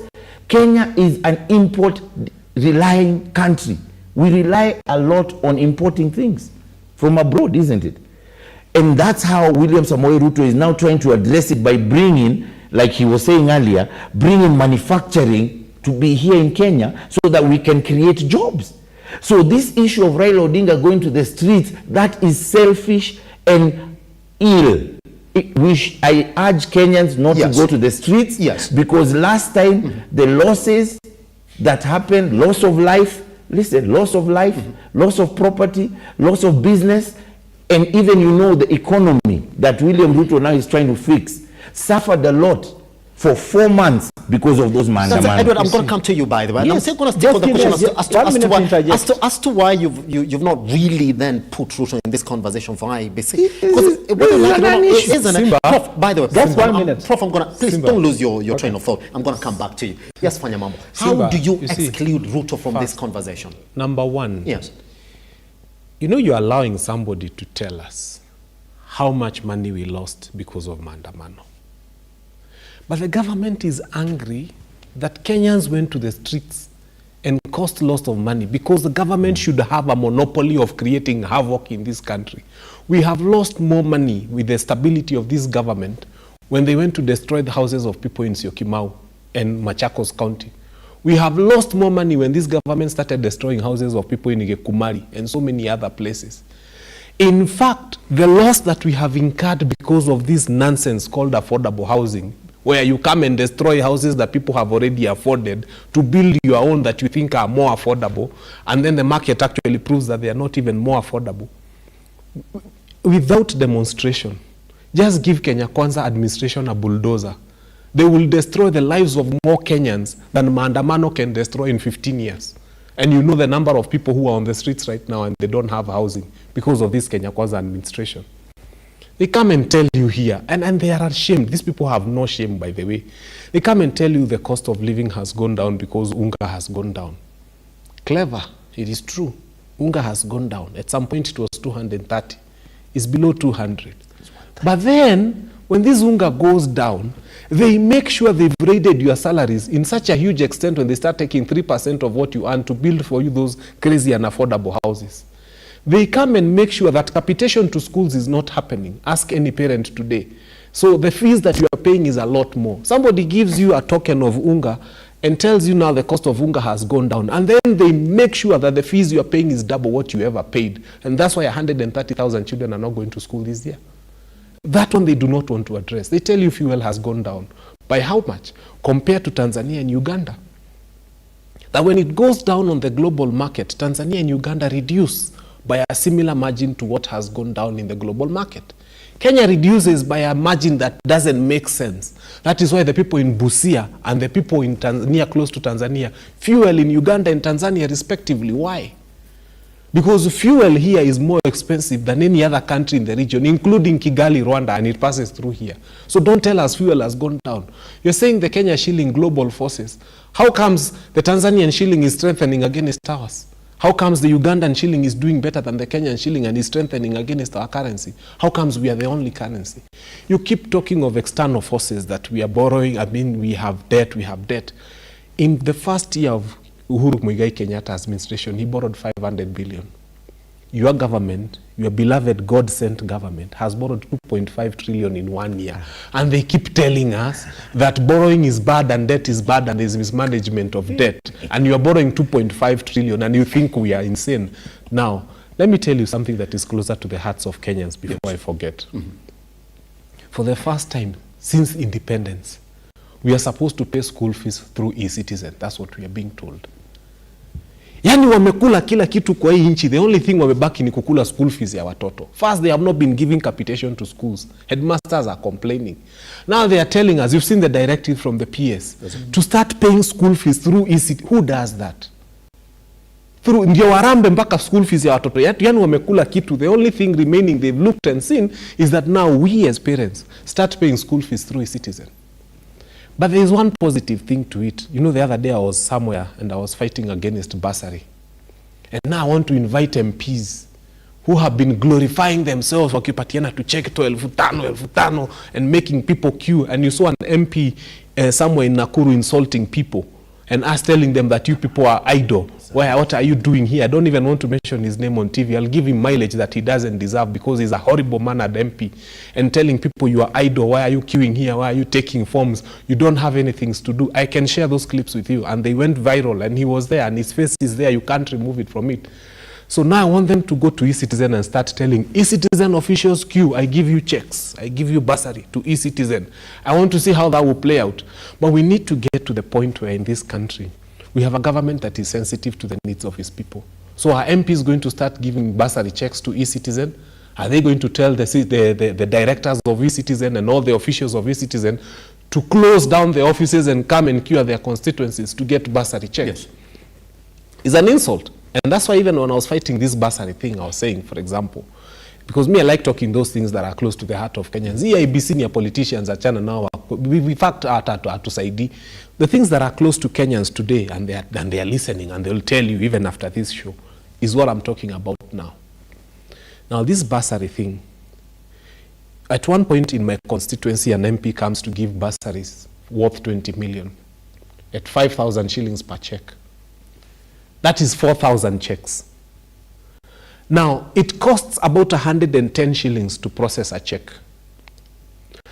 Kenya is an import-relying country. We rely a lot on importing things from abroad, isn't it? And that's how William Samoei Ruto is now trying to address it by bringing, like he was saying earlier, bringing manufacturing to be here in Kenya so that we can create jobs. So this issue of Raila Odinga going to the streets, that is selfish and ill. I urge Kenyans not to go to the streets, because last time the losses that happened, loss of life, listen, loss of life, loss of property, loss of business, and even, you know, the economy that William Ruto now is trying to fix, suffered a lot for 4 months because of those maandamano. Edward, I'm going to come to you, by the way. Yes. I'm going to stick with the question as to why you've not really then put Ruto in this conversation for IEBC. Prof, by the way, That's 1 minute. Prof, I'm going to, please don't lose your train of thought. I'm going to come back to you. Yes, Fanyamambo. How do you exclude Ruto from this conversation? Number one, yes, you know, you're allowing somebody to tell us how much money we lost because of maandamano. But the government is angry that Kenyans went to the streets and caused loss of money, because the government should have a monopoly of creating havoc in this country. We have lost more money with the stability of this government when they went to destroy the houses of people in Syokimau and Machakos County. We have lost more money when this government started destroying houses of people in Igekumari and so many other places. In fact, the loss that we have incurred because of this nonsense called affordable housing, where you come and destroy houses that people have already afforded to build your own that you think are more affordable, and then the market actually proves that they are not even more affordable. Without demonstration, just give Kenya Kwanza administration a bulldozer. They will destroy the lives of more Kenyans than maandamano can destroy in 15 years. And you know the number of people who are on the streets right now and they don't have housing because of this Kenya Kwanza administration. They come and tell you here, and they are ashamed. These people have no shame, by the way. They come and tell you the cost of living has gone down because unga has gone down. Clever, it is true. Unga has gone down. At some point it was 230. It's below 200. But then, when this unga goes down, they make sure they've raided your salaries in such a huge extent when they start taking 3% of what you earn to build for you those crazy and affordable houses. They come and make sure that capitation to schools is not happening. Ask any parent today. So the fees that you are paying is a lot more. Somebody gives you a token of unga and tells you now the cost of unga has gone down. And then they make sure that the fees you are paying is double what you ever paid. And that's why 130,000 children are not going to school this year. That one they do not want to address. They tell you fuel has gone down. By how much? Compared to Tanzania and Uganda. That when it goes down on the global market, Tanzania and Uganda reduce by a similar margin to what has gone down in the global market. Kenya reduces by a margin that doesn't make sense. That is why the people in Busia and the people in Tanzania, close to Tanzania, fuel in Uganda and Tanzania respectively. Why? Because fuel here is more expensive than any other country in the region, including Kigali, Rwanda, and it passes through here. So don't tell us fuel has gone down. You're saying the Kenya shilling global forces. How comes the Tanzanian shilling is strengthening against ours? How comes the Ugandan shilling is doing better than the Kenyan shilling and is strengthening against our currency? How comes we are the only currency? You keep talking of external forces that we are borrowing. I mean, we have debt. In the first year of Uhuru Muigai Kenyatta administration, he borrowed 500 billion. your government, your beloved God-sent government, has borrowed 2.5 trillion in 1 year. And they keep telling us that borrowing is bad and debt is bad and there's mismanagement of debt. And you're borrowing 2.5 trillion and you think we are insane. Now, let me tell you something that is closer to the hearts of Kenyans before I forget. For the first time since independence, we are supposed to pay school fees through e-citizen. That's what we are being told. Yani wamekula kila kitu kwa hii nchi. The only thing wamebaki ni kukula school fees ya watoto. First, they have not been giving capitation to schools. Headmasters are complaining. Now they are telling us, you've seen the directive from the PS, to start paying school fees through e-citizen. Who does that? Through ndio warambe mpaka school fees ya watoto. Yani wamekula kitu. The only thing remaining they've looked and seen is that now we as parents start paying school fees through e-citizen. But there is one positive thing to it. You know, the other day I was somewhere and I was fighting against bursary. And now I want to invite MPs who have been glorifying themselves wakipatiana to check to 15,000 and making people queue. And you saw an MP somewhere in Nakuru insulting people and us telling them that you people are idle. What are you doing here? I don't even want to mention his name on TV. I'll give him mileage that he doesn't deserve because he's a horrible mannered MP. And telling people you are idle, why are you queuing here? Why are you taking forms? You don't have anything to do. I can share those clips with you. And they went viral and he was there and his face is there. You can't remove it from it. So now I want them to go to eCitizen and start telling eCitizen officials queue, I give you checks, I give you bursary to eCitizen. I want to see how that will play out. But we need to get to the point where in this country, we have a government that is sensitive to the needs of its people. So are MPs going to start giving bursary checks to eCitizen? Are they going to tell the directors of eCitizen and all the officials of eCitizen to close down the offices and come and queue their constituencies to get bursary checks? Yes. It's an insult. And that's why even when I was fighting this bursary thing, I was saying, for example, because me, I like talking those things that are close to the heart of Kenyans. EIBC ni politicians achana now. We fact atusaidi. The things that are close to Kenyans today and they are listening and they'll tell you even after this show is what I'm talking about now. Now this bursary thing, at one point in my constituency, an MP comes to give bursaries worth 20 million at 5,000 shillings per check. That is 4,000 checks. Now, it costs about 110 shillings to process a check.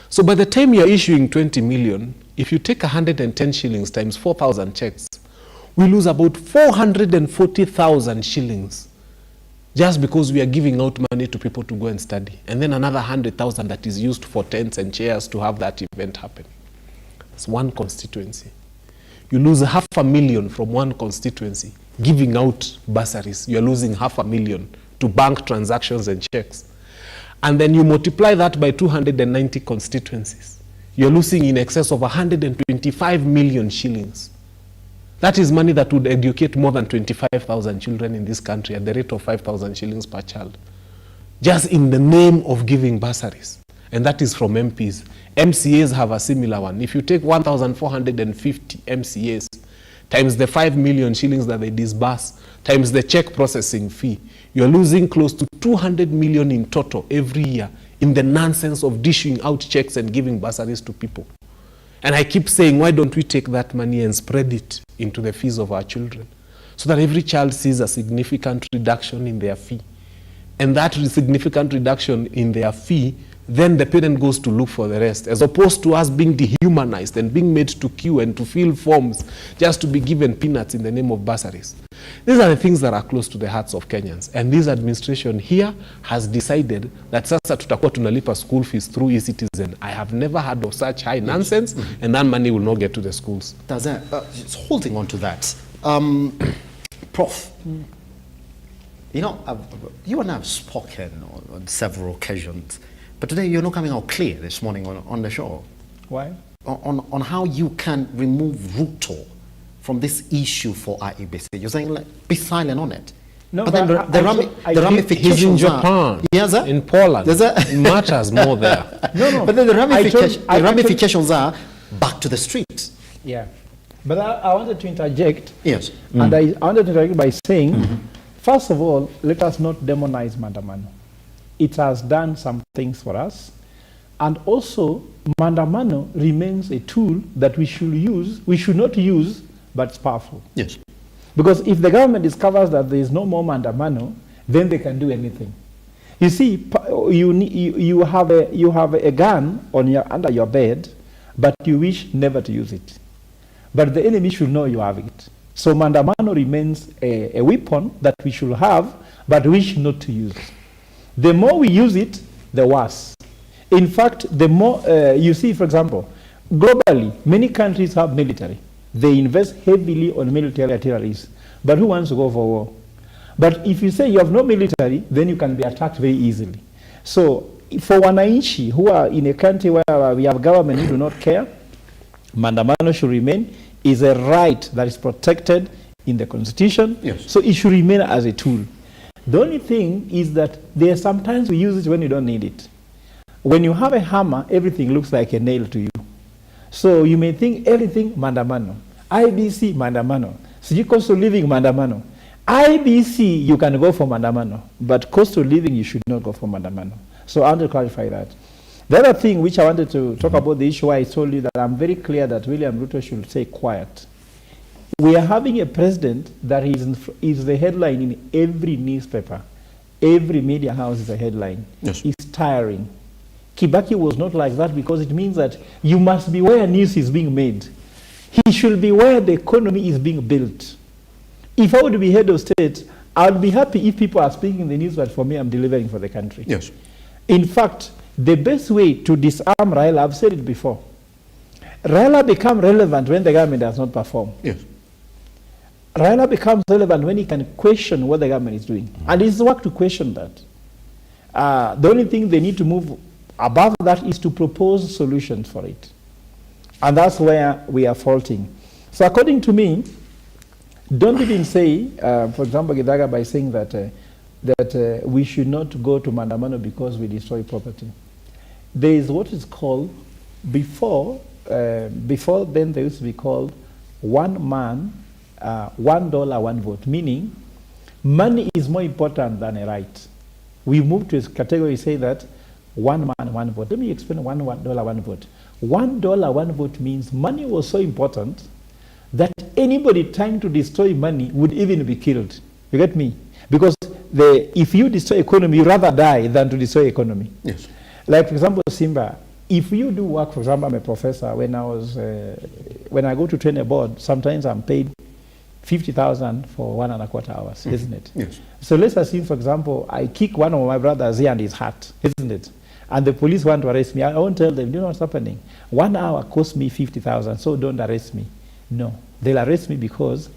So by the time you're issuing 20 million, if you take 110 shillings times 4,000 checks, we lose about 440,000 shillings just because we are giving out money to people to go and study. And then another 100,000 that is used for tents and chairs to have that event happen. It's one constituency. You lose 500,000 from one constituency giving out bursaries. You're losing 500,000 to bank transactions and checks. And then you multiply that by 290 constituencies. You're losing in excess of 125 million shillings. That is money that would educate more than 25,000 children in this country at the rate of 5,000 shillings per child. Just in the name of giving bursaries. And that is from MPs. MCAs have a similar one. If you take 1,450 MCAs, times the 5 million shillings that they disburse, times the check processing fee, you're losing close to 200 million in total every year in the nonsense of dishing out checks and giving bursaries to people. And I keep saying, why don't we take that money and spread it into the fees of our children so that every child sees a significant reduction in their fee. And that significant reduction in their fee, then the parent goes to look for the rest, as opposed to us being dehumanized and being made to queue and to fill forms just to be given peanuts in the name of bursaries. These are the things that are close to the hearts of Kenyans. And this administration here has decided that sasa tutakuwa tunalipa school fees through eCitizen. I have never heard of such high nonsense, and that money will not get to the schools. Just holding on to that. Prof, you know, you and I have spoken on several occasions, but today you're not coming out clear this morning on the show. Why? On how you can remove RUTO from this issue for IEBC. You're saying, like, be silent on it. No, but then the ramifications he's in Japan, in Poland. It matters more there. But then the ramifications are back to the streets. Yeah. But I wanted to interject. Yes. And I wanted to interject by saying, first of all, let us not demonize Mandamano. It has done some things for us. And also, Mandamano remains a tool that we should not use, but it's powerful. Yes. Because if the government discovers that there is no more Mandamano, then they can do anything. You see, you have a gun under your bed, but you wish never to use it. But the enemy should know you have it. So Mandamano remains a weapon that we should have, but wish not to use. The more we use it, the worse. In fact, the more, you see, for example, globally, many countries have military. They invest heavily on military artilleries. But who wants to go for war? But if you say you have no military, then you can be attacked very easily. So for wananchi who are in a country where we have government who do not care, Mandamano should remain, is a right that is protected in the Constitution. Yes. So it should remain as a tool. The only thing is that there are sometimes we use it when you don't need it. When you have a hammer, everything looks like a nail to you. So you may think everything Mandamano. IBC, Mandamano. Sijui cost of living, Mandamano. IBC, you can go for Mandamano, but cost of living, you should not go for Mandamano. So I want to clarify that. The other thing which I wanted to talk about, the issue I told you that I'm very clear that William Ruto should stay quiet. We are having a president that is the headline in every newspaper. Every media house is a headline. Yes. It's tiring. Kibaki was not like that because it means that you must be where news is being made. He should be where the economy is being built. If I would be head of state, I would be happy if people are speaking in the news, but for me, I'm delivering for the country. Yes. In fact, the best way to disarm Raila, I've said it before, Raila becomes relevant when the government does not perform. Yes. Raila becomes relevant when he can question what the government is doing. And it's work to question that. The only thing they need to move above that is to propose solutions for it. And that's where we are faulting. So according to me, don't even say, for example, Gidaga, by saying that we should not go to Mandamano because we destroy property. There is what is called, before then there used to be called one man, $1, one vote, meaning money is more important than a right. We moved to a category say that one man, one vote. Let me explain $1, one vote. $1, one vote means money was so important that anybody trying to destroy money would even be killed. You get me? Because if you destroy economy, you rather die than to destroy economy. Yes. Like, for example, Simba, if you do work, for example, I'm a professor, when I go to train a board, sometimes I'm paid 50,000 for 1.25 hours, isn't it? Yes. So let's assume, for example, I kick one of my brothers here and he's hurt, isn't it? And the police want to arrest me. I won't tell them, you know what's happening? 1 hour cost me 50,000, so don't arrest me. No, they'll arrest me because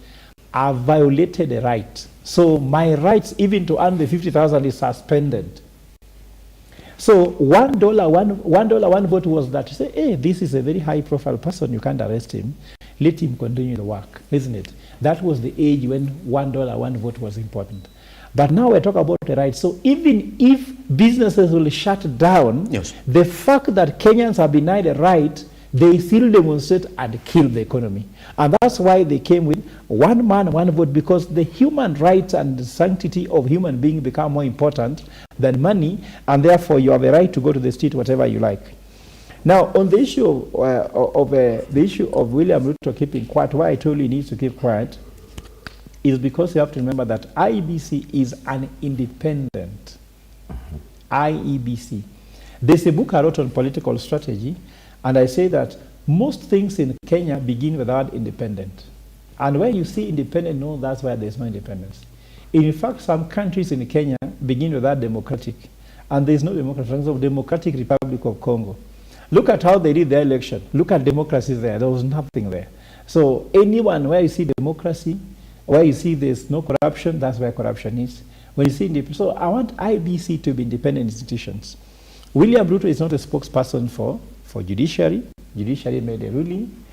I violated a right. So my rights, even to earn the 50,000, is suspended. So $1, one vote was that you say, hey, this is a very high-profile person. You can't arrest him. Let him continue the work, isn't it? That was the age when $1, one vote was important. But now we talk about the right. So even if businesses will shut down, yes, the fact that Kenyans are denied a right, they still demonstrate and kill the economy. And that's why they came with one man, one vote, because the human rights and the sanctity of human being become more important than money, and therefore you have a right to go to the street, whatever you like. Now, on the issue of William Ruto keeping quiet, why I told you he needs to keep quiet, is because you have to remember that IEBC is an independent. IEBC. There's a book I wrote on political strategy, and I say that most things in Kenya begin with the word independent. And when you see independent, no, that's why there's no independence. In fact, some countries in Kenya begin with that democratic, and there's no democracy. For example, Democratic Republic of Congo. Look at how they did their election. Look at democracy there. There was nothing there. So anyone where you see democracy, where you see there's no corruption, that's where corruption is. When you see so I want IBC to be independent institutions. William Ruto is not a spokesperson for judiciary. Judiciary made a ruling.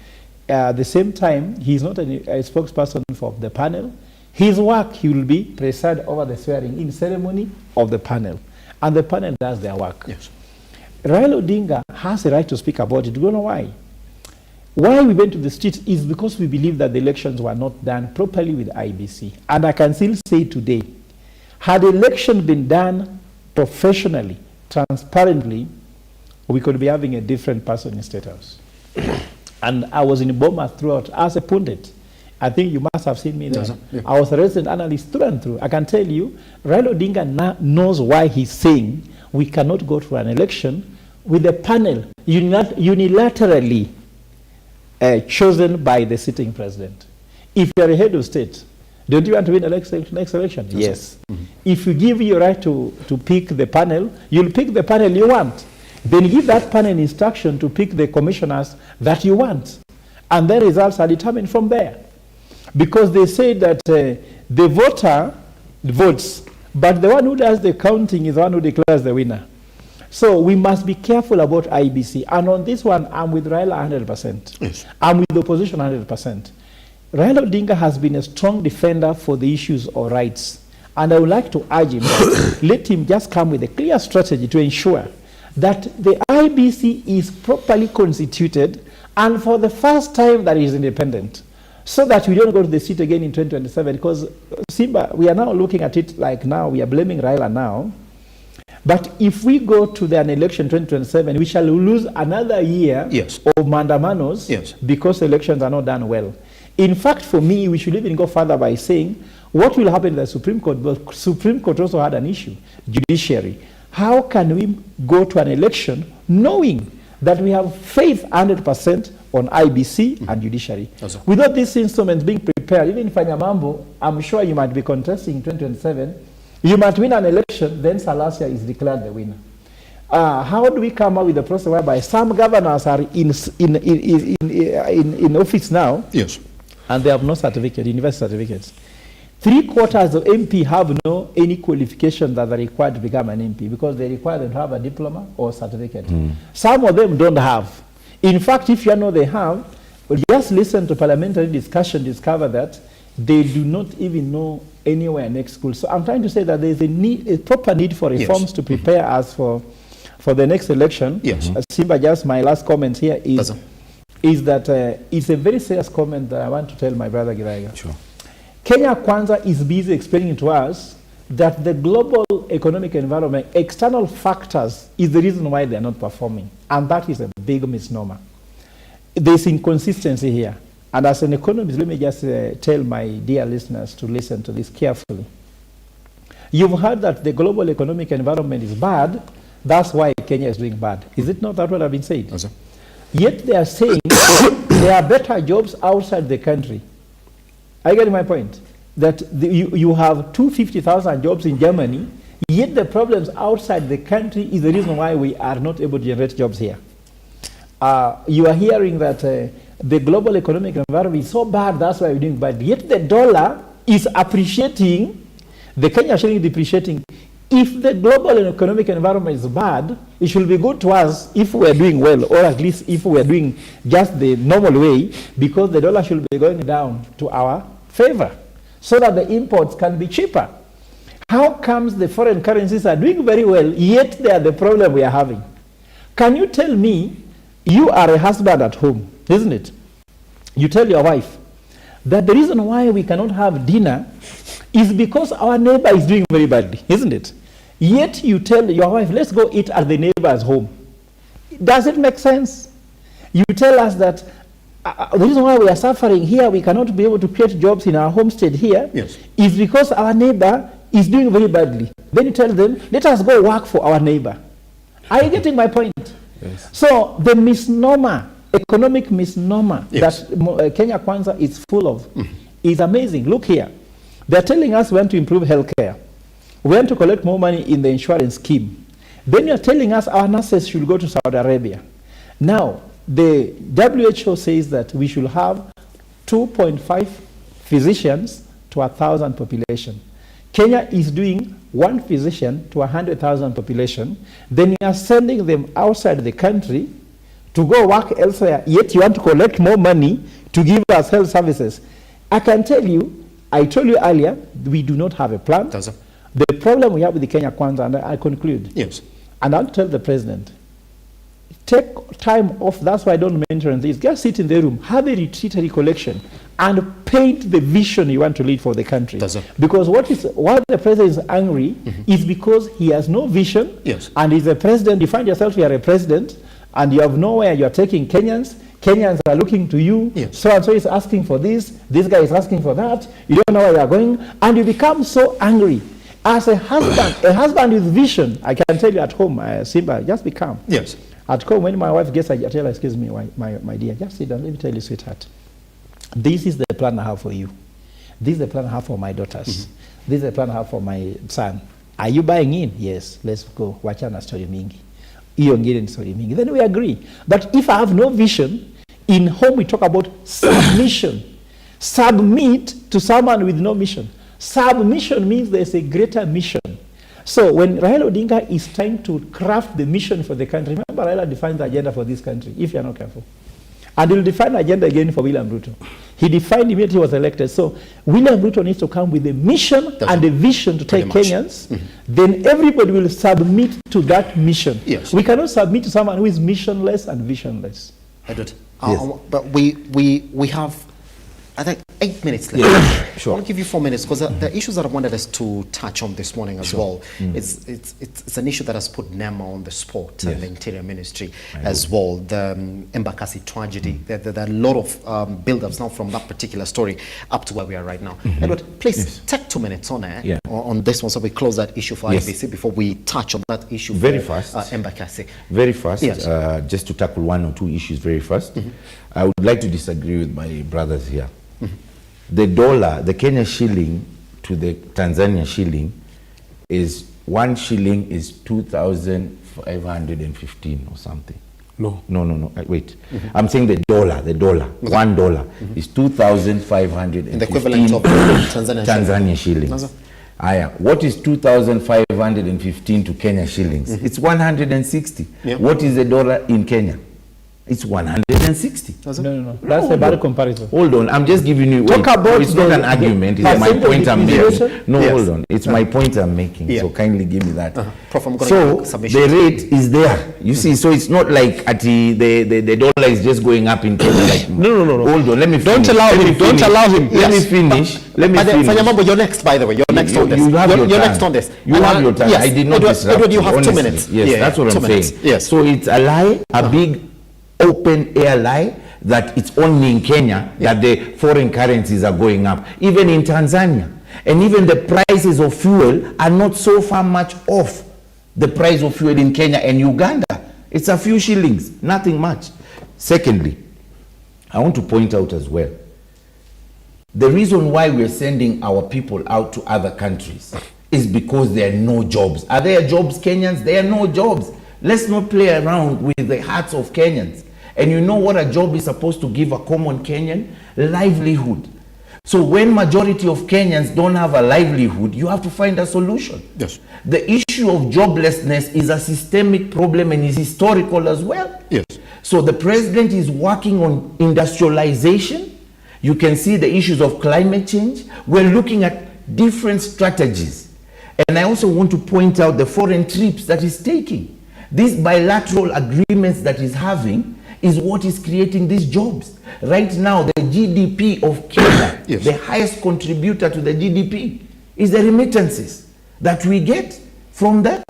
At the same time, he's not a spokesperson for the panel. His work, he will be preside over the swearing-in ceremony of the panel. And the panel does their work. Yes. Raila Odinga has a right to speak about it. You don't know why. Why we went to the streets is because we believe that the elections were not done properly with IBC. And I can still say today, had the election been done professionally, transparently, we could be having a different person in State House. And I was in Boma throughout as a pundit. I think you must have seen me there. Yes, yeah. I was a resident analyst through and through. I can tell you, Raila Odinga knows why he's saying we cannot go to an election with a panel unilaterally chosen by the sitting president. If you're a head of state, don't you want to win next election? Yes. If you give your right to pick the panel, you'll pick the panel you want. Then give that panel instruction to pick the commissioners that you want. And the results are determined from there. Because they say that the voter votes, but the one who does the counting is the one who declares the winner. So we must be careful about IBC. And on this one, I'm with Raila 100%. Yes. I'm with the opposition 100%. Raila Odinga has been a strong defender for the issues of rights. And I would like to urge him, let him just come with a clear strategy to ensure that the IBC is properly constituted and for the first time that it is independent, so that we don't go to the seat again in 2027. Because Simba, we are now looking at it like now, we are blaming Raila now. But if we go to an election 2027, we shall lose another year of mandamanos because elections are not done well. In fact, for me, we should even go further by saying, what will happen in the Supreme Court? The Supreme Court also had an issue, judiciary. How can we go to an election knowing that we have faith 100% on IBC and judiciary? Without these instruments being prepared, even if Fanyamambo, I'm sure you might be contesting in 2027, you might win an election, then Salasia is declared the winner. How do we come up with a process whereby some governors are in office now, and they have no certificate, university certificates? 3/4 of MP have no any qualification that are required to become an MP because they require them to have a diploma or certificate. Some of them don't have. In fact, if you know they have, well, just listen to parliamentary discussion, discover that they do not even know anywhere next school. So I'm trying to say that there's a proper need for reforms to prepare us for the next election. Simba, just my last comment here is that it's a very serious comment that I want to tell my brother Giraiga. Sure. Kenya Kwanza is busy explaining to us that the global economic environment, external factors, is the reason why they are not performing. And that is a big misnomer. There's inconsistency here. And as an economist, let me just tell my dear listeners to listen to this carefully. You've heard that the global economic environment is bad. That's why Kenya is doing bad. Is it not that what I've been saying? Yet they are saying there are better jobs outside the country. Are you getting my point? That you have 250,000 jobs in Germany, yet the problems outside the country is the reason why we are not able to generate jobs here. You are hearing that the global economic environment is so bad, that's why we're doing bad. Yet the dollar is appreciating, the Kenya shilling is depreciating. If the global economic environment is bad, it should be good to us if we are doing well, or at least if we are doing just the normal way, because the dollar should be going down to our favor, so that the imports can be cheaper. How comes the foreign currencies are doing very well, yet they are the problem we are having? Can you tell me, you are a husband at home, isn't it? You tell your wife that the reason why we cannot have dinner is because our neighbor is doing very badly, isn't it? Yet you tell your wife, let's go eat at the neighbor's home. Does it make sense? You tell us that the reason why we are suffering here, we cannot be able to create jobs in our homestead here, is because our neighbor is doing very badly. Then you tell them, let us go work for our neighbor. Are you getting my point? So the misnomer, economic misnomer that Kenya Kwanza is full of is amazing. Look here. They're telling us we want to improve healthcare. We want to collect more money in the insurance scheme. Then you're telling us our nurses should go to Saudi Arabia. Now, the WHO says that we should have 2.5 physicians to 1,000 population. Kenya is doing 1 physician to 100,000 population. Then you are sending them outside the country to go work elsewhere, yet you want to collect more money to give us health services. I can tell you, I told you earlier, we do not have a plan. The problem we have with the Kenya Kwanza, and I conclude, and I'll tell the president, take time off. That's why I don't mention this. Just sit in the room, have a retreat, a recollection, and paint the vision you want to lead for the country. Because why the president is angry is because he has no vision, and he's a president. You find yourself, you are a president, and you have nowhere you are taking Kenyans, Kenyans are looking to you, so and so is asking for this guy is asking for that, you don't know where you are going, and you become so angry. As a husband with vision, I can tell you at home, Simba, just be calm. Yes. At home, when my wife gets, I tell her, excuse me, my dear, just sit down, let me tell you, sweetheart. This is the plan I have for you. This is the plan I have for my daughters. This is the plan I have for my son. Are you buying in? Yes, let's go. Wachana story mingi. Story mingi. Then we agree. But if I have no vision, in home we talk about submission. Submit to someone with no mission. Submission means there's a greater mission. So when Raila Odinga is trying to craft the mission for the country, remember Raila defined the agenda for this country, if you're not careful. And he'll define the agenda again for William Ruto. He defined immediately he was elected. So William Ruto needs to come with a mission and a vision to take Kenyans. Then everybody will submit to that mission. Yes. We cannot submit to someone who is missionless and visionless. Edward, Yes. but we have, I think, 8 minutes left. Sure. I'll give you 4 minutes because the issues that I wanted us to touch on this morning as well. It's an issue that has put NEMA on the spot and the Interior Ministry as well. The Embakasi tragedy. There are a lot of build-ups now from that particular story up to where we are right now. Edward, please take 2 minutes on air on this one so we close that issue for IBC before we touch on that issue very for fast. Embakasi. Very fast. Yes. Just to tackle 1 or 2 issues very fast. I would like to disagree with my brothers here. The dollar, the Kenya shilling to the Tanzania shilling is 1 shilling is 2,515 or something. No. No. Wait. I'm saying the dollar. $1 is 2,515. In the equivalent of Tanzania shillings. What is 2,515 to Kenya shillings? It's 160. What is the dollar in Kenya? It's 160. No. That's a bad comparison. Hold on, I'm just giving you. Talk about it's not an argument. It's my point I'm making. No, hold on. It's my point I'm making. Yeah. So kindly give me that. Prof, I'm gonna So give submission. the rate is there. You see, so it's not like at the dollar is just going up in Kenya. Like, No. Hold on, let me finish. Don't allow him. Don't allow him. Let me finish. Fanyamambo, you're next, by the way. You're next on this. You have your You're turn. next on this. You have your turn. Yes. I did not disrupt Edward, you have honestly. 2 minutes. Yes, that's what I'm 2 minutes. saying. Yes. So it's a lie, a big open air lie that it's only in Kenya that the foreign currencies are going up. Even in Tanzania. And even the prices of fuel are not so far much off the price of fuel in Kenya and Uganda. It's a few shillings, nothing much. Secondly, I want to point out as well, the reason why we're sending our people out to other countries is because there are no jobs. Are there jobs, Kenyans? There are no jobs. Let's not play around with the hearts of Kenyans. And you know what a job is supposed to give a common Kenyan? Livelihood. So when majority of Kenyans don't have a livelihood, you have to find a solution. Yes. The issue of joblessness is a systemic problem and is historical as well. Yes. So the president is working on industrialization. You can see the issues of climate change. We're looking at different strategies. And I also want to point out the foreign trips that he's taking. These bilateral agreements that he's having is what is creating these jobs. Right now, the GDP of Kenya, the highest contributor to the GDP, is the remittances that we get from the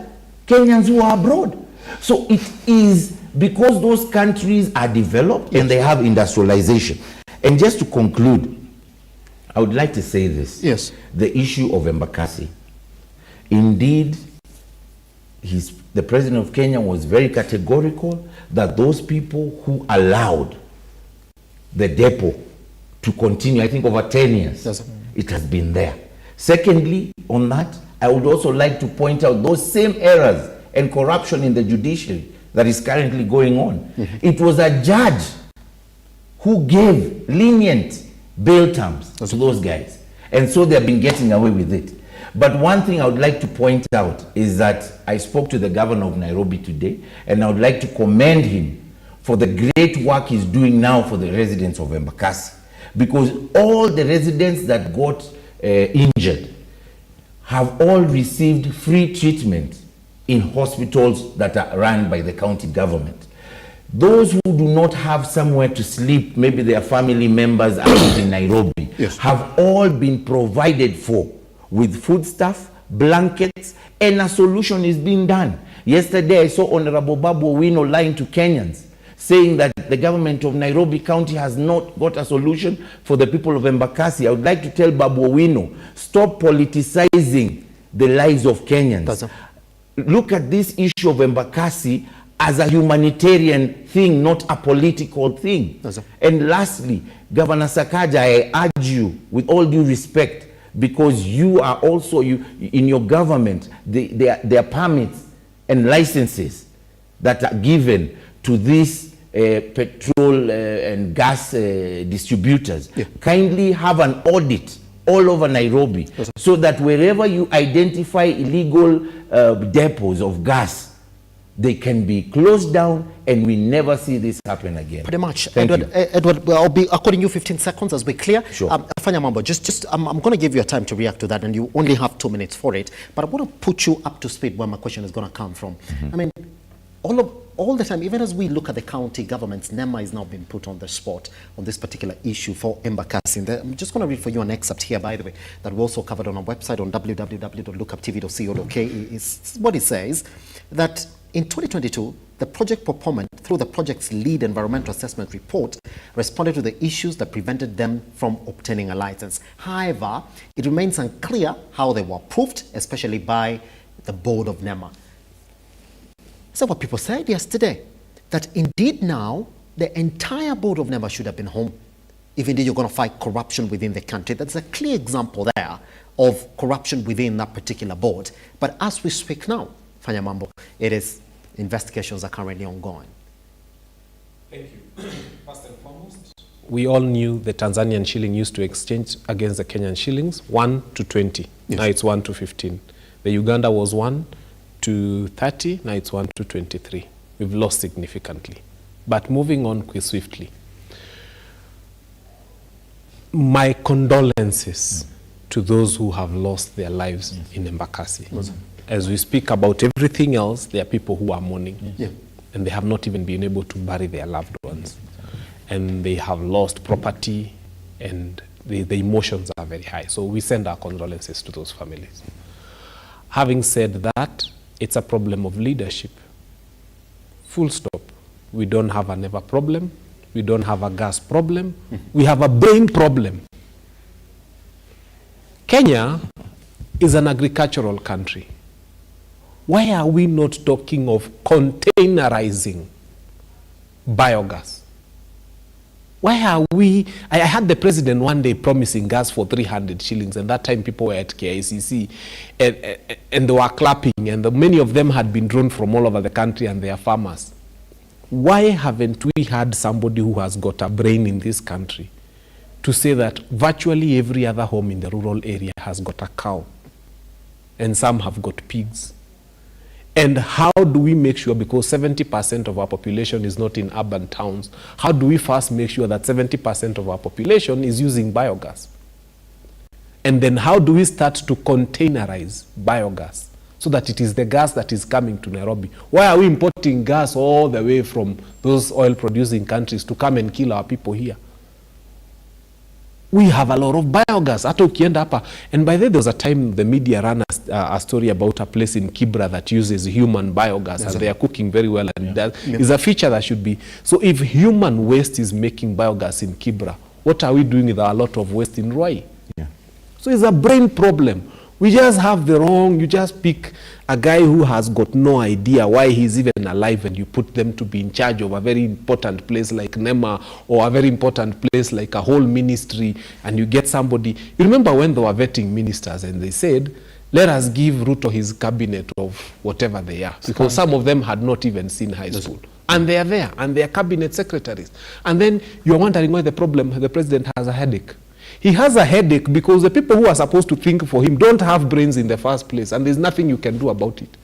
Kenyans who are abroad. So it is because those countries are developed and they have industrialization. And just to conclude, I would like to say this. Yes. The issue of Embakasi. Indeed, the president of Kenya was very categorical that those people who allowed the depot to continue, I think over 10 years, it has been there. Secondly, on that, I would also like to point out those same errors and corruption in the judiciary that is currently going on. It was a judge who gave lenient bail terms to those guys. And so they've been getting away with it. But one thing I would like to point out is that I spoke to the governor of Nairobi today, and I would like to commend him for the great work he's doing now for the residents of Embakasi. Because all the residents that got injured have all received free treatment in hospitals that are run by the county government. Those who do not have somewhere to sleep, maybe their family members out in Nairobi, have all been provided for with foodstuff, blankets, and a solution is being done. Yesterday, I saw Honorable Babu Owino lying to Kenyans, saying that that the government of Nairobi County has not got a solution for the people of Embakasi. I would like to tell Babu Owino, stop politicizing the lives of Kenyans. Look at this issue of Embakasi as a humanitarian thing, not a political thing. And lastly, Governor Sakaja, I urge you, with all due respect, because you are also, in your government, there are permits and licenses that are given to these petrol and gas distributors. Kindly have an audit all over Nairobi, so that wherever you identify illegal depots of gas, they can be closed down and we never see this happen again. Pretty much. Thank Edward, you. Edward, I'll be according you 15 seconds as we clear. Sure. Afanya Mambo, I'm going to give you a time to react to that, and you only have 2 minutes for it. But I want to put you up to speed where my question is going to come from. I mean, all the time, even as we look at the county governments, NEMA is now being put on the spot on this particular issue for Embakasi. I'm just going to read for you an excerpt here, by the way, that we also covered on our website on www.lookuptv.co.ke. Is what it says, that in 2022, the project proponent, through the project's lead environmental assessment report, responded to the issues that prevented them from obtaining a license. However, it remains unclear how they were approved, especially by the board of NEMA. So what people said yesterday, that indeed now the entire board of NEMA should have been home, if indeed you're going to fight corruption within the country. That's a clear example there of corruption within that particular board. But as we speak now, Fanya Mambo, it is, investigations are currently ongoing. Thank you. First and foremost, we all knew the Tanzanian shilling used to exchange against the Kenyan shillings 1 to 20. Yes. Now it's 1 to 15. The Uganda was 1 to 30, now it's 1 to 23. We've lost significantly. But moving on quite swiftly. My condolences to those who have lost their lives in Embakasi. As we speak about everything else, there are people who are mourning. And they have not even been able to bury their loved ones. And they have lost property, and the emotions are very high. So we send our condolences to those families. Having said that, it's a problem of leadership. Full stop. We don't have a never problem. We don't have a gas problem. We have a brain problem. Kenya is an agricultural country. Why are we not talking of containerizing biogas? Why are we, I had the president one day promising gas for 300 shillings, and that time people were at KICC and they were clapping, and many of them had been drawn from all over the country, and they are farmers. Why haven't we had somebody who has got a brain in this country to say that virtually every other home in the rural area has got a cow, and some have got pigs? And how do we make sure, because 70% of our population is not in urban towns, how do we first make sure that 70% of our population is using biogas? And then how do we start to containerize biogas so that it is the gas that is coming to Nairobi? Why are we importing gas all the way from those oil-producing countries to come and kill our people here? We have a lot of biogas. Hata ukienda hapa, and by the way, there was a time the media ran a story about a place in Kibra that uses human biogas, and they are cooking very well, and that is a feature that should be. So if human waste is making biogas in Kibra, what are we doing with a lot of waste in Ruai? So it's a brain problem. We just have the wrong, you just pick a guy who has got no idea why he's even alive, and you put them to be in charge of a very important place like NEMA, or a very important place like a whole ministry, and you get somebody. You remember when they were vetting ministers and they said, let us give RUTO his cabinet of whatever they are, because some of them had not even seen high school. And they are there, and they are cabinet secretaries. And then you're wondering why the president has a headache. He has a headache because the people who are supposed to think for him don't have brains in the first place, and there's nothing you can do about it.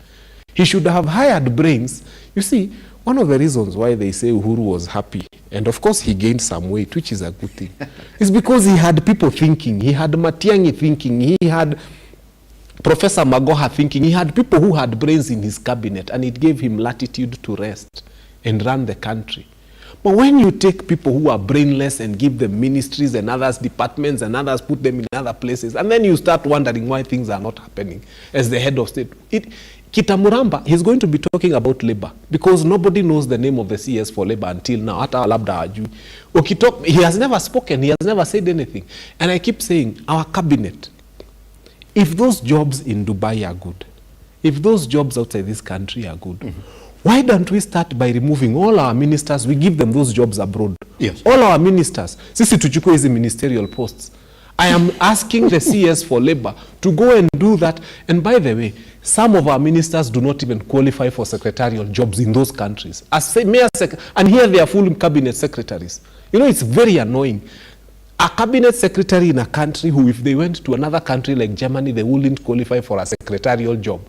He should have hired brains. You see, one of the reasons why they say Uhuru was happy, and of course he gained some weight, which is a good thing, is because he had people thinking. He had Matiang'i thinking. He had Professor Magoha thinking. He had people who had brains in his cabinet, and it gave him latitude to rest and run the country. But when you take people who are brainless and give them ministries and others departments and others put them in other places, and then you start wondering why things are not happening as the head of state, Kitamuramba, he's going to be talking about labor because nobody knows the name of the CS for labor until now. Hata labda hajui. He has never spoken, he has never said anything. And I keep saying, our cabinet, if those jobs in Dubai are good, if those jobs outside this country are good, why don't we start by removing all our ministers? We give them those jobs abroad. Yes. All our ministers. Sisi tuchukue hizi ministerial posts. I am asking the CS for labor to go and do that. And by the way, some of our ministers do not even qualify for secretarial jobs in those countries. And here they are full cabinet secretaries. You know, it's very annoying. A cabinet secretary in a country who, if they went to another country like Germany, they wouldn't qualify for a secretarial job.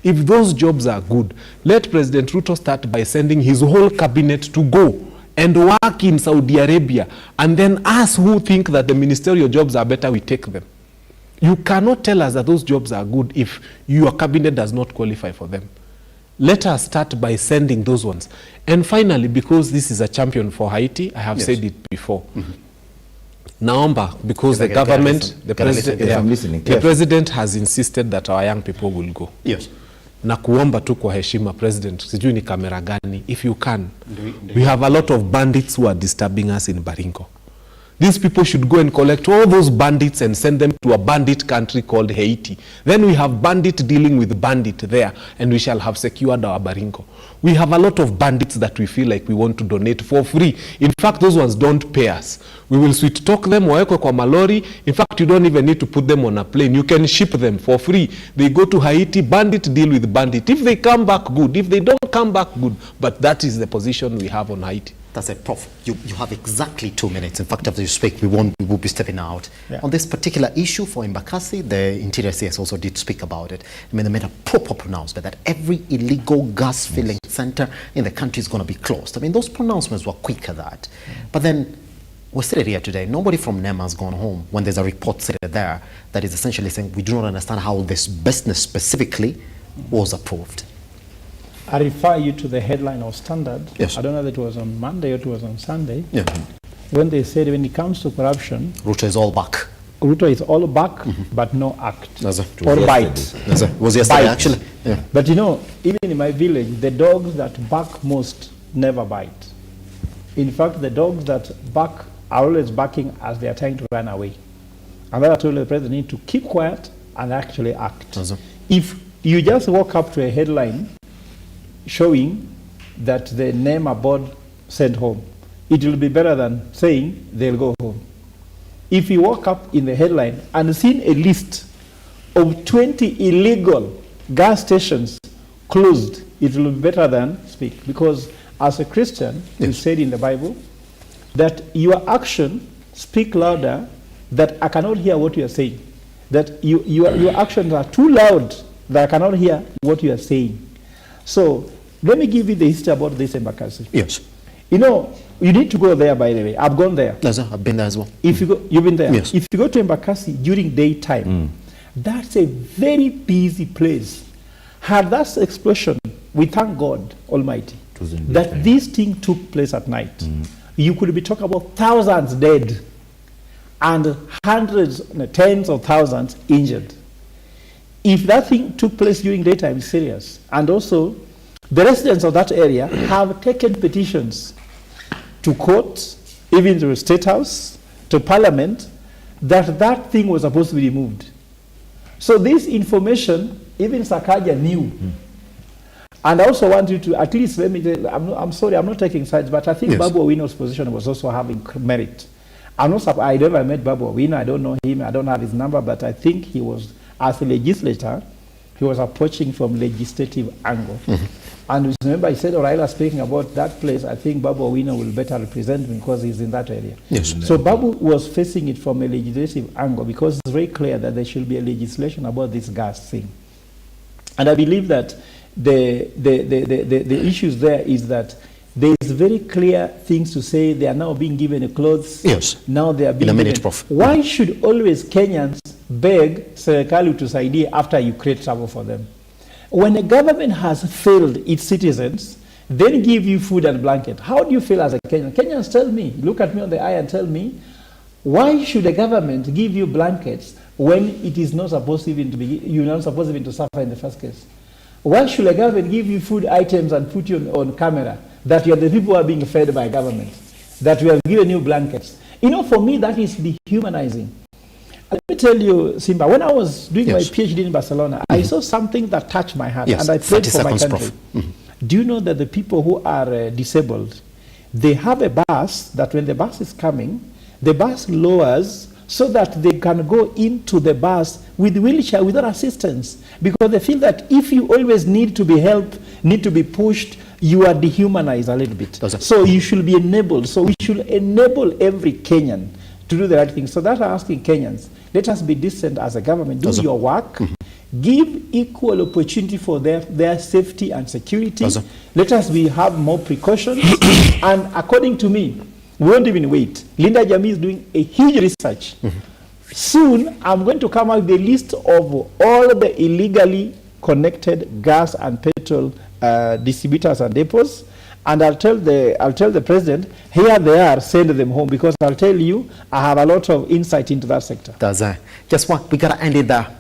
If those jobs are good, let President Ruto start by sending his whole cabinet to go and work in Saudi Arabia, and then us who think that the ministerial jobs are better, we take them. You cannot tell us that those jobs are good if your cabinet does not qualify for them. Let us start by sending those ones. And finally, because this is a champion for Haiti, I have said it before. Naomba, because the government, the president has insisted that our young people will go. Yes. Na kuomba tu kwa heshima president, sijui ni kamera gani, if you can. We have a lot of bandits who are disturbing us in Baringo. These people should go and collect all those bandits and send them to a bandit country called Haiti. Then we have bandit dealing with bandit there, and we shall have secured our Baringo. We have a lot of bandits that we feel like we want to donate for free. In fact, those ones don't pay us. We will sweet talk them, wawekwe kwa malori. In fact, you don't even need to put them on a plane. You can ship them for free. They go to Haiti, bandit deal with bandit. If they come back, good. If they don't come back, good. But that is the position we have on Haiti. That's it, Prof. You have exactly 2 minutes. In fact, after you speak, we will be stepping out. Yeah. On this particular issue for Embakasi, the Interior CS also did speak about it. I mean, they made a proper pronouncement that every illegal gas filling center in the country is going to be closed. I mean, those pronouncements were quick at that. But then, we're sitting here today. Nobody from NEMA has gone home when there's a report sitting there that is essentially saying we do not understand how this business specifically was approved. I refer you to the headline of Standard. Yes. I don't know if it was on Monday or it was on Sunday. Yeah. When they said when it comes to corruption, RUTO is all back. RUTO is all back, but no act. Or bite. It was yesterday, actually. Yeah. But you know, even in my village, the dogs that bark most never bite. In fact, the dogs that bark are always barking as they are trying to run away. And I told the president need to keep quiet and actually act. If you just walk up to a headline showing that the NEMA board sent home, it will be better than saying they'll go home. If you walk up in the headline and seen a list of 20 illegal gas stations closed, it will be better than speak. Because as a Christian, you said in the Bible that your action speak louder, that I cannot hear what you are saying. That your actions are too loud that I cannot hear what you are saying. So let me give you the history about this Embakasi. Yes. You know, you need to go there, by the way. I've gone there. Yes, sir. I've been there as well. If you go, you've been there? Yes. If you go to Embakasi during daytime, that's a very busy place. Had that explosion, we thank God Almighty that this thing took place at night. You could be talking about thousands dead and hundreds, tens of thousands injured. If that thing took place during daytime, it's serious. And also, the residents of that area have taken petitions to courts, even to the State House, to Parliament, that that thing was supposed to be removed. So this information, even Sakaja knew. And I also want you to, at least, let me tell, I'm sorry, I'm not taking sides, but I think Babu Owino's position was also having merit. I never met Babu Owino, I don't know him, I don't have his number, but I think he was, as a legislator, he was approaching from legislative angle. And remember, I said, Raila speaking about that place, I think Babu Owino will better represent him because he's in that area. Yes. So Babu was facing it from a legislative angle because it's very clear that there should be a legislation about this gas thing. And I believe that the issues there is that there is very clear things to say. They are now being given a clothes. Yes. Now they are being in a minute, given. Prof. Why should always Kenyans beg Serikali to Saidia after you create trouble for them? When a government has failed its citizens, then give you food and blanket. How do you feel as a Kenyan? Kenyans, tell me, look at me on the eye and tell me, why should a government give you blankets when it is not supposed even to be, you're not supposed even to suffer in the first case? Why should a government give you food items and put you on camera that you are the people who are being fed by government, that we have given you blankets? You know, for me, that is dehumanizing. Let me tell you, Simba, when I was doing my PhD in Barcelona, I saw something that touched my heart, and I prayed for my country. Do you know that the people who are disabled, they have a bus that when the bus is coming, the bus lowers so that they can go into the bus with wheelchair without assistance, because they feel that if you always need to be helped, need to be pushed, you are dehumanized a little bit. So you should be enabled. So we should enable every Kenyan to do the right thing. So that's why I'm asking Kenyans, let us be decent as a government, do your work, give equal opportunity for their safety and security. Let us have more precautions. And according to me, we won't even wait. Linda Jami is doing a huge research. Soon, I'm going to come out with a list of all the illegally connected gas and petrol distributors and depots, and I'll tell the president, here they are, send them home, because I'll tell you, I have a lot of insight into that sector. Just what we gotta end it there.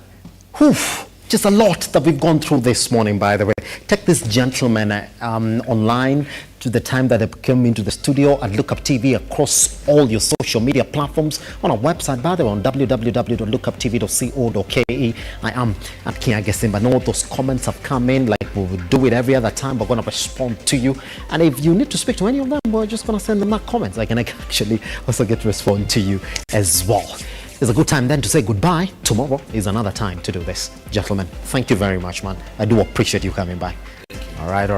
Just a lot that we've gone through this morning, by the way. Take this gentleman online to the time that they came into the studio at Lookuptv across all your social media platforms, on our website, by the way, on www.lookuptv.co.ke. I am at Kiage Simba. Know those comments have come in, like we would do it every other time. We're going to respond to you. And if you need to speak to any of them, we're just going to send them that comments. I can actually also get to respond to you as well. It's a good time then to say goodbye. Tomorrow is another time to do this. Gentlemen, thank you very much, man. I do appreciate you coming by. All right.